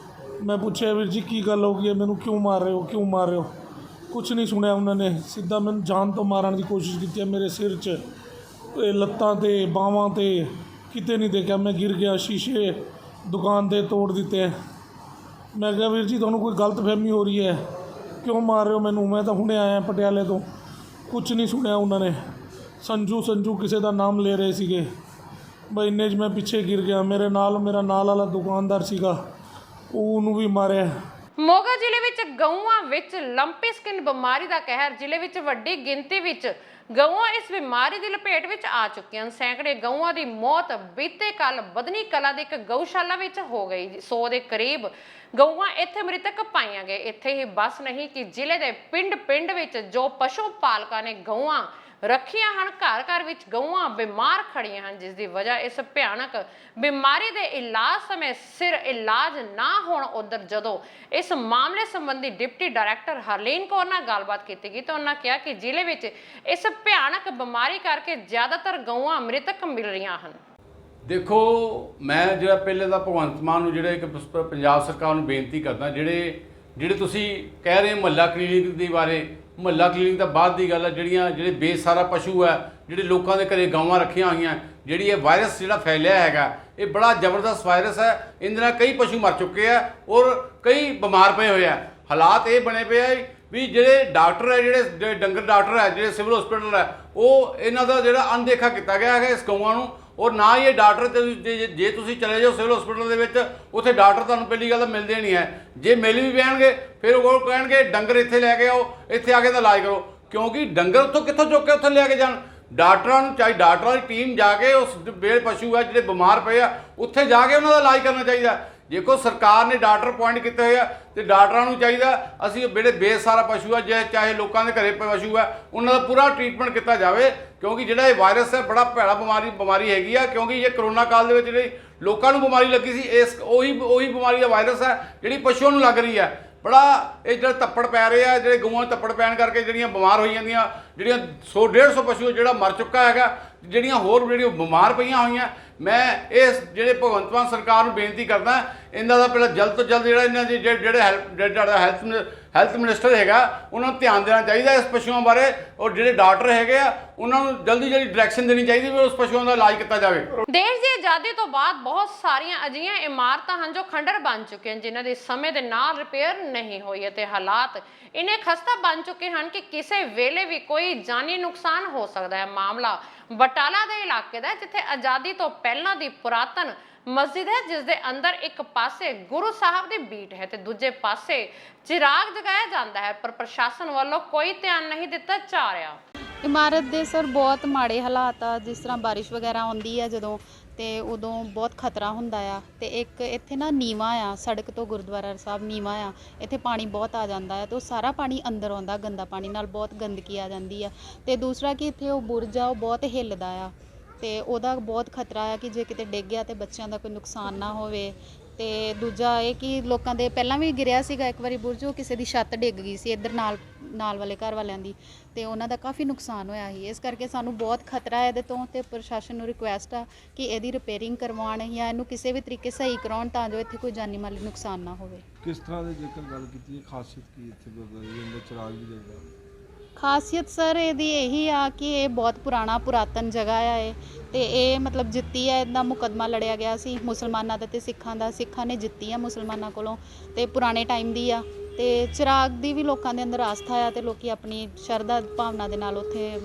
ਮੈਂ ਪੁੱਛਿਆ, ਵੀਰ ਜੀ ਕੀ ਗੱਲ ਹੋ ਗਈ ਹੈ, ਮੈਨੂੰ ਕਿਉਂ ਮਾਰ ਰਹੇ ਹੋ? ਕੁਛ ਨਹੀਂ ਸੁਣਿਆ ਉਹਨਾਂ ਨੇ। ਸਿੱਧਾ ਮੈਨੂੰ ਜਾਨ ਤੋਂ ਮਾਰਨ ਦੀ ਕੋਸ਼ਿਸ਼ ਕੀਤੀ ਹੈ। ਮੇਰੇ ਸਿਰ 'ਚ, ਲੱਤਾਂ ਤੇ, ਬਾਹਾਂ ਤੇ, ਕਿਤੇ ਨਹੀਂ ਦੇਖਿਆ। ਮੈਂ ਗਿਰ ਗਿਆ। ਸ਼ੀਸ਼ੇ ਦੁਕਾਨ ਦੇ ਤੋੜ ਦਿੱਤੇ। ਮੈਂ ਕਿਹਾ, ਵੀਰ ਜੀ ਤੁਹਾਨੂੰ ਕੋਈ ਗਲਤਫਹਿਮੀ ਹੋ ਰਹੀ ਹੈ, ਕਿਉਂ ਮਾਰ ਰਹੇ ਹੋ ਮੈਨੂੰ? ਮੈਂ ਤਾਂ ਹੁਣੇ ਆਇਆ ਪਟਿਆਲੇ ਤੋਂ। ਕੁਛ ਨਹੀਂ ਸੁਣਿਆ ਉਹਨਾਂ ਨੇ। ਸੰਜੂ ਕਿਸੇ ਦਾ ਨਾਮ ਲੈ ਰਹੇ ਸੀਗੇ। ਬਈ ਇੰਨੇ 'ਚ ਮੈਂ ਪਿੱਛੇ ਗਿਰ ਗਿਆ। ਮੇਰਾ ਨਾਲ ਵਾਲਾ ਦੁਕਾਨਦਾਰ ਸੀਗਾ, ਉਹਨੂੰ ਵੀ ਮਾਰਿਆ। ਮੋਗਾ ਜ਼ਿਲ੍ਹੇ ਵਿੱਚ ਗਊਆਂ ਵਿੱਚ ਲੰਪੀ ਸਕਿਨ ਬਿਮਾਰੀ ਦਾ ਕਹਿਰ। ਜ਼ਿਲ੍ਹੇ ਵਿੱਚ ਵੱਡੀ ਗਿਣਤੀ ਵਿੱਚ ਗਊਆਂ ਇਸ ਬਿਮਾਰੀ ਦੀ ਲਪੇਟ ਵਿੱਚ ਆ ਚੁੱਕੀਆਂ ਹਨ। ਸੈਂਕੜੇ ਗਊਆਂ ਦੀ ਮੌਤ ਬੀਤੇ ਕੱਲ ਬਦਨੀ ਕਲਾ ਦੇ ਇੱਕ ਗਊਸ਼ਾਲਾ ਵਿੱਚ ਹੋ ਗਈ। 100 ਦੇ ਕਰੀਬ ਗਊਆਂ ਇੱਥੇ ਮ੍ਰਿਤਕ ਪਾਈਆਂ ਗਏ। ਇੱਥੇ ਹੀ ਬਸ ਨਹੀਂ ਕਿ ਜ਼ਿਲ੍ਹੇ ਦੇ ਪਿੰਡ ਵਿੱਚ ਜੋ ਪਸ਼ੂ ਪਾਲਕਾਂ ਨੇ ਗਊਆਂ ਰੱਖੀਆਂ ਹਨ, ਘਰ ਵਿੱਚ ਗਊਆਂ ਬਿਮਾਰ ਖੜੀਆਂ ਹਨ, ਜਿਸ ਦੀ ਵਜ੍ਹਾ ਇਸ ਭਿਆਨਕ ਬਿਮਾਰੀ ਦੇ ਇਲਾਜ ਸਮੇਂ ਸਿਰ ਇਲਾਜ ਨਾ ਹੋਣ। ਉਧਰ ਜਦੋਂ ਇਸ ਮਾਮਲੇ ਸੰਬੰਧੀ ਡਿਪਟੀ ਡਾਇਰੈਕਟਰ ਹਰਲੀਨ ਕੌਰ ਨਾਲ ਗੱਲਬਾਤ ਕੀਤੀ ਗਈ ਤਾਂ ਉਹਨਾਂ ਕਿਹਾ ਕਿ ਜ਼ਿਲ੍ਹੇ ਵਿੱਚ ਇਸ ਭਿਆਨਕ ਬਿਮਾਰੀ ਕਰਕੇ ਜ਼ਿਆਦਾਤਰ ਗਊਆਂ ਮ੍ਰਿਤਕ ਮਿਲ ਰਹੀਆਂ ਹਨ। ਦੇਖੋ, ਮੈਂ ਜਿਹੜਾ ਪਹਿਲੇ ਦਾ ਭਗਵੰਤ ਮਾਨ ਨੂੰ ਜਿਹੜਾ ਇੱਕ ਪੰਜਾਬ ਸਰਕਾਰ ਨੂੰ ਬੇਨਤੀ ਕਰਦਾ, ਜਿਹੜੇ ਤੁਸੀਂ ਕਹਿ ਰਹੇ ਮੁਹੱਲਾ ਕਲੀਨਿਕ ਦੇ ਬਾਰੇ, ਮੁਹੱਲਾ ਕਲੀਨਿਕ ਤਾਂ ਬਾਅਦ ਦੀ ਗੱਲ ਹੈ। ਜਿਹੜੇ ਬੇਸਹਾਰਾ ਪਸ਼ੂ ਹੈ, ਜਿਹੜੇ ਲੋਕਾਂ ਦੇ ਘਰੇ ਗਊਆਂ ਰੱਖੀਆਂ ਹੋਈਆਂ, ਜਿਹੜੀ ਇਹ ਵਾਇਰਸ ਜਿਹੜਾ ਫੈਲਿਆ ਹੈਗਾ, ਇਹ ਬੜਾ ਜ਼ਬਰਦਸਤ ਵਾਇਰਸ ਹੈ। ਇਹਦੇ ਨਾਲ ਕਈ ਪਸ਼ੂ ਮਰ ਚੁੱਕੇ ਆ ਔਰ ਕਈ ਬਿਮਾਰ ਪਏ ਹੋਏ ਆ। ਹਾਲਾਤ ਇਹ ਬਣੇ ਪਏ ਆ ਵੀ ਜਿਹੜੇ ਡਾਕਟਰ ਹੈ, ਜਿਹੜੇ ਡੰਗਰ ਡਾਕਟਰ ਹੈ, ਜਿਹੜੇ ਸਿਵਲ ਹਸਪੀਟਲ ਹੈ, ਉਹ ਇਹਨਾਂ ਦਾ ਜਿਹੜਾ ਅਣਦੇਖਾ ਕੀਤਾ ਗਿਆ ਹੈ ਇਸ ਗਊਆਂ ਨੂੰ। ਔਰ ਨਾ ਹੀ ਇਹ ਡਾਕਟਰ ਤੇ ਜੇ ਤੁਸੀਂ ਚਲੇ ਜਾਓ ਸਿਵਲ ਹਸਪੀਟਲ ਦੇ ਵਿੱਚ, ਉੱਥੇ ਡਾਕਟਰ ਤੁਹਾਨੂੰ ਪਹਿਲੀ ਗੱਲ ਤਾਂ ਮਿਲਦੇ ਨਹੀਂ ਹੈ। ਜੇ ਮਿਲ ਵੀ ਪੈਣਗੇ ਫਿਰ ਉਹ ਕਹਿਣਗੇ ਡੰਗਰ ਇੱਥੇ ਲੈ ਕੇ ਆਓ, ਇੱਥੇ ਆ ਕੇ ਤਾਂ ਇਲਾਜ ਕਰੋ, ਕਿਉਂਕਿ ਡੰਗਰ ਉੱਥੋਂ ਕਿੱਥੋਂ ਚੁੱਕ ਕੇ ਉੱਥੇ ਲੈ ਕੇ ਜਾਣ। ਡਾਕਟਰਾਂ ਨੂੰ ਡਾਕਟਰਾਂ ਦੀ ਟੀਮ ਜਾ ਕੇ ਉਸ ਬੇਲ ਪਸ਼ੂ ਆ ਜਿਹੜੇ ਬਿਮਾਰ ਪਏ ਆ, ਉੱਥੇ ਜਾ ਕੇ ਉਹਨਾਂ ਦਾ ਇਲਾਜ ਕਰਨਾ ਚਾਹੀਦਾ। ਜੇਕਰ ਸਰਕਾਰ ਨੇ ਡਾਕਟਰ ਅਪੁਆਇੰਟ ਕੀਤੇ ਹੋਏ ਆ ਤੇ ਡਾਕਟਰਾਂ ਨੂੰ ਚਾਹੀਦਾ ਅਸੀਂ ਜਿਹੜੇ ਬੇਸਹਾਰਾ ਪਸ਼ੂ ਆ, ਚਾਹੇ ਲੋਕਾਂ ਦੇ ਘਰੇ ਪਸ਼ੂ ਆ, ਉਹਨਾਂ ਦਾ ਪੂਰਾ ਟ੍ਰੀਟਮੈਂਟ ਕੀਤਾ ਜਾਵੇ, ਕਿਉਂਕਿ ਜਿਹੜਾ ਇਹ ਵਾਇਰਸ ਹੈ ਬੜਾ ਭੈੜਾ ਬਿਮਾਰੀ ਹੈਗੀ ਆ। ਕਿਉਂਕਿ ਇਹ ਕਰੋਨਾ ਕਾਲ ਦੇ ਵਿੱਚ ਜਿਹੜੀ ਲੋਕਾਂ ਨੂੰ ਬਿਮਾਰੀ ਲੱਗੀ ਸੀ, ਉਹੀ ਬਿਮਾਰੀ ਦਾ ਵਾਇਰਸ ਹੈ ਜਿਹੜੀ ਪਸ਼ੂਆਂ ਨੂੰ ਲੱਗ ਰਹੀ ਹੈ। ਬੜਾ ਇਹ ਜਿਹੜੇ ਤੱਪੜ ਪੈ ਰਹੇ ਆ, ਜਿਹੜੇ ਗਊਆਂ ਤੱਪੜ ਪੈਣ ਕਰਕੇ ਜਿਹੜੀਆਂ ਬਿਮਾਰ ਹੋਈ ਜਾਂਦੀਆਂ, ਜਿਹੜੀਆਂ 100-150 ਪਸ਼ੂ ਜਿਹੜਾ ਮਰ ਚੁੱਕਾ ਹੈਗਾ, ਜਿਹੜੀਆਂ ਹੋਰ ਜਿਹੜੀਆਂ ਬਿਮਾਰ ਪਈਆਂ ਹੋਈਆਂ। ਮੈਂ ਇਸ ਜਿਹੜੇ ਭਗਵੰਤ ਮਾਨ ਸਰਕਾਰ ਨੂੰ ਬੇਨਤੀ ਕਰਦਾ, ਇਹਨਾਂ ਦਾ ਪਹਿਲਾਂ ਜਲਦ ਤੋਂ ਜਲਦ ਜਿਹੜਾ ਇਹਨਾਂ ਦੇ ਜਿਹੜੇ ਹੈਲਥ ਮਿਨਿਸਟਰ ਹੈਗਾ, ਉਹਨਾਂ ਨੂੰ ਧਿਆਨ ਦੇਣਾ ਚਾਹੀਦਾ ਇਸ ਪਸ਼ੂਆਂ ਬਾਰੇ। ਔਰ ਜਿਹੜੇ ਡਾਕਟਰ ਹੈਗੇ ਆ, ਉਹਨਾਂ ਨੂੰ ਜਲਦੀ ਡਾਇਰੈਕਸ਼ਨ ਦੇਣੀ ਚਾਹੀਦੀ ਵੀ ਉਸ ਪਸ਼ੂਆਂ ਦਾ ਇਲਾਜ ਕੀਤਾ ਜਾਵੇ। ਦੇਸ਼ ਦੀ ਆਜ਼ਾਦੀ ਤੋਂ ਬਾਅਦ ਬਹੁਤ ਸਾਰੀਆਂ ਅਜਿਹੀਆਂ ਇਮਾਰਤਾਂ ਹਨ ਜੋ ਖੰਡਰ ਬਣ ਚੁੱਕੇ ਹਨ, ਜਿਨ੍ਹਾਂ ਦੀ ਸਮੇਂ ਦੇ ਨਾਲ ਰਿਪੇਅਰ ਨਹੀਂ ਹੋਈ ਅਤੇ ਹਾਲਾਤ ਇੰਨੇ ਖਸਤਾ ਬਣ ਚੁੱਕੇ ਹਨ ਕਿ ਕਿਸੇ ਵੇਲੇ ਵੀ ਕੋਈ ਜਾਨੀ ਨੁਕਸਾਨ ਹੋ ਸਕਦਾ ਹੈ। ਮਾਮਲਾ ਬਟਾਲਾ ਦੇ ਇਲਾਕੇ ਦਾ, ਜਿੱਥੇ ਆਜ਼ਾਦੀ ਤੋਂ ਪਹਿਲਾਂ ਦੀ ਪੁਰਾਤਨ ਮਸਜਿਦ ਹੈ, ਜਿਸ ਦੇ ਅੰਦਰ ਇੱਕ ਪਾਸੇ ਗੁਰੂ ਸਾਹਿਬ ਦੀ ਬੀਟ ਹੈ ਤੇ ਦੂਜੇ ਪਾਸੇ ਚਿਰਾਗ ਜਗਾਇਆ ਜਾਂਦਾ ਹੈ, ਪਰ ਪ੍ਰਸ਼ਾਸਨ ਵੱਲੋਂ ਕੋਈ ਧਿਆਨ ਨਹੀਂ ਦਿੱਤਾ ਜਾ ਰਿਹਾ। ਇਮਾਰਤ ਦੇ ਸਰ ਬਹੁਤ ਮਾੜੇ ਹਾਲਾਤ ਆ। ਜਿਸ ਤਰ੍ਹਾਂ ਬਾਰਿਸ਼ ਵਗੈਰਾ ਆਉਂਦੀ ਆ ਜਦੋਂ, ਤੇ ਉਦੋਂ ਬਹੁਤ ਖਤਰਾ ਹੁੰਦਾ ਆ। ਤੇ ਇੱਕ ਇੱਥੇ ਨਾ ਨੀਵਾਂ ਆ, ਸੜਕ ਤੋਂ ਗੁਰਦੁਆਰਾ ਸਾਹਿਬ ਨੀਵਾਂ ਆ, ਇੱਥੇ ਪਾਣੀ ਬਹੁਤ ਆ ਜਾਂਦਾ ਆ ਤੇ ਉਹ ਸਾਰਾ ਪਾਣੀ ਅੰਦਰ ਆਉਂਦਾ, ਗੰਦਾ ਪਾਣੀ ਨਾਲ ਬਹੁਤ ਗੰਦਗੀ ਆ ਜਾਂਦੀ ਆ। ਤੇ ਦੂਸਰਾ ਕਿ ਇੱਥੇ ਉਹ ਬੁਰਜ ਆ, ਉਹ ਬਹੁਤ ਹਿੱਲਦਾ ਆ ਤੇ ਉਹਦਾ ਬਹੁਤ ਖਤਰਾ ਆ ਕਿ ਜੇ ਕਿਤੇ ਡਿੱਗ ਗਿਆ ਤੇ ਬੱਚਿਆਂ ਦਾ ਕੋਈ ਨੁਕਸਾਨ ਨਾ ਹੋਵੇ। ਤੇ ਦੂਜਾ ਇਹ ਕਿ ਲੋਕਾਂ ਦੇ ਪਹਿਲਾਂ ਵੀ ਗਿਰਿਆ ਸੀਗਾ ਇੱਕ ਵਾਰੀ ਬੁਰਜ, ਉਹ ਕਿਸੇ ਦੀ ਛੱਤ ਡਿੱਗ ਗਈ ਸੀ ਇੱਧਰ ਨਾਲ ਵਾਲੇ ਘਰ ਵਾਲਿਆਂ ਦੀ, ਤੇ ਉਹਨਾਂ ਦਾ ਕਾਫੀ ਨੁਕਸਾਨ ਹੋਇਆ ਸੀ। ਇਸ ਕਰਕੇ ਸਾਨੂੰ ਬਹੁਤ ਖਤਰਾ ਹੈ ਇਹਦੇ ਤੋਂ, ਤੇ ਪ੍ਰਸ਼ਾਸਨ ਨੂੰ ਰਿਕੁਐਸਟ ਆ ਕਿ ਇਹਦੀ ਰਿਪੇਅਰਿੰਗ ਕਰਵਾਉਣ ਜਾਂ ਇਹਨੂੰ ਕਿਸੇ ਵੀ ਤਰੀਕੇ ਸਹੀ ਕਰਾਉਣ ਤਾਂ ਜੋ ਇੱਥੇ ਕੋਈ ਜਾਨੀ ਮਾਲੀ ਨੁਕਸਾਨ ਨਾ ਹੋਵੇ। ਕਿਸ ਤਰ੍ਹਾਂ ਦੇ ਜੇਕਰ ਗੱਲ ਕੀਤੀ ਖਾਸੀਅਤ ਕੀ ਇੱਥੇ ਗੁਰਦੁਆਰੇ ਦੀ ਅੰਦਰ ਚਿਰਾਗ ਵੀ ਜਗਦਾ? ਖਾਸੀਅਤ ਸਰ ਇਹਦੀ ਇਹੀ ਆ ਕਿ ਇਹ ਬਹੁਤ ਪੁਰਾਤਨ ਜਗ੍ਹਾ ਆ ਇਹ, ਤੇ ਇਹ ਮਤਲਬ ਜਿੱਤੀ ਹੈ, ਇਹਦਾ ਮੁਕੱਦਮਾ ਲੜਿਆ ਗਿਆ ਸੀ ਮੁਸਲਮਾਨਾਂ ਦਾ ਤੇ ਸਿੱਖਾਂ ਦਾ। ਸਿੱਖਾਂ ਨੇ ਜਿੱਤੀ ਆ ਮੁਸਲਮਾਨਾਂ ਕੋਲੋਂ, ਤੇ ਪੁਰਾਣੇ ਟਾਈਮ ਦੀ ਆ। ਤੇ ਚਿਰਾਗ ਦੀ ਵੀ ਲੋਕਾਂ ਦੇ ਅੰਦਰ ਆਸਥਾ ਆ ਤੇ ਲੋਕੀ ਆਪਣੀ ਸ਼ਰਧਾ ਭਾਵਨਾ ਦੇ ਨਾਲ ਉੱਥੇ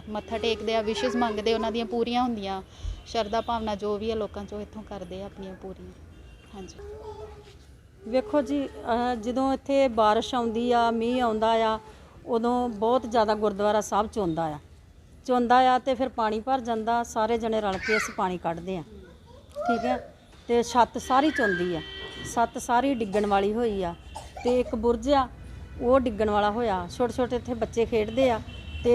ਮੱਥਾ ਟੇਕਦੇ ਆ, ਵਿਸ਼ੇਸ ਮੰਗਦੇ, ਉਹਨਾਂ ਦੀਆਂ ਪੂਰੀਆਂ ਹੁੰਦੀਆਂ। ਸ਼ਰਧਾ ਭਾਵਨਾ ਜੋ ਵੀ ਆ ਲੋਕਾਂ 'ਚੋਂ ਇੱਥੋਂ ਕਰਦੇ ਆ ਆਪਣੀਆਂ ਪੂਰੀਆਂ। ਹਾਂਜੀ ਵੇਖੋ ਜੀ, ਜਦੋਂ ਇੱਥੇ ਬਾਰਿਸ਼ ਆਉਂਦੀ ਆ, ਮੀਂਹ ਆਉਂਦਾ ਆ, ਉਦੋਂ ਬਹੁਤ ਜ਼ਿਆਦਾ ਗੁਰਦੁਆਰਾ ਸਾਹਿਬ ਚੋਂਦਾ ਆ ਤੇ ਫਿਰ ਪਾਣੀ ਭਰ ਜਾਂਦਾ। ਸਾਰੇ ਜਣੇ ਰਲ ਕੇ ਅਸੀਂ ਪਾਣੀ ਕੱਢਦੇ ਆ, ਠੀਕ ਹੈ। ਤੇ ਛੱਤ ਸਾਰੀ ਚੋਂਦੀ ਆ, ਛੱਤ ਸਾਰੀ ਡਿੱਗਣ ਵਾਲੀ ਹੋਈ ਆ, ਤੇ ਇੱਕ ਬੁਰਜ ਆ ਉਹ ਡਿੱਗਣ ਵਾਲਾ ਹੋਇਆ। ਛੋਟੇ ਛੋਟੇ ਇੱਥੇ ਬੱਚੇ ਖੇਡਦੇ ਆ ਤੇ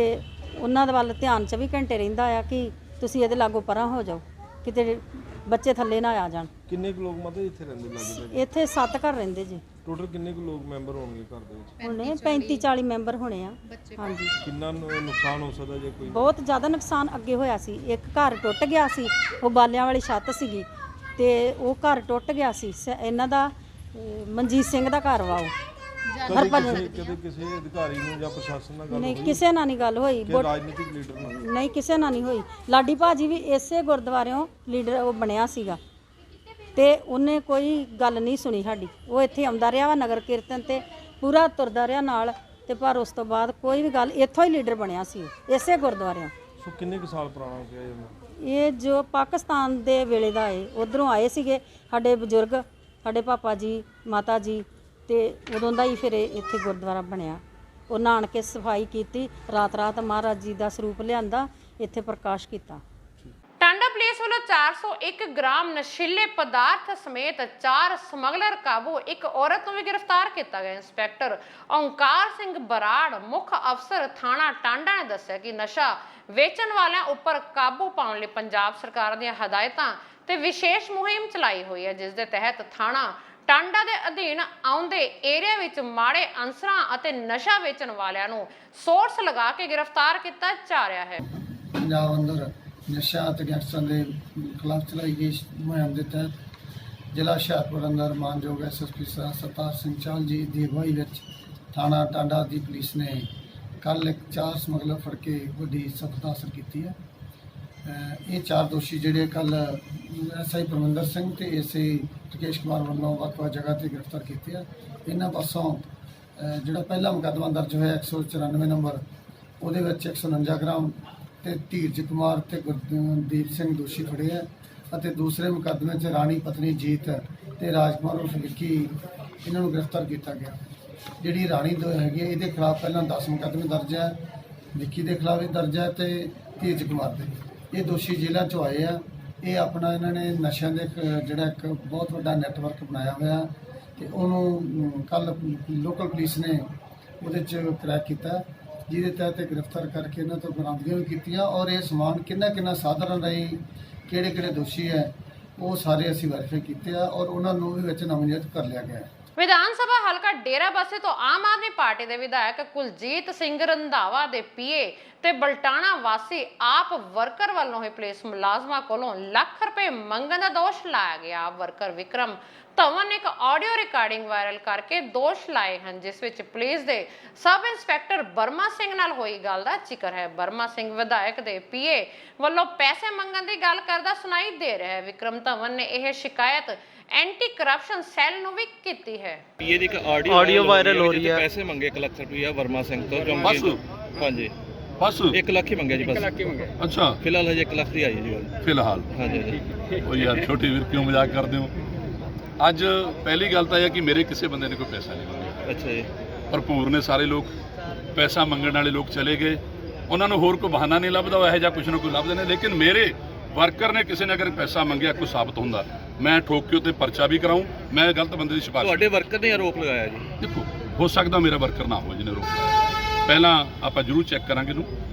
ਉਹਨਾਂ ਦੇ ਵੱਲ ਧਿਆਨ 24 ਘੰਟੇ ਰਹਿੰਦਾ ਆ ਕਿ ਤੁਸੀਂ ਇਹਦੇ ਲਾਗੋਂ ਪਰਾਂ ਹੋ ਜਾਓ, ਕਿਤੇ ਬੱਚੇ ਥੱਲੇ ਨਾ ਆ ਜਾਣ। ਕਿੰਨੇ ਕੁ ਲੋਕ ਮਤਲਬ ਇੱਥੇ ਰਹਿੰਦੇ ਲੱਗੇ? ਇੱਥੇ 7 ਘਰ ਰਹਿੰਦੇ ਜੀ। ਟੋਟਲ ਕਿੰਨੇ ਕੁ ਲੋਕ ਮੈਂਬਰ ਹੋਣਗੇ ਘਰ ਦੇ ਵਿੱਚ? ਹੁਣੇ 35-40 ਮੈਂਬਰ ਹੋਣੇ ਆ। ਹਾਂਜੀ। ਕਿੰਨਾ ਨੁਕਸਾਨ ਹੋ ਸਕਦਾ ਜੇ ਕੋਈ? ਬਹੁਤ ਜ਼ਿਆਦਾ ਨੁਕਸਾਨ ਅੱਗੇ ਹੋਇਆ ਸੀ। ਇੱਕ ਘਰ ਟੁੱਟ ਗਿਆ ਸੀ, ਉਹ ਬਾਲਿਆਂ ਵਾਲੀ ਛੱਤ ਸੀਗੀ, ਤੇ ਉਹ ਘਰ ਟੁੱਟ ਗਿਆ ਸੀ। ਇਹਨਾਂ ਦਾ ਮਨਜੀਤ ਸਿੰਘ ਦਾ ਘਰ ਵਾ ਉਹ। ਕਦੇ ਕਿਸੇ ਅਧਿਕਾਰੀ ਨੂੰ ਜਾਂ ਪ੍ਰਸ਼ਾਸਨ ਨਾਲ ਗੱਲ ਹੋਈ? ਨਹੀਂ, ਕਿਸੇ ਨਾਲ ਨਹੀਂ ਗੱਲ ਹੋਈ। ਰਾਜਨੀਤਿਕ ਲੀਡਰ ਨਾਲ? ਨਹੀਂ, ਕਿਸੇ ਨਾਲ ਨਹੀਂ ਹੋਈ। ਲਾਡੀ ਭਾਜੀ ਵੀ ਇਸੇ ਗੁਰਦੁਆਰਿਓਂ ਲੀਡਰ ਉਹ ਬਣਿਆ ਸੀਗਾ, ਤੇ ਉਹਨੇ ਕੋਈ ਗੱਲ ਨਹੀਂ ਸੁਣੀ ਸਾਡੀ। ਉਹ ਇੱਥੇ ਆਉਂਦਾ ਰਿਹਾ ਵਾ ਨਗਰ ਕੀਰਤਨ ਤੇ ਪੂਰਾ ਤੁਰਦਾ ਰਿਹਾ ਨਾਲ, ਤੇ ਪਰ ਉਸ ਤੋਂ ਬਾਅਦ ਕੋਈ ਵੀ ਗੱਲ, ਇੱਥੋਂ ਹੀ ਲੀਡਰ ਬਣਿਆ ਸੀ ਇਸੇ ਗੁਰਦੁਆਰਿਓਂ। ਸੋ ਕਿੰਨੇ ਕੁ ਸਾਲ ਪੁਰਾਣਾ ਹੋ ਗਿਆ ਇਹ? ਜੋ ਪਾਕਿਸਤਾਨ ਦੇ ਵੇਲੇ ਦਾ ਏ, ਉਧਰੋਂ ਆਏ ਸੀਗੇ ਸਾਡੇ ਬਜ਼ੁਰਗ, ਸਾਡੇ ਪਾਪਾ ਜੀ, ਮਾਤਾ ਜੀ, ਤੇ ਉਦੋਂ ਦਾ ਹੀ ਫਿਰ ਇੱਥੇ ਗੁਰਦੁਆਰਾ ਬਣਿਆ। ਉਹਨਾਂ ਆਣ ਕੇ ਸਫਾਈ ਕੀਤੀ, ਰਾਤ ਮਹਾਰਾਜ ਜੀ ਦਾ ਸਰੂਪ ਲਿਆਂਦਾ, ਇੱਥੇ ਪ੍ਰਕਾਸ਼ ਕੀਤਾ। ਟਾਂਡਾ ਪੁਲਿਸ ਵੱਲੋਂ 401 ਗ੍ਰਾਮ ਨਸ਼ੀਲੇ ਪਦਾਰਥ ਸਮੇਤ 4 ਸਮਗਲਰ ਕਾਬੂ, ਇੱਕ ਔਰਤ ਨੂੰ ਵੀ ਗ੍ਰਿਫਤਾਰ ਕੀਤਾ ਗਿਆ। ਇੰਸਪੈਕਟਰ ਓਂਕਾਰ ਸਿੰਘ ਬਰਾੜ, ਮੁੱਖ ਅਫਸਰ ਥਾਣਾ ਟਾਂਡਾ ਨੇ ਦੱਸਿਆ ਕਿ ਨਸ਼ਾ ਵੇਚਣ ਵਾਲਿਆਂ ਉੱਪਰ ਕਾਬੂ ਪਾਉਣ ਲਈ ਪੰਜਾਬ ਸਰਕਾਰ ਦੀਆਂ ਹਦਾਇਤਾਂ ਤੇ ਵਿਸ਼ੇਸ਼ ਮੁਹਿੰਮ ਚਲਾਈ ਹੋਈ ਹੈ, ਜਿਸ ਦੇ ਤਹਿਤ ਥਾਣਾ ਟਾਂਡਾ ਦੇ ਅਧੀਨ ਆਉਂਦੇ ਏਰੀਆ ਵਿੱਚ ਮਾੜੇ ਅਨਸਰਾਂ ਅਤੇ ਨਸ਼ਾ ਵੇਚਣ ਵਾਲਿਆਂ ਨੂੰ ਸੋਰਸ ਲਗਾ ਕੇ ਗ੍ਰਿਫਤਾਰ ਕੀਤਾ ਜਾ ਰਿਹਾ ਹੈ। ਪੰਜਾਬ ਅੰਦਰ ਨਸ਼ਾ ਅਤੇ ਗੈਂਗਸਟਰਾਂ ਦੇ ਖਿਲਾਫ ਚਲਾਈ ਗਈ ਮੁਹਿੰਮ ਦੇ ਤਹਿਤ ਜ਼ਿਲ੍ਹਾ ਹੁਸ਼ਿਆਰਪੁਰ ਅੰਦਰ ਮਾਨਯੋਗ ਐਸਐਸਪੀ ਸਰਤਾਰ ਸਿੰਘ ਚਾਹਲ ਜੀ ਦੀ ਅਗਵਾਈ ਵਿੱਚ ਥਾਣਾ ਟਾਂਡਾ ਦੀ ਪੁਲਿਸ ਨੇ ਕੱਲ੍ਹ 4 ਸਮਗਲਰ ਫੜ ਕੇ ਵੱਡੀ ਸਫਲਤਾ ਹਾਸਲ ਕੀਤੀ ਹੈ। ਇਹ 4 ਦੋਸ਼ੀ ਜਿਹੜੇ ਕੱਲ੍ਹ ਐਸਆਈ ਪਰਮਿੰਦਰ ਸਿੰਘ ਤੇ ਐਸਆਈ ਰਕੇਸ਼ ਕੁਮਾਰ ਵੱਲੋਂ ਵੱਖ-ਵੱਖ ਜਗ੍ਹਾ 'ਤੇ ਗ੍ਰਿਫਤਾਰ ਕੀਤੇ ਆ। ਇਹਨਾਂ ਪਾਸੋਂ ਜਿਹੜਾ ਪਹਿਲਾ ਮੁਕੱਦਮਾ ਦਰਜ ਹੋਇਆ 194 ਨੰਬਰ, ਉਹਦੇ ਵਿੱਚ 149 ਗ੍ਰਾਮ ਤੇ ਧੀਰਜ ਕੁਮਾਰ ਤੇ ਗੁਰਦੀਪ ਸਿੰਘ ਦੋਸ਼ੀ ਫੜੇ ਆ, ਅਤੇ ਦੂਸਰੇ ਮੁਕੱਦਮੇ 'ਚ ਰਾਣੀ ਪਤਨੀ ਜੀਤ ਤੇ ਰਾਜਕੁਮਾਰ ਉਰਫ ਵਿੱਕੀ, ਇਹਨਾਂ ਨੂੰ ਗ੍ਰਿਫਤਾਰ ਕੀਤਾ ਗਿਆ। ਜਿਹੜੀ ਰਾਣੀ ਹੈਗੀ ਹੈ, ਇਹਦੇ ਖਿਲਾਫ ਪਹਿਲਾਂ 10 ਮੁਕੱਦਮੇ ਦਰਜ ਹੈ, ਵਿੱਕੀ ਦੇ ਖਿਲਾਫ ਵੀ ਦਰਜ ਹੈ ਤੇ ਧੀਰਜ ਕੁਮਾਰ ਦੇ। ਇਹ ਦੋਸ਼ੀ ਜੇਲ੍ਹਾਂ 'ਚੋਂ ਆਏ ਆ। ਇਹ ਆਪਣਾ ਇਹਨਾਂ ਨੇ ਨਸ਼ਿਆਂ ਦੇ ਜਿਹੜਾ ਇੱਕ ਬਹੁਤ ਵੱਡਾ ਨੈਟਵਰਕ ਬਣਾਇਆ ਹੋਇਆ, ਤੇ ਉਹਨੂੰ ਕੱਲ੍ਹ ਲੋਕਲ ਪੁਲਿਸ ਨੇ ਉਹਦੇ 'ਚ ਕਰੈਕ ਕੀਤਾ, ਜਿਹਦੇ ਤਹਿਤ ਗ੍ਰਿਫਤਾਰ ਕਰਕੇ ਇਹਨਾਂ ਤੋਂ ਬਰਾਮਦਗੀਆਂ ਵੀ ਕੀਤੀਆਂ। ਔਰ ਇਹ ਸਮਾਨ ਕਿੰਨਾ ਸਾਧਨ ਰਹੀ, ਕਿਹੜੇ ਦੋਸ਼ੀ ਹੈ, ਉਹ ਸਾਰੇ ਅਸੀਂ ਵੈਰੀਫਾਈ ਕੀਤੇ ਆ, ਔਰ ਉਹਨਾਂ ਨੂੰ ਵੀ ਵਿੱਚ ਨਾਮਜ਼ਦ ਕਰ ਲਿਆ ਗਿਆ ਹੈ। ਵਿਧਾਨ ਸਭਾ ਹਲਕਾ ਡੇਰਾਬੱਸੀ ਤੋਂ ਆਮ ਆਦਮੀ ਪਾਰਟੀ ਦੇ ਵਿਧਾਇਕ ਕੁਲਜੀਤ ਸਿੰਘ ਰੰਧਾਵਾ ਦੇ ਪੀਏ ਤੇ ਬਲਟਾਣਾ ਵਾਸੀ ਆਪ ਵਰਕਰ ਵੱਲੋਂ ਹੀ ਪੁਲਿਸ ਮੁਲਾਜ਼ਮਾਂ ਕੋਲੋਂ ਲੱਖ ਰੁਪਏ ਮੰਗਣ ਦਾ ਦੋਸ਼ ਲਾਇਆ ਗਿਆ। ਵਰਕਰ ਵਿਕਰਮ ਧਵਨ ਨੇ ਇੱਕ ਆਡੀਓ ਰਿਕਾਰਡਿੰਗ ਵਾਇਰਲ ਕਰਕੇ ਦੋਸ਼ ਲਾਏ ਹਨ, ਜਿਸ ਵਿੱਚ ਪੁਲਿਸ ਦੇ ਸਬ ਇੰਸਪੈਕਟਰ ਬਰਮਾ ਸਿੰਘ ਨਾਲ ਹੋਈ ਗੱਲ ਦਾ ਜ਼ਿਕਰ ਹੈ। ਬਰਮਾ ਸਿੰਘ ਵਿਧਾਇਕ ਦੇ ਪੀਏ ਵੱਲੋਂ ਪੈਸੇ ਮੰਗਣ ਦੀ ਗੱਲ ਕਰਦਾ ਸੁਣਾਈ ਦੇ ਰਿਹਾ ਹੈ। ਵਿਕਰਮ ਧਵਨ ਨੇ ਇਹ ਸ਼ਿਕਾਇਤ ਐਂਟੀ ਕਰਪਸ਼ਨ ਸੈੱਲ ਨੂੰ ਵੀ ਕੀਤੀ ਹੈ। ਪੀਏ ਦੀ ਇੱਕ ਆਡੀਓ ਵਾਇਰਲ ਹੋ ਰਹੀ ਹੈ, ਪੈਸੇ ਮੰਗੇ 1 ਲੱਖ ਰੁਪਇਆ ਵਰਮਾ ਸਿੰਘ ਤੋਂ। ਹਾਂਜੀ, ਬਸ 1 ਲੱਖ ਹੀ ਮੰਗਿਆ ਜੀ, ਬਸ 1 ਲੱਖ ਹੀ ਮੰਗਿਆ। ਅੱਛਾ, ਫਿਲਹਾਲ ਹਜੇ 1 ਲੱਖ ਦੀ ਆਈ ਹੈ ਜੀ ਗੱਲ ਫਿਲਹਾਲ। ਹਾਂਜੀ, ਉਹ ਯਾਰ ਛੋਟੀ ਵੀਰ ਕਿਉਂ ਮਜ਼ਾਕ ਕਰਦੇ ਹੋ? ਅੱਜ ਪਹਿਲੀ ਗੱਲ ਤਾਂ ਇਹ ਹੈ ਕਿ ਮੇਰੇ ਕਿਸੇ ਬੰਦੇ ਨੇ ਕੋਈ ਪੈਸਾ ਨਹੀਂ ਮੰਗਿਆ। ਅੱਛਾ ਜੀ। ਭਰਪੂਰ ਨੇ ਸਾਰੇ ਲੋਕ, ਪੈਸਾ ਮੰਗਣ ਵਾਲੇ ਲੋਕ ਚਲੇ ਗਏ। ਉਹਨਾਂ ਨੂੰ ਹੋਰ ਕੋਈ ਬਹਾਨਾ ਨਹੀਂ ਲੱਭਦਾ, ਉਹ ਇਹੋ ਜਿਹਾ ਕੁਛ ਨਾ ਕੋਈ ਲੱਭਦੇ ਨੇ। ਲੇਕਿਨ ਮੇਰੇ ਵਰਕਰ ਨੇ ਕਿਸੇ ਨੇ ਅਗਰ ਪੈਸਾ ਮੰਗਿਆ, ਕੋਈ ਸਾਬਤ ਹੁੰਦਾ, ਮੈਂ ਠੋਕ ਕੇ ਉੱਤੇ ਪਰਚਾ ਵੀ ਕਰਾਊਂ, ਮੈਂ ਗਲਤ ਬੰਦੇ ਦੀ ਸਿਫਾਰਿਸ਼। ਤੁਹਾਡੇ ਵਰਕਰ ਨੇ ਆਰੋਪ ਲਗਾਇਆ ਜੀ? ਦੇਖੋ, ਹੋ ਸਕਦਾ ਮੇਰਾ ਵਰਕਰ ਨਾ ਹੋਵੇ ਜਿਹਨੇ ਰੋਕ ਲਾਇਆ। ਪਹਿਲਾਂ ਆਪਾਂ ਜ਼ਰੂਰ ਚੈੱਕ ਕਰਾਂਗੇ ਨੂੰ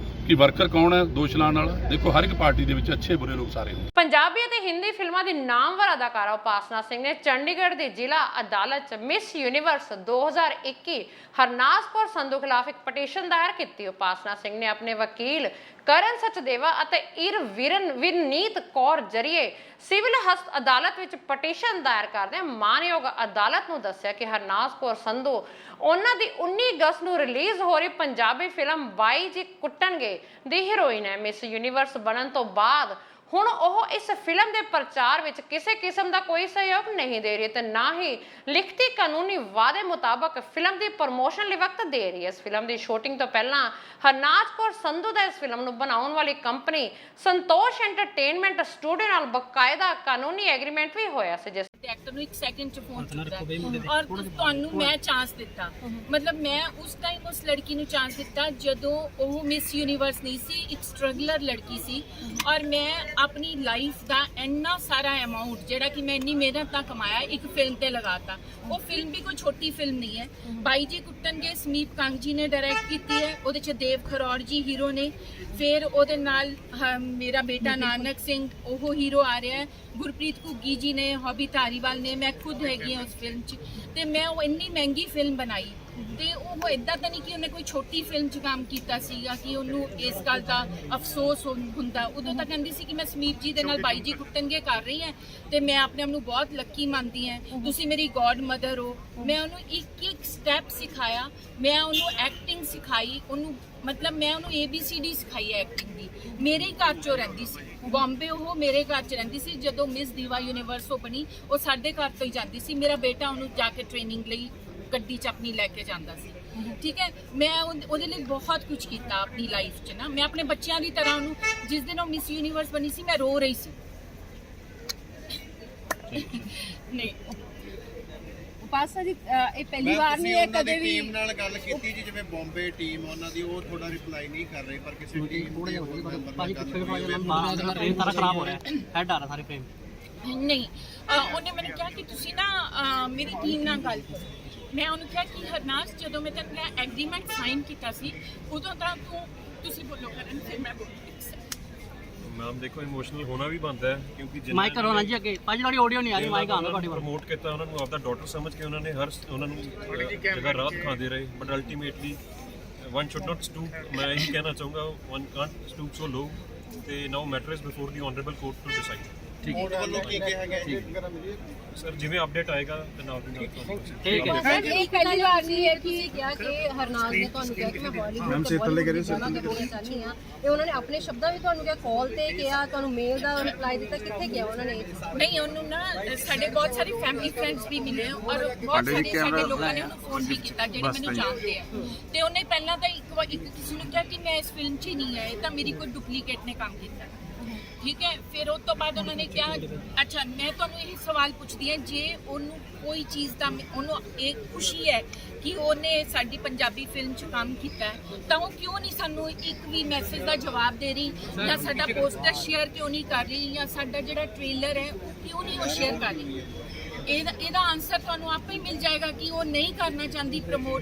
ਕਿ ਵਰਕਰ ਕੌਣ ਹੈ ਦੋਸ਼ ਲਾਉਣ ਵਾਲਾ। ਦੇਖੋ, ਹਰ ਇੱਕ ਪਾਰਟੀ ਦੇ ਵਿੱਚ ਅੱਛੇ ਬੁਰੇ ਲੋਕ ਸਾਰੇ ਹੁੰਦੇ। ਪੰਜਾਬੀ ਅਤੇ ਹਿੰਦੀ ਫਿਲਮਾਂ ਦੀ ਨਾਮਵਰ ਅਦਾਕਾਰਾ ਉਪਾਸਨਾ ਸਿੰਘ ਨੇ ਚੰਡੀਗੜ੍ਹ ਦੀ ਜ਼ਿਲ੍ਹਾ ਅਦਾਲਤ 'ਚ ਮਿਸ ਯੂਨੀਵਰਸ 2021 ਹਰਨਾਜ਼ ਕੌਰ ਸੰਧੂ ਖਿਲਾਫ ਇੱਕ ਪਟੀਸ਼ਨ ਦਾਇਰ ਕੀਤੀ। ਉਪਾਸਨਾ ਸਿੰਘ ਨੇ ਆਪਣੇ ਵਕੀਲ ਕਰਨ ਸਚਦੇਵਾ ਅਤੇ ਵਿਰਨੀਤ ਕੌਰ ਜਰੀਏ ਸਿਵਲ ਅਦਾਲਤ ਵਿੱਚ ਪਟੀਸ਼ਨ ਦਾਇਰ ਕਰਦਿਆਂ ਮਾਨਯੋਗ ਅਦਾਲਤ ਨੂੰ ਦੱਸਿਆ ਕਿ ਹਰਨਾਜ਼ ਕੌਰ ਸੰਧੂ ਉਹਨਾਂ ਦੀ 19 ਅਗਸਤ ਨੂੰ ਰਿਲੀਜ਼ ਹੋ ਰਹੀ ਪੰਜਾਬੀ ਫਿਲਮ ਬਾਈ ਜੀ ਕੁੱਟਣਗੇ ਦੀ ਹੀਰੋਇਨ ਹੈ। ਮਿਸ ਯੂਨੀਵਰਸ ਬਣਨ ਤੋਂ ਬਾਅਦ ਹੁਣ ਉਹ ਇਸ ਫਿਲਮ ਦੇ ਪ੍ਰਚਾਰ ਵਿੱਚ ਕਿਸੇ ਕਿਸਮ ਦਾ ਕੋਈ ਸਹਿਯੋਗ ਨਹੀਂ ਦੇ ਰਹੀ ਤੇ ਨਾ ਹੀ ਲਿਖਤੀ ਕਾਨੂੰਨੀ ਵਾਅਦੇ ਮੁਤਾਬਕ ਫਿਲਮ ਦੀ ਪ੍ਰਮੋਸ਼ਨ ਲਈ ਵਕਤ ਦੇ ਰਹੀ ਹੈ। ਇਸ ਫਿਲਮ ਦੀ ਸ਼ੂਟਿੰਗ ਤੋਂ ਪਹਿਲਾਂ ਹਰਨਾਜ਼ ਕੌਰ ਸੰਧੂ ਦਾ ਇਸ ਫਿਲਮ ਨੂੰ ਬਣਾਉਣ ਵਾਲੀ ਕੰਪਨੀ ਸੰਤੋਸ਼ ਐਂਟਰਟੇਨਮੈਂਟ ਸਟੂਡੀਓ ਨਾਲ ਬਕਾਇਦਾ ਕਾਨੂੰਨੀ ਐਗਰੀਮੈਂਟ ਵੀ ਹੋਇਆ ਸੀ। ਜਿਸ ਐਕਟਰ ਨੂੰ 1 ਸੈਕਿੰਡ ਚ ਫੋਨ ਕੀਤਾ ਔਰ ਤੁਹਾਨੂੰ ਮੈਂ ਚਾਂਸ ਦਿੱਤਾ, ਮਤਲਬ ਮੈਂ ਉਸ ਟਾਈਮ ਉਸ ਲੜਕੀ ਨੂੰ ਚਾਂਸ ਦਿੱਤਾ ਜਦੋਂ ਉਹ ਮਿਸ ਯੂਨੀਵਰਸ ਨਹੀਂ ਸੀ, ਇੱਕ ਸਟਰਗਲਰ ਲੜਕੀ ਸੀ। ਔਰ ਮੈਂ ਆਪਣੀ ਲਾਈਫ ਦਾ ਇੰਨਾ ਸਾਰਾ ਅਮਾਉਂਟ ਜਿਹੜਾ ਕਿ ਮੈਂ ਇੰਨੀ ਮਿਹਨਤ ਨਾਲ ਕਮਾਇਆ ਇੱਕ ਫਿਲਮ ਤੇ ਲਗਾਤਾ। ਉਹ ਫਿਲਮ ਵੀ ਕੋਈ ਛੋਟੀ ਫਿਲਮ ਨਹੀਂ ਹੈ। ਬਾਈ ਜੀ ਕੁੱਟਣਗੇ ਸਮੀਪ ਕੰਗ ਜੀ ਨੇ ਡਾਇਰੈਕਟ ਕੀਤੀ ਹੈ, ਉਹਦੇ ਚ ਦੇਵ ਖਰੋੜ ਜੀ ਹੀਰੋ ਨੇ, ਫਿਰ ਉਹਦੇ ਨਾਲ ਮੇਰਾ ਬੇਟਾ ਨਾਨਕ ਸਿੰਘ ਉਹ ਹੀਰੋ ਆ ਰਿਹਾ ਹੈ, ਗੁਰਪ੍ਰੀਤ ਘੁੱਗੀ ਜੀ ਨੇ, ਹੌਬੀ ਧਾਰੀਵਾਲ ਨੇ, ਮੈਂ ਖੁਦ ਹੈਗੀ ਹਾਂ ਉਸ ਫਿਲਮ 'ਚ। ਤੇ ਮੈਂ ਉਹ ਇੰਨੀ ਮਹਿੰਗੀ ਫਿਲਮ ਬਣਾਈ ਤੇ ਉਹ ਇਦਾਂ ਤਾਂ ਨਹੀਂ ਕਿ ਉਹਨੇ ਕੋਈ ਛੋਟੀ ਫਿਲਮ 'ਚ ਕੰਮ ਕੀਤਾ ਸੀਗਾ ਕਿ ਉਹਨੂੰ ਇਸ ਗੱਲ ਦਾ ਅਫਸੋਸ ਹੁੰਦਾ। ਉਦੋਂ ਤਾਂ ਕਹਿੰਦੀ ਸੀ ਕਿ ਮੈਂ ਸਮੀਪ ਜੀ ਦੇ ਨਾਲ ਬਾਈ ਜੀ ਕੁੱਟਣਗੇ ਕਰ ਰਹੀ ਹਾਂ ਤੇ ਮੈਂ ਆਪਣੇ ਆਪ ਨੂੰ ਬਹੁਤ ਲੱਕੀ ਮੰਨਦੀ ਹਾਂ, ਤੁਸੀਂ ਮੇਰੀ ਗੋਡ ਮਦਰ ਹੋ। ਮੈਂ ਉਹਨੂੰ ਇੱਕ ਇੱਕ ਸਟੈਪ ਸਿਖਾਇਆ, ਮੈਂ ਉਹਨੂੰ ਐਕਟਿੰਗ ਸਿਖਾਈ, ਉਹਨੂੰ ਮਤਲਬ ਮੈਂ ਉਹਨੂੰ ABCD ਸਿਖਾਈ ਹੈ ਐਕਟਿੰਗ ਦੀ। ਮੇਰੇ ਹੀ ਘਰ 'ਚੋਂ ਰਹਿੰਦੀ ਸੀ, ਬੰਬੇ ਉਹ ਮੇਰੇ ਘਰ 'ਚ ਰਹਿੰਦੀ ਸੀ। ਜਦੋਂ ਮਿਸ ਦੀਵਾ ਯੂਨੀਵਰਸ ਉਹ ਬਣੀ ਉਹ ਸਾਡੇ ਘਰ ਤੋਂ ਹੀ ਜਾਂਦੀ ਸੀ। ਮੇਰਾ ਬੇਟਾ ਉਹਨੂੰ ਜਾ ਕੇ ਟ੍ਰੇਨਿੰਗ ਲਈ ਗੱਡੀ 'ਚ ਆਪਣੀ ਲੈ ਕੇ ਜਾਂਦਾ ਸੀ। ਠੀਕ ਹੈ, ਮੈਂ ਉਹਦੇ ਲਈ ਬਹੁਤ ਕੁਝ ਕੀਤਾ ਆਪਣੀ ਲਾਈਫ 'ਚ ਨਾ। ਮੈਂ ਆਪਣੇ ਬੱਚਿਆਂ ਦੀ ਤਰ੍ਹਾਂ ਉਹਨੂੰ, ਜਿਸ ਦਿਨ ਉਹ ਮਿਸ ਯੂਨੀਵਰਸ ਬਣੀ ਸੀ ਮੈਂ ਰੋ ਰਹੀ ਸੀ। ਨਹੀਂ ਉਪਾਸਨਾ ਜੀ ਇਹ ਪਹਿਲੀ ਵਾਰ ਨਹੀਂ ਹੈ ਕਦੇ ਵੀ ਟੀਮ ਨਾਲ ਗੱਲ ਕੀਤੀ ਜੀ, ਜਿਵੇਂ ਬੰਬੇ ਟੀਮ ਉਹਨਾਂ ਦੀ ਉਹ ਥੋੜਾ ਰਿਪਲਾਈ ਨਹੀਂ ਕਰ ਰਹੀ, ਪਰ ਕਿਸੇ ਟੀਮ ਦੇ ਹੋਰ ਮੈਂਬਰ ਨਾਲ ਗੱਲ ਸਾਰਾ ਖਰਾਬ ਹੋ ਰਿਹਾ ਹੈਡ ਆ ਰਿਹਾ ਸਾਰੇ ਫਰੇਮ ਨਹੀਂ। ਉਹਨੇ ਮੈਨੂੰ ਕਿਹਾ ਕਿ ਤੁਸੀਂ ਨਾ ਮੇਰੀ ਟੀਮ ਨਾਲ ਗੱਲ ਕਰੋ। ਮੈਂ ਉਹਨੂੰ ਕਿਹਾ ਕਿ ਹਰਨਾਜ਼ ਜਦੋਂ ਮੈਂ ਤੈਨੂੰ ਕਿਹਾ ਐਗਰੀਮੈਂਟ ਸਾਈਨ ਕੀਤਾ ਸੀ ਉਦੋਂ ਤਾਂ ਤੁਸੀਂ ਬੋਲੋ ਕਰਨ, ਫਿਰ ਮੈਂ ਬੋਲੂੰਗੀ। ਮੈਮ ਦੇਖੋ ਇਮੋਸ਼ਨਲ ਹੋਣਾ ਵੀ ਬਣਦਾ ਹੈ ਕਿਉਂਕਿ ਮਾਈਕ ਕਰੋ ਨਾ ਜੀ ਅੱਗੇ ਭਾਜੀ ਤੁਹਾਡੀ ਆਡੀਓ ਨਹੀਂ ਆ ਰਹੀ, ਮਾਈਕ ਆਉਂਦਾ ਤੁਹਾਡੇ ਵੱਲ। ਪ੍ਰਮੋਟ ਕੀਤਾ ਉਹਨਾਂ ਨੂੰ ਆਪਦਾ ਡਾਟਰ ਸਮਝ ਕੇ ਉਹਨਾਂ ਨੇ ਉਹਨਾਂ ਨੂੰ ਜਗ੍ਹਾ ਰਾਹ ਦਿਖਾਉਂਦੇ ਰਹੇ, but ultimately one should not stoop. ਮੈਂ ਇਹੀ ਕਹਿਣਾ ਚਾਹੂੰਗਾ one can't stoop so low ਤੇ now matter is before the honourable court to decide. Court ਵੱਲੋਂ ਕੀ ਕਿਹਾ ਗਿਆ ਜੀ ਸਰ ਜਿਵੇਂ ਅਪਡੇਟ ਆਏਗਾ ਤੇ ਨਾਲ ਦੀ ਨਾਲ ਠੀਕ ਹੈ। ਸਰ ਇਹ ਪਹਿਲੀ ਵਾਰ ਨਹੀਂ ਹੈ ਕਿ ਕਿਹਾ ਕਿ ਹਰਨਾਜ਼ ਨੇ ਤੁਹਾਨੂੰ ਕਿਹਾ ਕਿ ਮੈਂ ਬਾਲੀਵੁੱਡ ਤੇ ਜਮ੍ਹਾਂ ਕਰਵਾਉਣਾ ਚਾਹੁੰਦੀ ਹਾਂ, ਤੇ ਉਹਨਾਂ ਨੇ ਆਪਣੇ ਸ਼ਬਦਾਂ ਵੀ ਤੁਹਾਨੂੰ ਕਿਹਾ, ਕਾਲ ਤੇ ਕਿਹਾ, ਤੁਹਾਨੂੰ ਮੇਲ ਦਾ ਰਿਪਲਾਈ ਦਿੱਤਾ, ਕਿੱਥੇ ਗਿਆ ਉਹਨਾਂ ਨੇ? ਨਹੀਂ, ਉਹਨੂੰ ਨਾ ਸਾਡੇ ਬਹੁਤ ਸਾਰੇ ਫੈਮਿਲੀ ਫਰੈਂਡਸ ਵੀ ਮਿਲੇ ਔਰ ਬਹੁਤ ਸਾਡੇ ਲੋਕਾਂ ਨੇ ਉਹਨੂੰ ਫੋਨ ਵੀ ਕੀਤਾ ਜਿਹੜੇ ਮੈਨੂੰ ਜਾਣਦੇ ਆ। ਤੇ ਉਹਨੇ ਪਹਿਲਾਂ ਤਾਂ ਇੱਕ ਕਿਸੇ ਨੂੰ ਕਿਹਾ ਕਿ ਮੈਂ ਇਸ ਫਿਲਮ 'ਚ ਹੀ ਨਹੀਂ ਹੈ, ਤਾਂ ਮੇਰੀ ਕੋਈ ਡੁਪਲੀਕੇਟ ਨੇ ਕੰਮ ਕੀਤਾ। ਠੀਕ ਹੈ, ਫਿਰ ਉਸ ਤੋਂ ਬਾਅਦ ਉਹਨਾਂ ਨੇ ਕਿਹਾ ਅੱਛਾ ਮੈਂ ਤੁਹਾਨੂੰ ਇਹ ਸਵਾਲ ਪੁੱਛਦੀ ਹਾਂ, ਜੇ ਉਹਨੂੰ ਕੋਈ ਚੀਜ਼ ਦਾ ਉਹਨੂੰ ਇਹ ਖੁਸ਼ੀ ਹੈ ਕਿ ਉਹਨੇ ਸਾਡੀ ਪੰਜਾਬੀ ਫਿਲਮ 'ਚ ਕੰਮ ਕੀਤਾ ਹੈ ਤਾਂ ਉਹ ਕਿਉਂ ਨਹੀਂ ਸਾਨੂੰ ਇੱਕ ਵੀ ਮੈਸੇਜ ਦਾ ਜਵਾਬ ਦੇ ਰਹੀ, ਜਾਂ ਸਾਡਾ ਪੋਸਟਰ ਸ਼ੇਅਰ ਕਿਉਂ ਨਹੀਂ ਕਰ ਰਹੀ, ਜਾਂ ਸਾਡਾ ਜਿਹੜਾ ਟ੍ਰੇਲਰ ਹੈ ਉਹ ਕਿਉਂ ਨਹੀਂ ਉਹ ਸ਼ੇਅਰ ਕਰ ਰਹੀ? ਇਹਦਾ ਆਨਸਰ ਤੁਹਾਨੂੰ ਆਪੇ ਹੀ ਮਿਲ ਜਾਏਗਾ ਕਿ ਉਹ ਨਹੀਂ ਕਰਨਾ ਚਾਹੁੰਦੀ ਪ੍ਰਮੋਟ।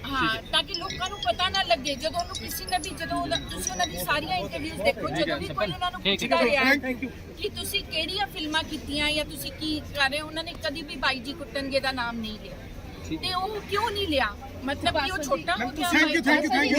ਹਾਂ, ਤਾਂ ਕਿ ਲੋਕਾਂ ਨੂੰ ਪਤਾ ਨਾ ਲੱਗੇ ਜਦੋਂ ਉਹਨੂੰ ਕਿਸੇ ਨੇ ਵੀ, ਜਦੋਂ ਤੁਸੀਂ ਉਹਨਾਂ ਦੀ ਸਾਰੀਆਂ ਇੰਟਰਵਿਊਜ਼ ਦੇਖੋ, ਜਦੋਂ ਵੀ ਕੋਈ ਉਹਨਾਂ ਨੂੰ ਪੁੱਛਦਾ ਰਿਹਾ ਕਿ ਤੁਸੀਂ ਕਿਹੜੀਆਂ ਫਿਲਮਾਂ ਕੀਤੀਆਂ ਜਾਂ ਤੁਸੀਂ ਕੀ ਕਰ ਰਹੇ ਹੋ, ਉਹਨਾਂ ਨੇ ਕਦੀ ਵੀ ਬਾਈ ਜੀ ਕੁੱਟਣਗੇ ਦਾ ਨਾਮ ਨਹੀਂ ਲਿਆ। ਤੇ ਉਹ ਕਿਉਂ ਨਹੀਂ ਲਿਆ? ਮਤਲਬ ਕਿ ਉਹ ਛੋਟਾ ਹੋ ਗਿਆ। ਥੈਂਕ ਯੂ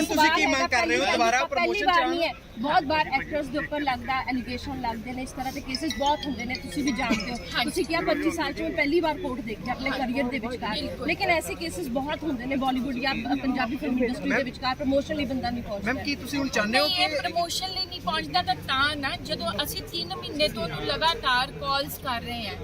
ਤੁਸੀਂ ਕੀ ਮੰਗ ਕਰ ਰਹੇ ਹੋ? ਦੁਬਾਰਾ ਪ੍ਰਮੋਸ਼ਨ ਚਾਹੀਏ। ਬਹੁਤ ਵਾਰ ਐਕਟਰਸ ਦੇ ਉੱਪਰ ਲੱਗਦਾ ਐਲੀਗੇਸ਼ਨ ਲੱਗਦੇ ਨੇ, ਇਸ ਤਰ੍ਹਾਂ ਦੇ ਕੇਸਿਸ ਬਹੁਤ ਹੁੰਦੇ ਨੇ, ਤੁਸੀਂ ਵੀ ਜਾਣਦੇ ਹੋ। ਤੁਸੀਂ ਕਿਹਾ 25 ਸਾਲ 'ਚ ਮੈਂ ਪਹਿਲੀ ਵਾਰ ਕੋਰਟ ਦੇਖਿਆ ਆਪਣੇ ਕਰੀਅਰ ਦੇ ਵਿਚਕਾਰ, ਲੇਕਿਨ ਐਸੇ ਕੇਸਿਸ ਬਹੁਤ ਹੁੰਦੇ ਨੇ ਬਾਲੀਵੁੱਡ ਜਾਂ ਪੰਜਾਬੀ ਫਿਲਮ ਇੰਡਸਟਰੀ ਦੇ ਵਿਚਕਾਰ। ਪ੍ਰਮੋਸ਼ਨ ਲਈ ਬੰਦਾ ਨਹੀਂ ਪਹੁੰਚਦਾ। ਮੈਮ ਕੀ ਤੁਸੀਂ ਹੁਣ ਚਾਹੁੰਦੇ ਹੋ ਕਿ ਪ੍ਰਮੋਸ਼ਨ ਲਈ ਨਹੀਂ ਪਹੁੰਚਦਾ ਤਾਂ ਨਾ, ਜਦੋਂ ਅਸੀਂ 3 ਮਹੀਨੇ ਤੋਂ ਉਹਨੂੰ ਲਗਾਤਾਰ ਕਾਲਸ ਕਰ ਰਹੇ ਹਾਂ,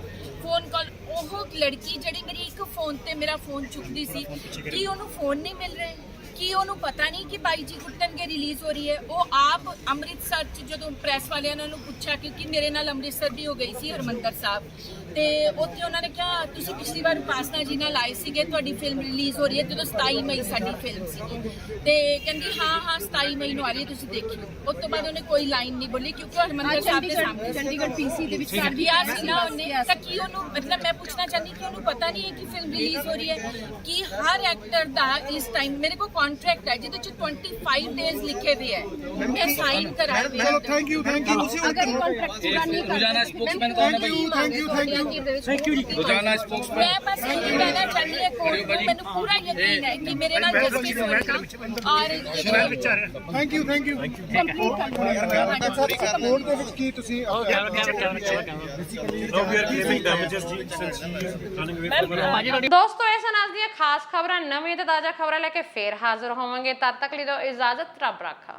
ਫੋਨ ਕਾਲ, ਉਹ ਲੜਕੀ ਜਿਹੜੀ ਮੇਰੀ ਇੱਕ ਫੋਨ ਤੇ ਮੇਰਾ ਫੋਨ ਚੁੱਕਦੀ ਸੀ, ਕਿ ਉਹਨੂੰ ਫੋਨ ਨਹੀਂ ਮਿਲ ਰਹੇ, ਕੀ ਉਹਨੂੰ ਪਤਾ ਨਹੀਂ ਕਿ ਬਾਈ ਜੀ ਗੁੱਟਨਗੇ ਰਿਲੀਜ਼ ਹੋ ਰਹੀ ਹੈ? ਉਹ ਆਪ ਅੰਮ੍ਰਿਤਸਰ 'ਚ ਜਦੋਂ ਪ੍ਰੈਸ ਵਾਲਿਆਂ ਨੇ ਉਹਨੂੰ ਪੁੱਛਿਆ, ਕਿਉਂਕਿ ਮੇਰੇ ਨਾਲ ਅੰਮ੍ਰਿਤਸਰ ਵੀ ਹੋ ਗਈ ਸੀ ਹਰਮੰਦਰ ਸਾਹਿਬ, ਤੇ ਉੱਥੇ ਉਹਨਾਂ ਨੇ ਕਿਹਾ ਤੁਸੀਂ ਪਿਛਲੀ ਵਾਰ ਉਪਾਸਨਾ ਜੀ ਨਾਲ ਆਏ ਸੀਗੇ, ਤੁਹਾਡੀ ਫਿਲਮ ਰਿਲੀਜ਼ ਹੋ ਰਹੀ ਹੈ, ਜਦੋਂ 27 ਮਈ ਸਾਡੀ ਫਿਲਮ ਸੀ, ਤੇ ਕਹਿੰਦੀ ਹਾਂ 27 ਮਈ ਨੂੰ ਆ ਰਹੀ ਹੈ, ਤੁਸੀਂ ਦੇਖਿਓ। ਉਸ ਤੋਂ ਬਾਅਦ ਉਹਨੇ ਕੋਈ ਲਾਈਨ ਨਹੀਂ ਬੋਲੀ, ਕਿਉਂਕਿ ਹਰਮੰਦਰ ਸਾਹਿਬ ਦੇ ਸਾਹਮਣੇ ਚੰਡੀਗੜ੍ਹ ਪੀਸੀ ਦੇ ਵਿੱਚ ਕਿਹਾ ਸੀ ਨਾ ਉਹਨੇ, ਤਾਂ ਕੀ ਉਹਨੂੰ ਮਤਲਬ ਮੈਂ ਪੁੱਛਣਾ ਚਾਹੁੰਦੀ ਕਿ ਉਹਨੂੰ ਪਤਾ ਨਹੀਂ ਹੈ ਕਿ ਫਿਲਮ ਰਿਲੀਜ਼ ਹੋ ਰਹੀ ਹੈ? ਕਿ ਹਰ ਐਕਟਰ ਦਾ ਇਸ ਟਾਈਮ ਮੇਰੇ ਕੋਲ ਕੰਟਰੈਕਟ ਹੈ ਜਿਹਦੇ ਚ 25 ਡੇਜ਼ ਲਿਖੇ ਹੋਏ ਹੈ, ਮੈਂ ਸਾਈਨ ਕਰਾਏ ਹੋਏ ਚਲੋ ਥੈਂਕ ਯੂ ਤੁਸੀਂ ਅਗਰ ਇਹ ਕੰਟਰੈਕਟ ਪੂਰਾ ਨਹੀਂ ਕਰਦੇ ਰੋਜ਼ਾਨਾ ਸਪੋਕਸਮੈਨ ਕੌਣ ਹੈ ਭਾਈ? ਥੈਂਕ ਯੂ ਰੋਜ਼ਾਨਾ ਸਪੋਕਸਮੈਨ ਮੈਂ ਬਸ ਇਹ ਕਹਿਣਾ ਚਾਹੁੰਦੀ ਹਾਂ ਕੋਰਟ ਨੂੰ, ਮੈਨੂੰ ਪੂਰਾ ਯਕੀਨ ਹੈ ਕਿ ਮੇਰੇ ਨਾਲ ਜਸਟਿਸ ਹੋਏਗਾ। ਔਰ ਥੈਂਕ ਯੂ ਕੋਰਟ ਦੇ ਵਿੱਚ ਕੀ ਤੁਸੀਂ ਦੋਸਤੋ ਇਹ ਸਨ ਅੱਜ ਦੀਆਂ ਖਾਸ ਖਬਰਾਂ। ਨਵੀਂ ਤੇ ਤਾਜ਼ਾ ਖਬਰਾਂ ਲੈ ਕੇ ਫੇਰ ਹਾਜ਼ਰ ਹੋਵਾਂਗੇ। ਤਦ ਤੱਕ ਲਈ ਦਿਓ ਇਜਾਜ਼ਤ। ਰੱਬ ਰਾਖਾ।